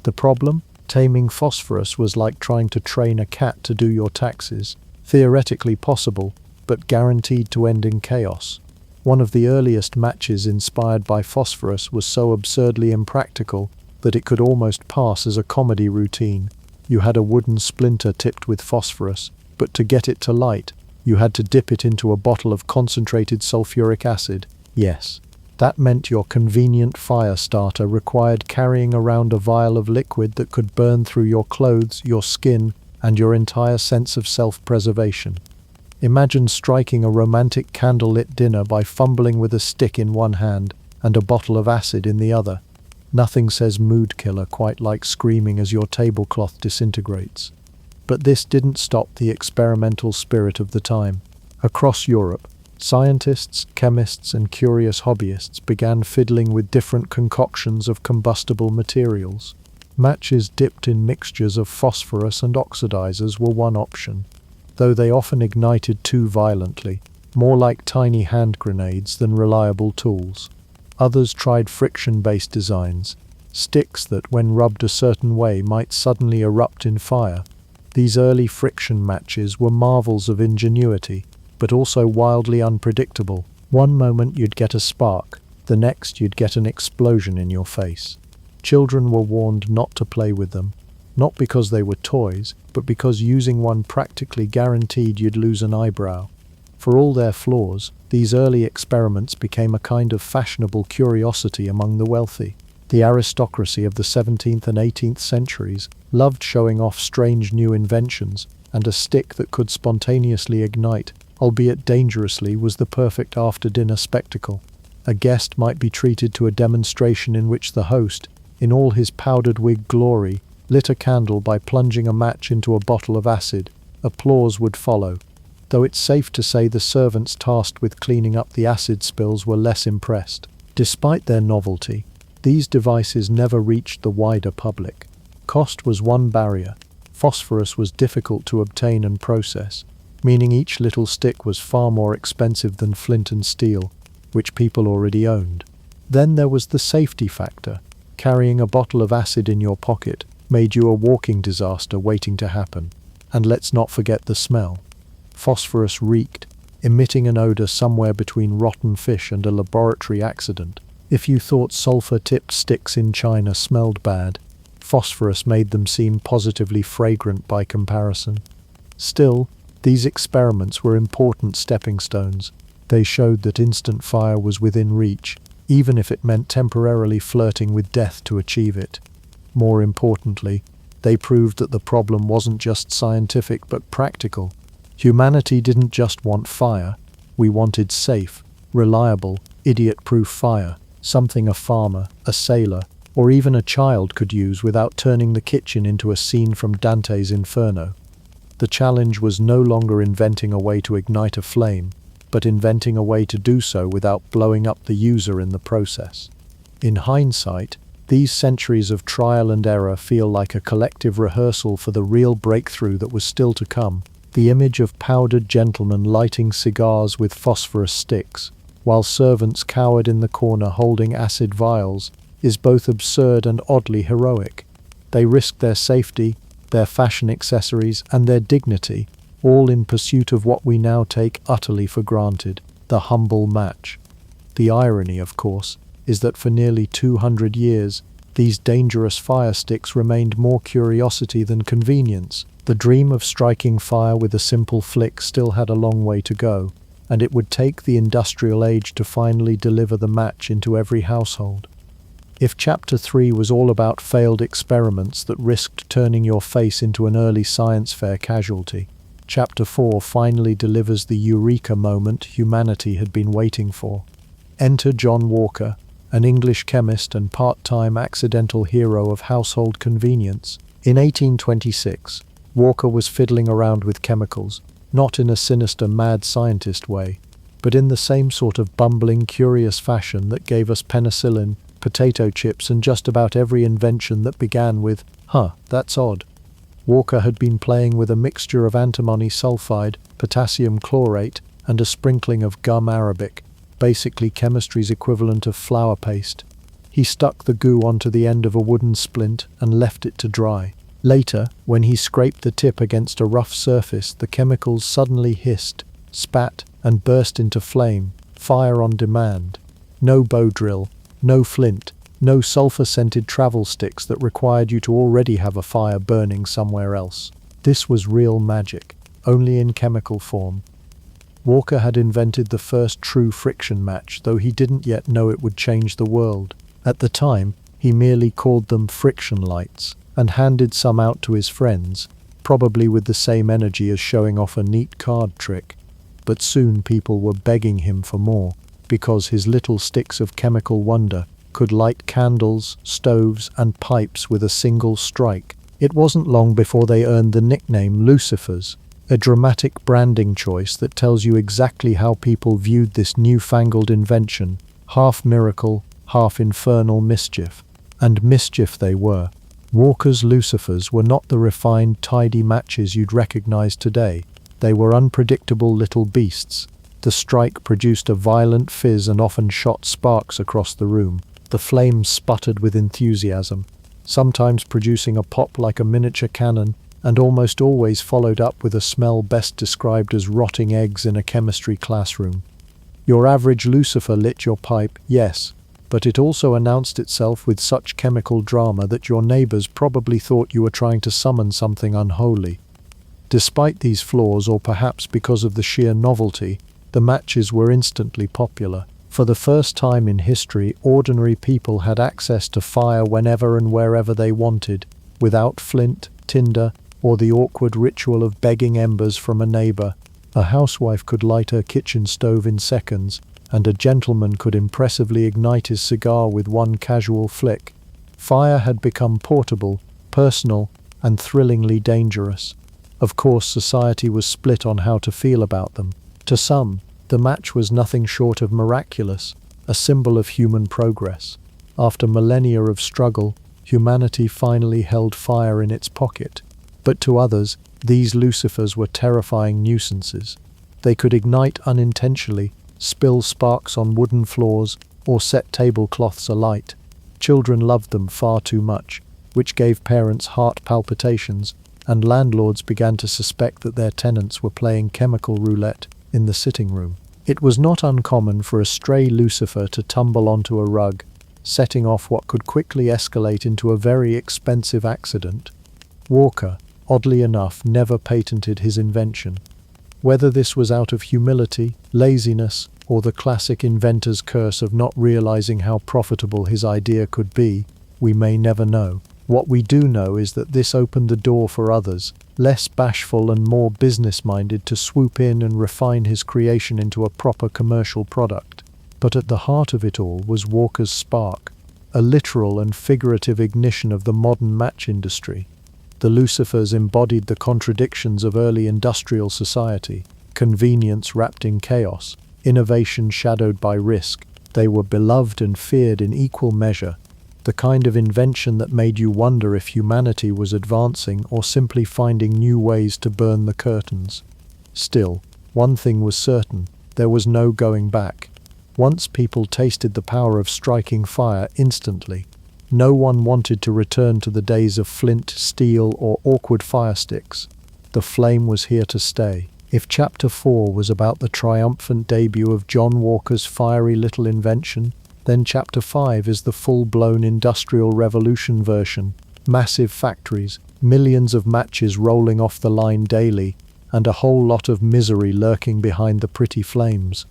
The problem? Taming phosphorus was like trying to train a cat to do your taxes. Theoretically possible, but guaranteed to end in chaos. One of the earliest matches inspired by phosphorus was so absurdly impractical that it could almost pass as a comedy routine. You had a wooden splinter tipped with phosphorus, but to get it to light, you had to dip it into a bottle of concentrated sulfuric acid. Yes, that meant your convenient fire starter required carrying around a vial of liquid that could burn through your clothes, your skin, and your entire sense of self-preservation. Imagine striking a romantic candlelit dinner by fumbling with a stick in one hand and a bottle of acid in the other. Nothing says mood killer quite like screaming as your tablecloth disintegrates. But this didn't stop the experimental spirit of the time. Across Europe, scientists, chemists, and curious hobbyists began fiddling with different concoctions of combustible materials. Matches dipped in mixtures of phosphorus and oxidizers were one option, though they often ignited too violently, more like tiny hand grenades than reliable tools. Others tried friction-based designs, sticks that, when rubbed a certain way, might suddenly erupt in fire. These early friction matches were marvels of ingenuity, but also wildly unpredictable. One moment you'd get a spark, the next you'd get an explosion in your face. Children were warned not to play with them, not because they were toys, but because using one practically guaranteed you'd lose an eyebrow. For all their flaws, these early experiments became a kind of fashionable curiosity among the wealthy. The aristocracy of the 17th and 18th centuries loved showing off strange new inventions, and a stick that could spontaneously ignite, albeit dangerously, was the perfect after-dinner spectacle. A guest might be treated to a demonstration in which the host, in all his powdered wig glory, lit a candle by plunging a match into a bottle of acid. Applause would follow, though it's safe to say the servants tasked with cleaning up the acid spills were less impressed. Despite their novelty, these devices never reached the wider public. Cost was one barrier. Phosphorus was difficult to obtain and process, meaning each little stick was far more expensive than flint and steel, which people already owned. Then there was the safety factor. Carrying a bottle of acid in your pocket made you a walking disaster waiting to happen. And let's not forget the smell. Phosphorus reeked, emitting an odor somewhere between rotten fish and a laboratory accident. If you thought sulfur-tipped sticks in China smelled bad, phosphorus made them seem positively fragrant by comparison. Still, these experiments were important stepping stones. They showed that instant fire was within reach, even if it meant temporarily flirting with death to achieve it. More importantly, they proved that the problem wasn't just scientific but practical. Humanity didn't just want fire, we wanted safe, reliable, idiot-proof fire, something a farmer, a sailor, or even a child could use without turning the kitchen into a scene from Dante's Inferno. The challenge was no longer inventing a way to ignite a flame, but inventing a way to do so without blowing up the user in the process. In hindsight, These centuries of trial and error feel like a collective rehearsal for the real breakthrough that was still to come. The image of powdered gentlemen lighting cigars with phosphorus sticks, while servants cowered in the corner holding acid vials, is both absurd and oddly heroic. They risked their safety, their fashion accessories, and their dignity, all in pursuit of what we now take utterly for granted, the humble match. The irony, of course, is that for nearly 200 years, these dangerous fire sticks remained more curiosity than convenience. The dream of striking fire with a simple flick still had a long way to go, and it would take the industrial age to finally deliver the match into every household. If Chapter 3 was all about failed experiments that risked turning your face into an early science fair casualty, Chapter 4 finally delivers the eureka moment humanity had been waiting for. Enter John Walker, an English chemist and part-time accidental hero of household convenience. In 1826, Walker was fiddling around with chemicals, not in a sinister mad scientist way, but in the same sort of bumbling, curious fashion that gave us penicillin, potato chips, and just about every invention that began with, "Huh, that's odd." Walker had been playing with a mixture of antimony sulfide, potassium chlorate, and a sprinkling of gum arabic, basically chemistry's equivalent of flour paste. He stuck the goo onto the end of a wooden splint and left it to dry. Later, when he scraped the tip against a rough surface, the chemicals suddenly hissed, spat, and burst into flame, fire on demand. No bow drill, no flint, no sulfur-scented travel sticks that required you to already have a fire burning somewhere else. This was real magic, only in chemical form. Walker had invented the first true friction match, though he didn't yet know it would change the world. At the time, he merely called them friction lights, and handed some out to his friends, probably with the same energy as showing off a neat card trick. But soon people were begging him for more, because his little sticks of chemical wonder could light candles, stoves, and pipes with a single strike. It wasn't long before they earned the nickname Lucifers, a dramatic branding choice that tells you exactly how people viewed this newfangled invention, half miracle, half infernal mischief. And mischief they were. Walker's Lucifers were not the refined, tidy matches you'd recognize today. They were unpredictable little beasts. The strike produced a violent fizz and often shot sparks across the room. The flames sputtered with enthusiasm, sometimes producing a pop like a miniature cannon, and almost always followed up with a smell best described as rotting eggs in a chemistry classroom. Your average Lucifer lit your pipe, yes, but it also announced itself with such chemical drama that your neighbors probably thought you were trying to summon something unholy. Despite these flaws, or perhaps because of the sheer novelty, the matches were instantly popular. For the first time in history, ordinary people had access to fire whenever and wherever they wanted, without flint, tinder, or the awkward ritual of begging embers from a neighbor. A housewife could light her kitchen stove in seconds, and a gentleman could impressively ignite his cigar with one casual flick. Fire had become portable, personal, and thrillingly dangerous. Of course, society was split on how to feel about them. To some, the match was nothing short of miraculous, a symbol of human progress. After millennia of struggle, humanity finally held fire in its pocket. But to others, these Lucifers were terrifying nuisances. They could ignite unintentionally, spill sparks on wooden floors, or set tablecloths alight. Children loved them far too much, which gave parents heart palpitations, and landlords began to suspect that their tenants were playing chemical roulette in the sitting room. It was not uncommon for a stray Lucifer to tumble onto a rug, setting off what could quickly escalate into a very expensive accident. Walker, oddly enough, never patented his invention. Whether this was out of humility, laziness, or the classic inventor's curse of not realizing how profitable his idea could be, we may never know. What we do know is that this opened the door for others, less bashful and more business-minded, to swoop in and refine his creation into a proper commercial product. But at the heart of it all was Walker's spark, a literal and figurative ignition of the modern match industry. The Lucifers embodied the contradictions of early industrial society: convenience wrapped in chaos, innovation shadowed by risk. They were beloved and feared in equal measure. the kind of invention that made you wonder if humanity was advancing or simply finding new ways to burn the curtains. Still, one thing was certain, there was no going back. Once people tasted the power of striking fire instantly, no one wanted to return to the days of flint, steel, or awkward fire sticks. The flame was here to stay. If Chapter 4 was about the triumphant debut of John Walker's fiery little invention, then Chapter 5 is the full-blown Industrial Revolution version. Massive factories, millions of matches rolling off the line daily, and a whole lot of misery lurking behind the pretty flames.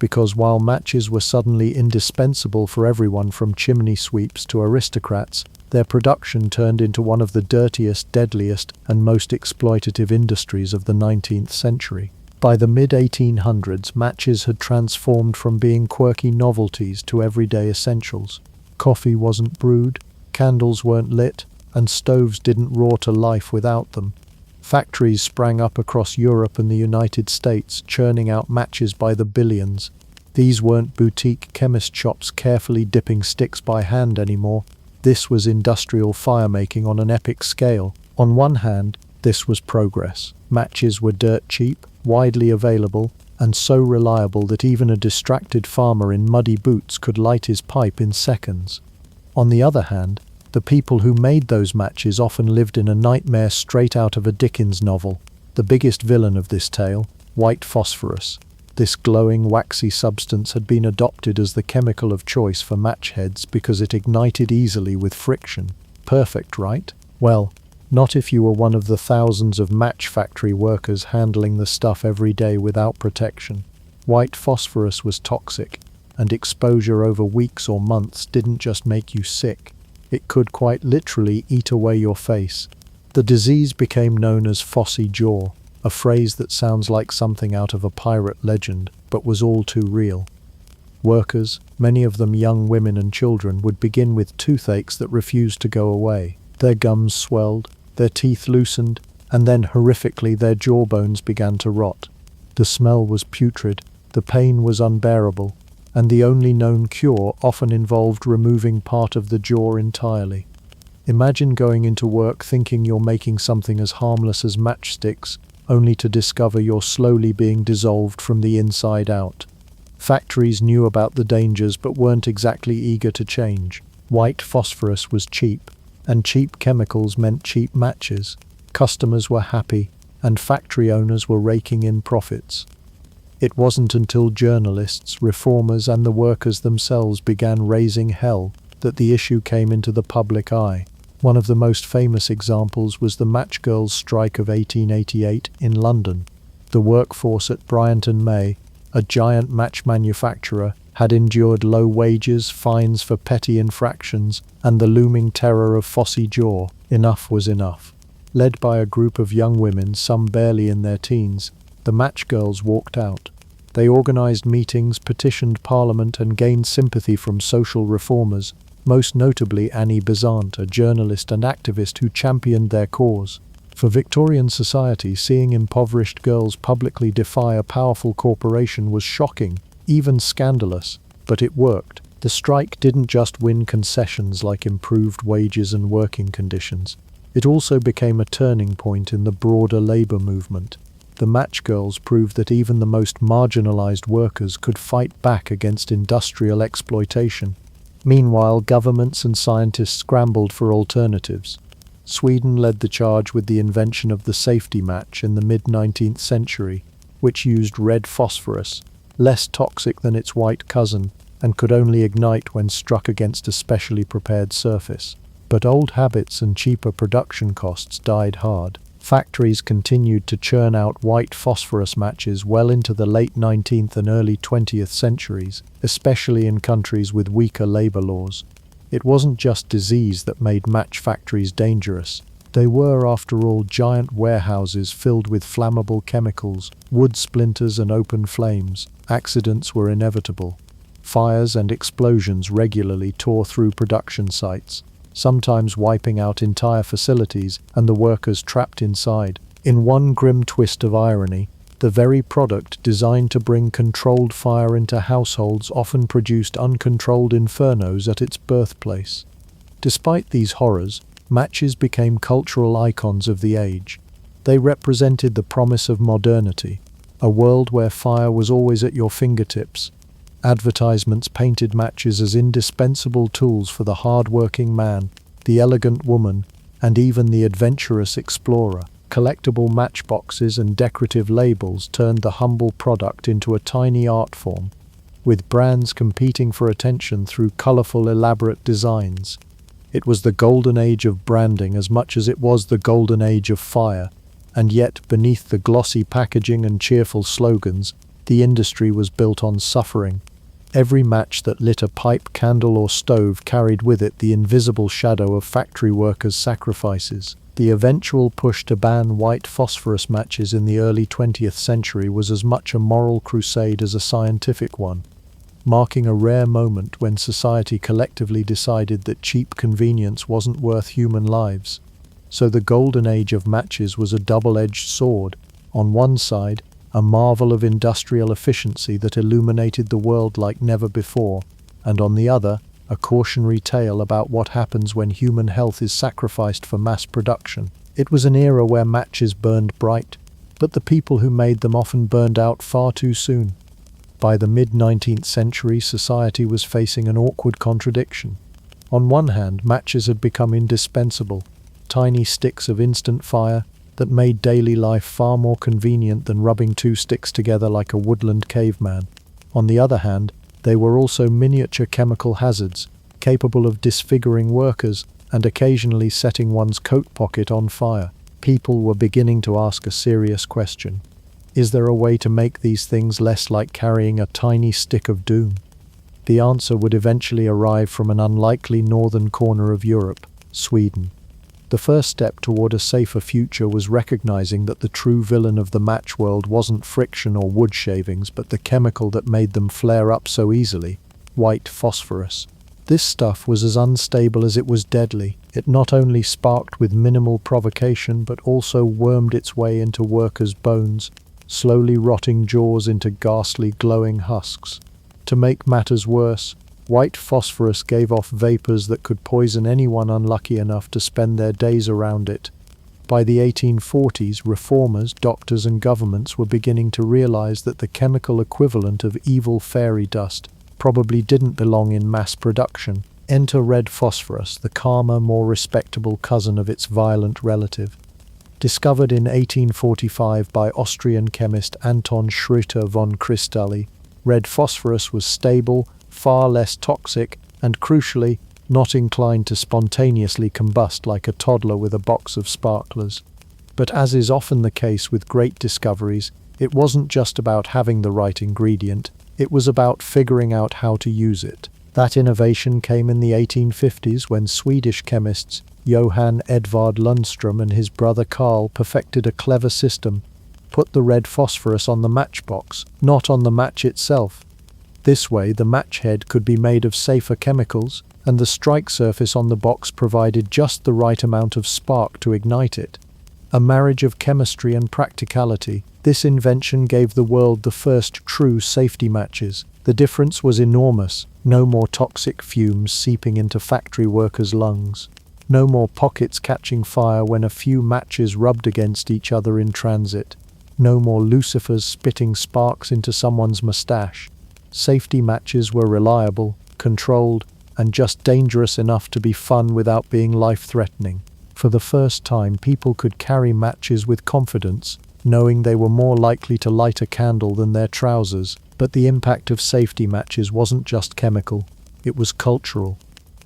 Because while matches were suddenly indispensable for everyone from chimney sweeps to aristocrats, their production turned into one of the dirtiest, deadliest, and most exploitative industries of the 19th century. By the mid-1800s, matches had transformed from being quirky novelties to everyday essentials. Coffee wasn't brewed, candles weren't lit, and stoves didn't roar to life without them. Factories sprang up across Europe and the United States, churning out matches by the billions. These weren't boutique chemist shops carefully dipping sticks by hand anymore. This was industrial firemaking on an epic scale. On one hand, this was progress. Matches were dirt cheap, widely available, and so reliable that even a distracted farmer in muddy boots could light his pipe in seconds. On the other hand, the people who made those matches often lived in a nightmare straight out of a Dickens novel. The biggest villain of this tale, white phosphorus. This glowing, waxy substance had been adopted as the chemical of choice for match heads because it ignited easily with friction. Perfect, right? Well, not if you were one of the thousands of match factory workers handling the stuff every day without protection. White phosphorus was toxic, and exposure over weeks or months didn't just make you sick. It could quite literally eat away your face. The disease became known as phossy jaw, a phrase that sounds like something out of a pirate legend, but was all too real. Workers, many of them young women and children, would begin with toothaches that refused to go away. Their gums swelled, their teeth loosened, and then horrifically their jawbones began to rot. The smell was putrid, the pain was unbearable, and the only known cure often involved removing part of the jaw entirely. Imagine going into work thinking you're making something as harmless as matchsticks, only to discover you're slowly being dissolved from the inside out. Factories knew about the dangers but weren't exactly eager to change. White phosphorus was cheap, and cheap chemicals meant cheap matches. Customers were happy, and factory owners were raking in profits. It wasn't until journalists, reformers, and the workers themselves began raising hell that the issue came into the public eye. One of the most famous examples was the Match Girls' strike of 1888 in London. The workforce at Bryant and May, a giant match manufacturer, had endured low wages, fines for petty infractions, and the looming terror of phossy jaw. Enough was enough. Led by a group of young women, some barely in their teens, the Match Girls walked out. They organized meetings, petitioned Parliament, and gained sympathy from social reformers, most notably Annie Besant, a journalist and activist who championed their cause. For Victorian society, seeing impoverished girls publicly defy a powerful corporation was shocking, even scandalous, but it worked. The strike didn't just win concessions like improved wages and working conditions. It also became a turning point in the broader labor movement. The Match Girls proved that even the most marginalized workers could fight back against industrial exploitation. Meanwhile, governments and scientists scrambled for alternatives. Sweden led the charge with the invention of the safety match in the mid-19th century, which used red phosphorus, less toxic than its white cousin, and could only ignite when struck against a specially prepared surface. But old habits and cheaper production costs died hard. Factories continued to churn out white phosphorus matches well into the late 19th and early 20th centuries, especially in countries with weaker labor laws. It wasn't just disease that made match factories dangerous. They were, after all, giant warehouses filled with flammable chemicals, wood splinters and open flames. Accidents were inevitable. Fires and explosions regularly tore through production sites, sometimes wiping out entire facilities and the workers trapped inside. In one grim twist of irony, the very product designed to bring controlled fire into households often produced uncontrolled infernos at its birthplace. Despite these horrors, matches became cultural icons of the age. They represented the promise of modernity, a world where fire was always at your fingertips. Advertisements painted matches as indispensable tools for the hard-working man, the elegant woman, and even the adventurous explorer. Collectible matchboxes and decorative labels turned the humble product into a tiny art form, with brands competing for attention through colorful, elaborate designs. It was the golden age of branding as much as it was the golden age of fire, and yet, beneath the glossy packaging and cheerful slogans, the industry was built on suffering. Every match that lit a pipe, candle, or stove carried with it the invisible shadow of factory workers' sacrifices. The eventual push to ban white phosphorus matches in the early 20th century was as much a moral crusade as a scientific one, marking a rare moment when society collectively decided that cheap convenience wasn't worth human lives. So the golden age of matches was a double-edged sword. On one side, a marvel of industrial efficiency that illuminated the world like never before, and on the other, a cautionary tale about what happens when human health is sacrificed for mass production. It was an era where matches burned bright, but the people who made them often burned out far too soon. By the mid-19th century, society was facing an awkward contradiction. On one hand, matches had become indispensable, tiny sticks of instant fire that made daily life far more convenient than rubbing two sticks together like a woodland caveman. On the other hand, they were also miniature chemical hazards, capable of disfiguring workers and occasionally setting one's coat pocket on fire. People were beginning to ask a serious question. Is there a way to make these things less like carrying a tiny stick of doom? The answer would eventually arrive from an unlikely northern corner of Europe, Sweden. The first step toward a safer future was recognizing that the true villain of the match world wasn't friction or wood shavings, but the chemical that made them flare up so easily, white phosphorus. This stuff was as unstable as it was deadly. It not only sparked with minimal provocation, but also wormed its way into workers' bones, slowly rotting jaws into ghastly glowing husks. To make matters worse, white phosphorus gave off vapors that could poison anyone unlucky enough to spend their days around it. By the 1840s, reformers, doctors, and governments were beginning to realize that the chemical equivalent of evil fairy dust probably didn't belong in mass production. Enter red phosphorus, the calmer, more respectable cousin of its violent relative. Discovered in 1845 by Austrian chemist Anton Schroeter von Cristalli, red phosphorus was stable, far less toxic, and crucially, not inclined to spontaneously combust like a toddler with a box of sparklers. But as is often the case with great discoveries, it wasn't just about having the right ingredient, it was about figuring out how to use it. That innovation came in the 1850s when Swedish chemists Johann Edvard Lundström and his brother Carl perfected a clever system: put the red phosphorus on the matchbox, not on the match itself. This way, the match head could be made of safer chemicals, and the strike surface on the box provided just the right amount of spark to ignite it. A marriage of chemistry and practicality, this invention gave the world the first true safety matches. The difference was enormous. No more toxic fumes seeping into factory workers' lungs. No more pockets catching fire when a few matches rubbed against each other in transit. No more lucifers spitting sparks into someone's mustache. Safety matches were reliable, controlled, and just dangerous enough to be fun without being life-threatening. For the first time, people could carry matches with confidence, knowing they were more likely to light a candle than their trousers. But the impact of safety matches wasn't just chemical, it was cultural.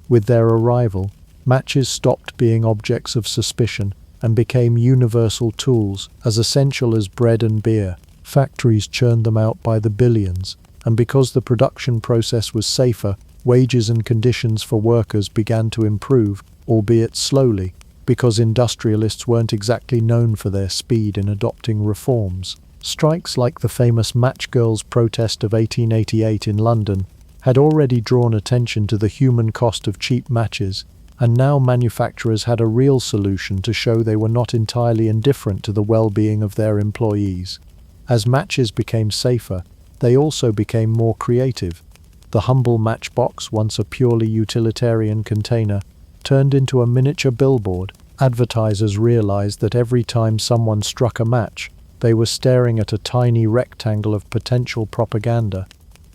With their arrival, matches stopped being objects of suspicion and became universal tools, as essential as bread and beer. Factories churned them out by the billions, and because the production process was safer, wages and conditions for workers began to improve, albeit slowly, because industrialists weren't exactly known for their speed in adopting reforms. Strikes like the famous Match Girls' protest of 1888 in London had already drawn attention to the human cost of cheap matches, and now manufacturers had a real solution to show they were not entirely indifferent to the well-being of their employees. As matches became safer, they also became more creative. The humble matchbox, once a purely utilitarian container, turned into a miniature billboard. Advertisers realized that every time someone struck a match, they were staring at a tiny rectangle of potential propaganda.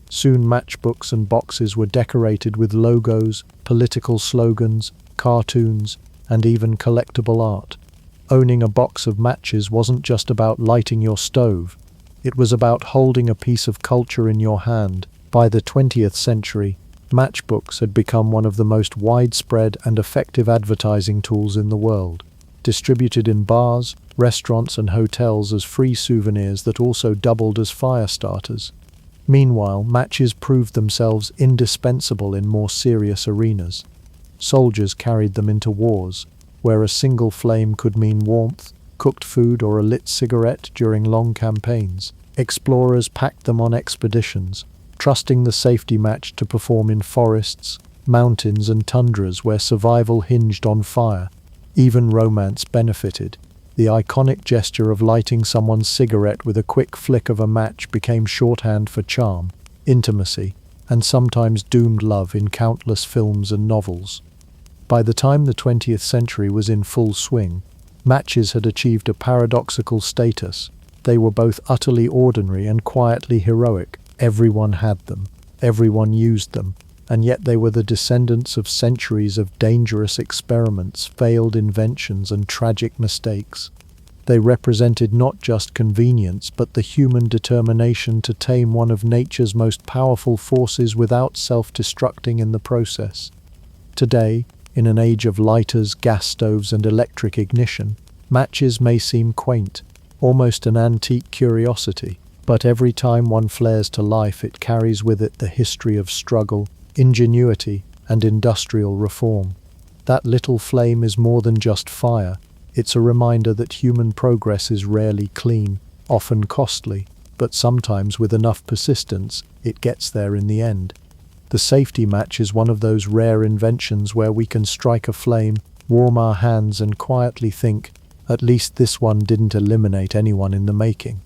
Soon matchbooks and boxes were decorated with logos, political slogans, cartoons, and even collectible art. Owning a box of matches wasn't just about lighting your stove. It was about holding a piece of culture in your hand. By the 20th century, matchbooks had become one of the most widespread and effective advertising tools in the world, distributed in bars, restaurants, and hotels as free souvenirs that also doubled as fire starters. Meanwhile, matches proved themselves indispensable in more serious arenas. Soldiers carried them into wars, where a single flame could mean warmth, cooked food, or a lit cigarette during long campaigns. Explorers packed them on expeditions, trusting the safety match to perform in forests, mountains, and tundras where survival hinged on fire. Even romance benefited. The iconic gesture of lighting someone's cigarette with a quick flick of a match became shorthand for charm, intimacy, and sometimes doomed love in countless films and novels. By the time the 20th century was in full swing, matches had achieved a paradoxical status. They were both utterly ordinary and quietly heroic. Everyone had them, everyone used them, and yet they were the descendants of centuries of dangerous experiments, failed inventions, and tragic mistakes. They represented not just convenience, but the human determination to tame one of nature's most powerful forces without self-destructing in the process. Today, in an age of lighters, gas stoves, and electric ignition, matches may seem quaint, almost an antique curiosity, but every time one flares to life, it carries with it the history of struggle, ingenuity, and industrial reform. That little flame is more than just fire. It's a reminder that human progress is rarely clean, often costly, but sometimes with enough persistence, it gets there in the end. The safety match is one of those rare inventions where we can strike a flame, warm our hands, and quietly think, at least this one didn't eliminate anyone in the making.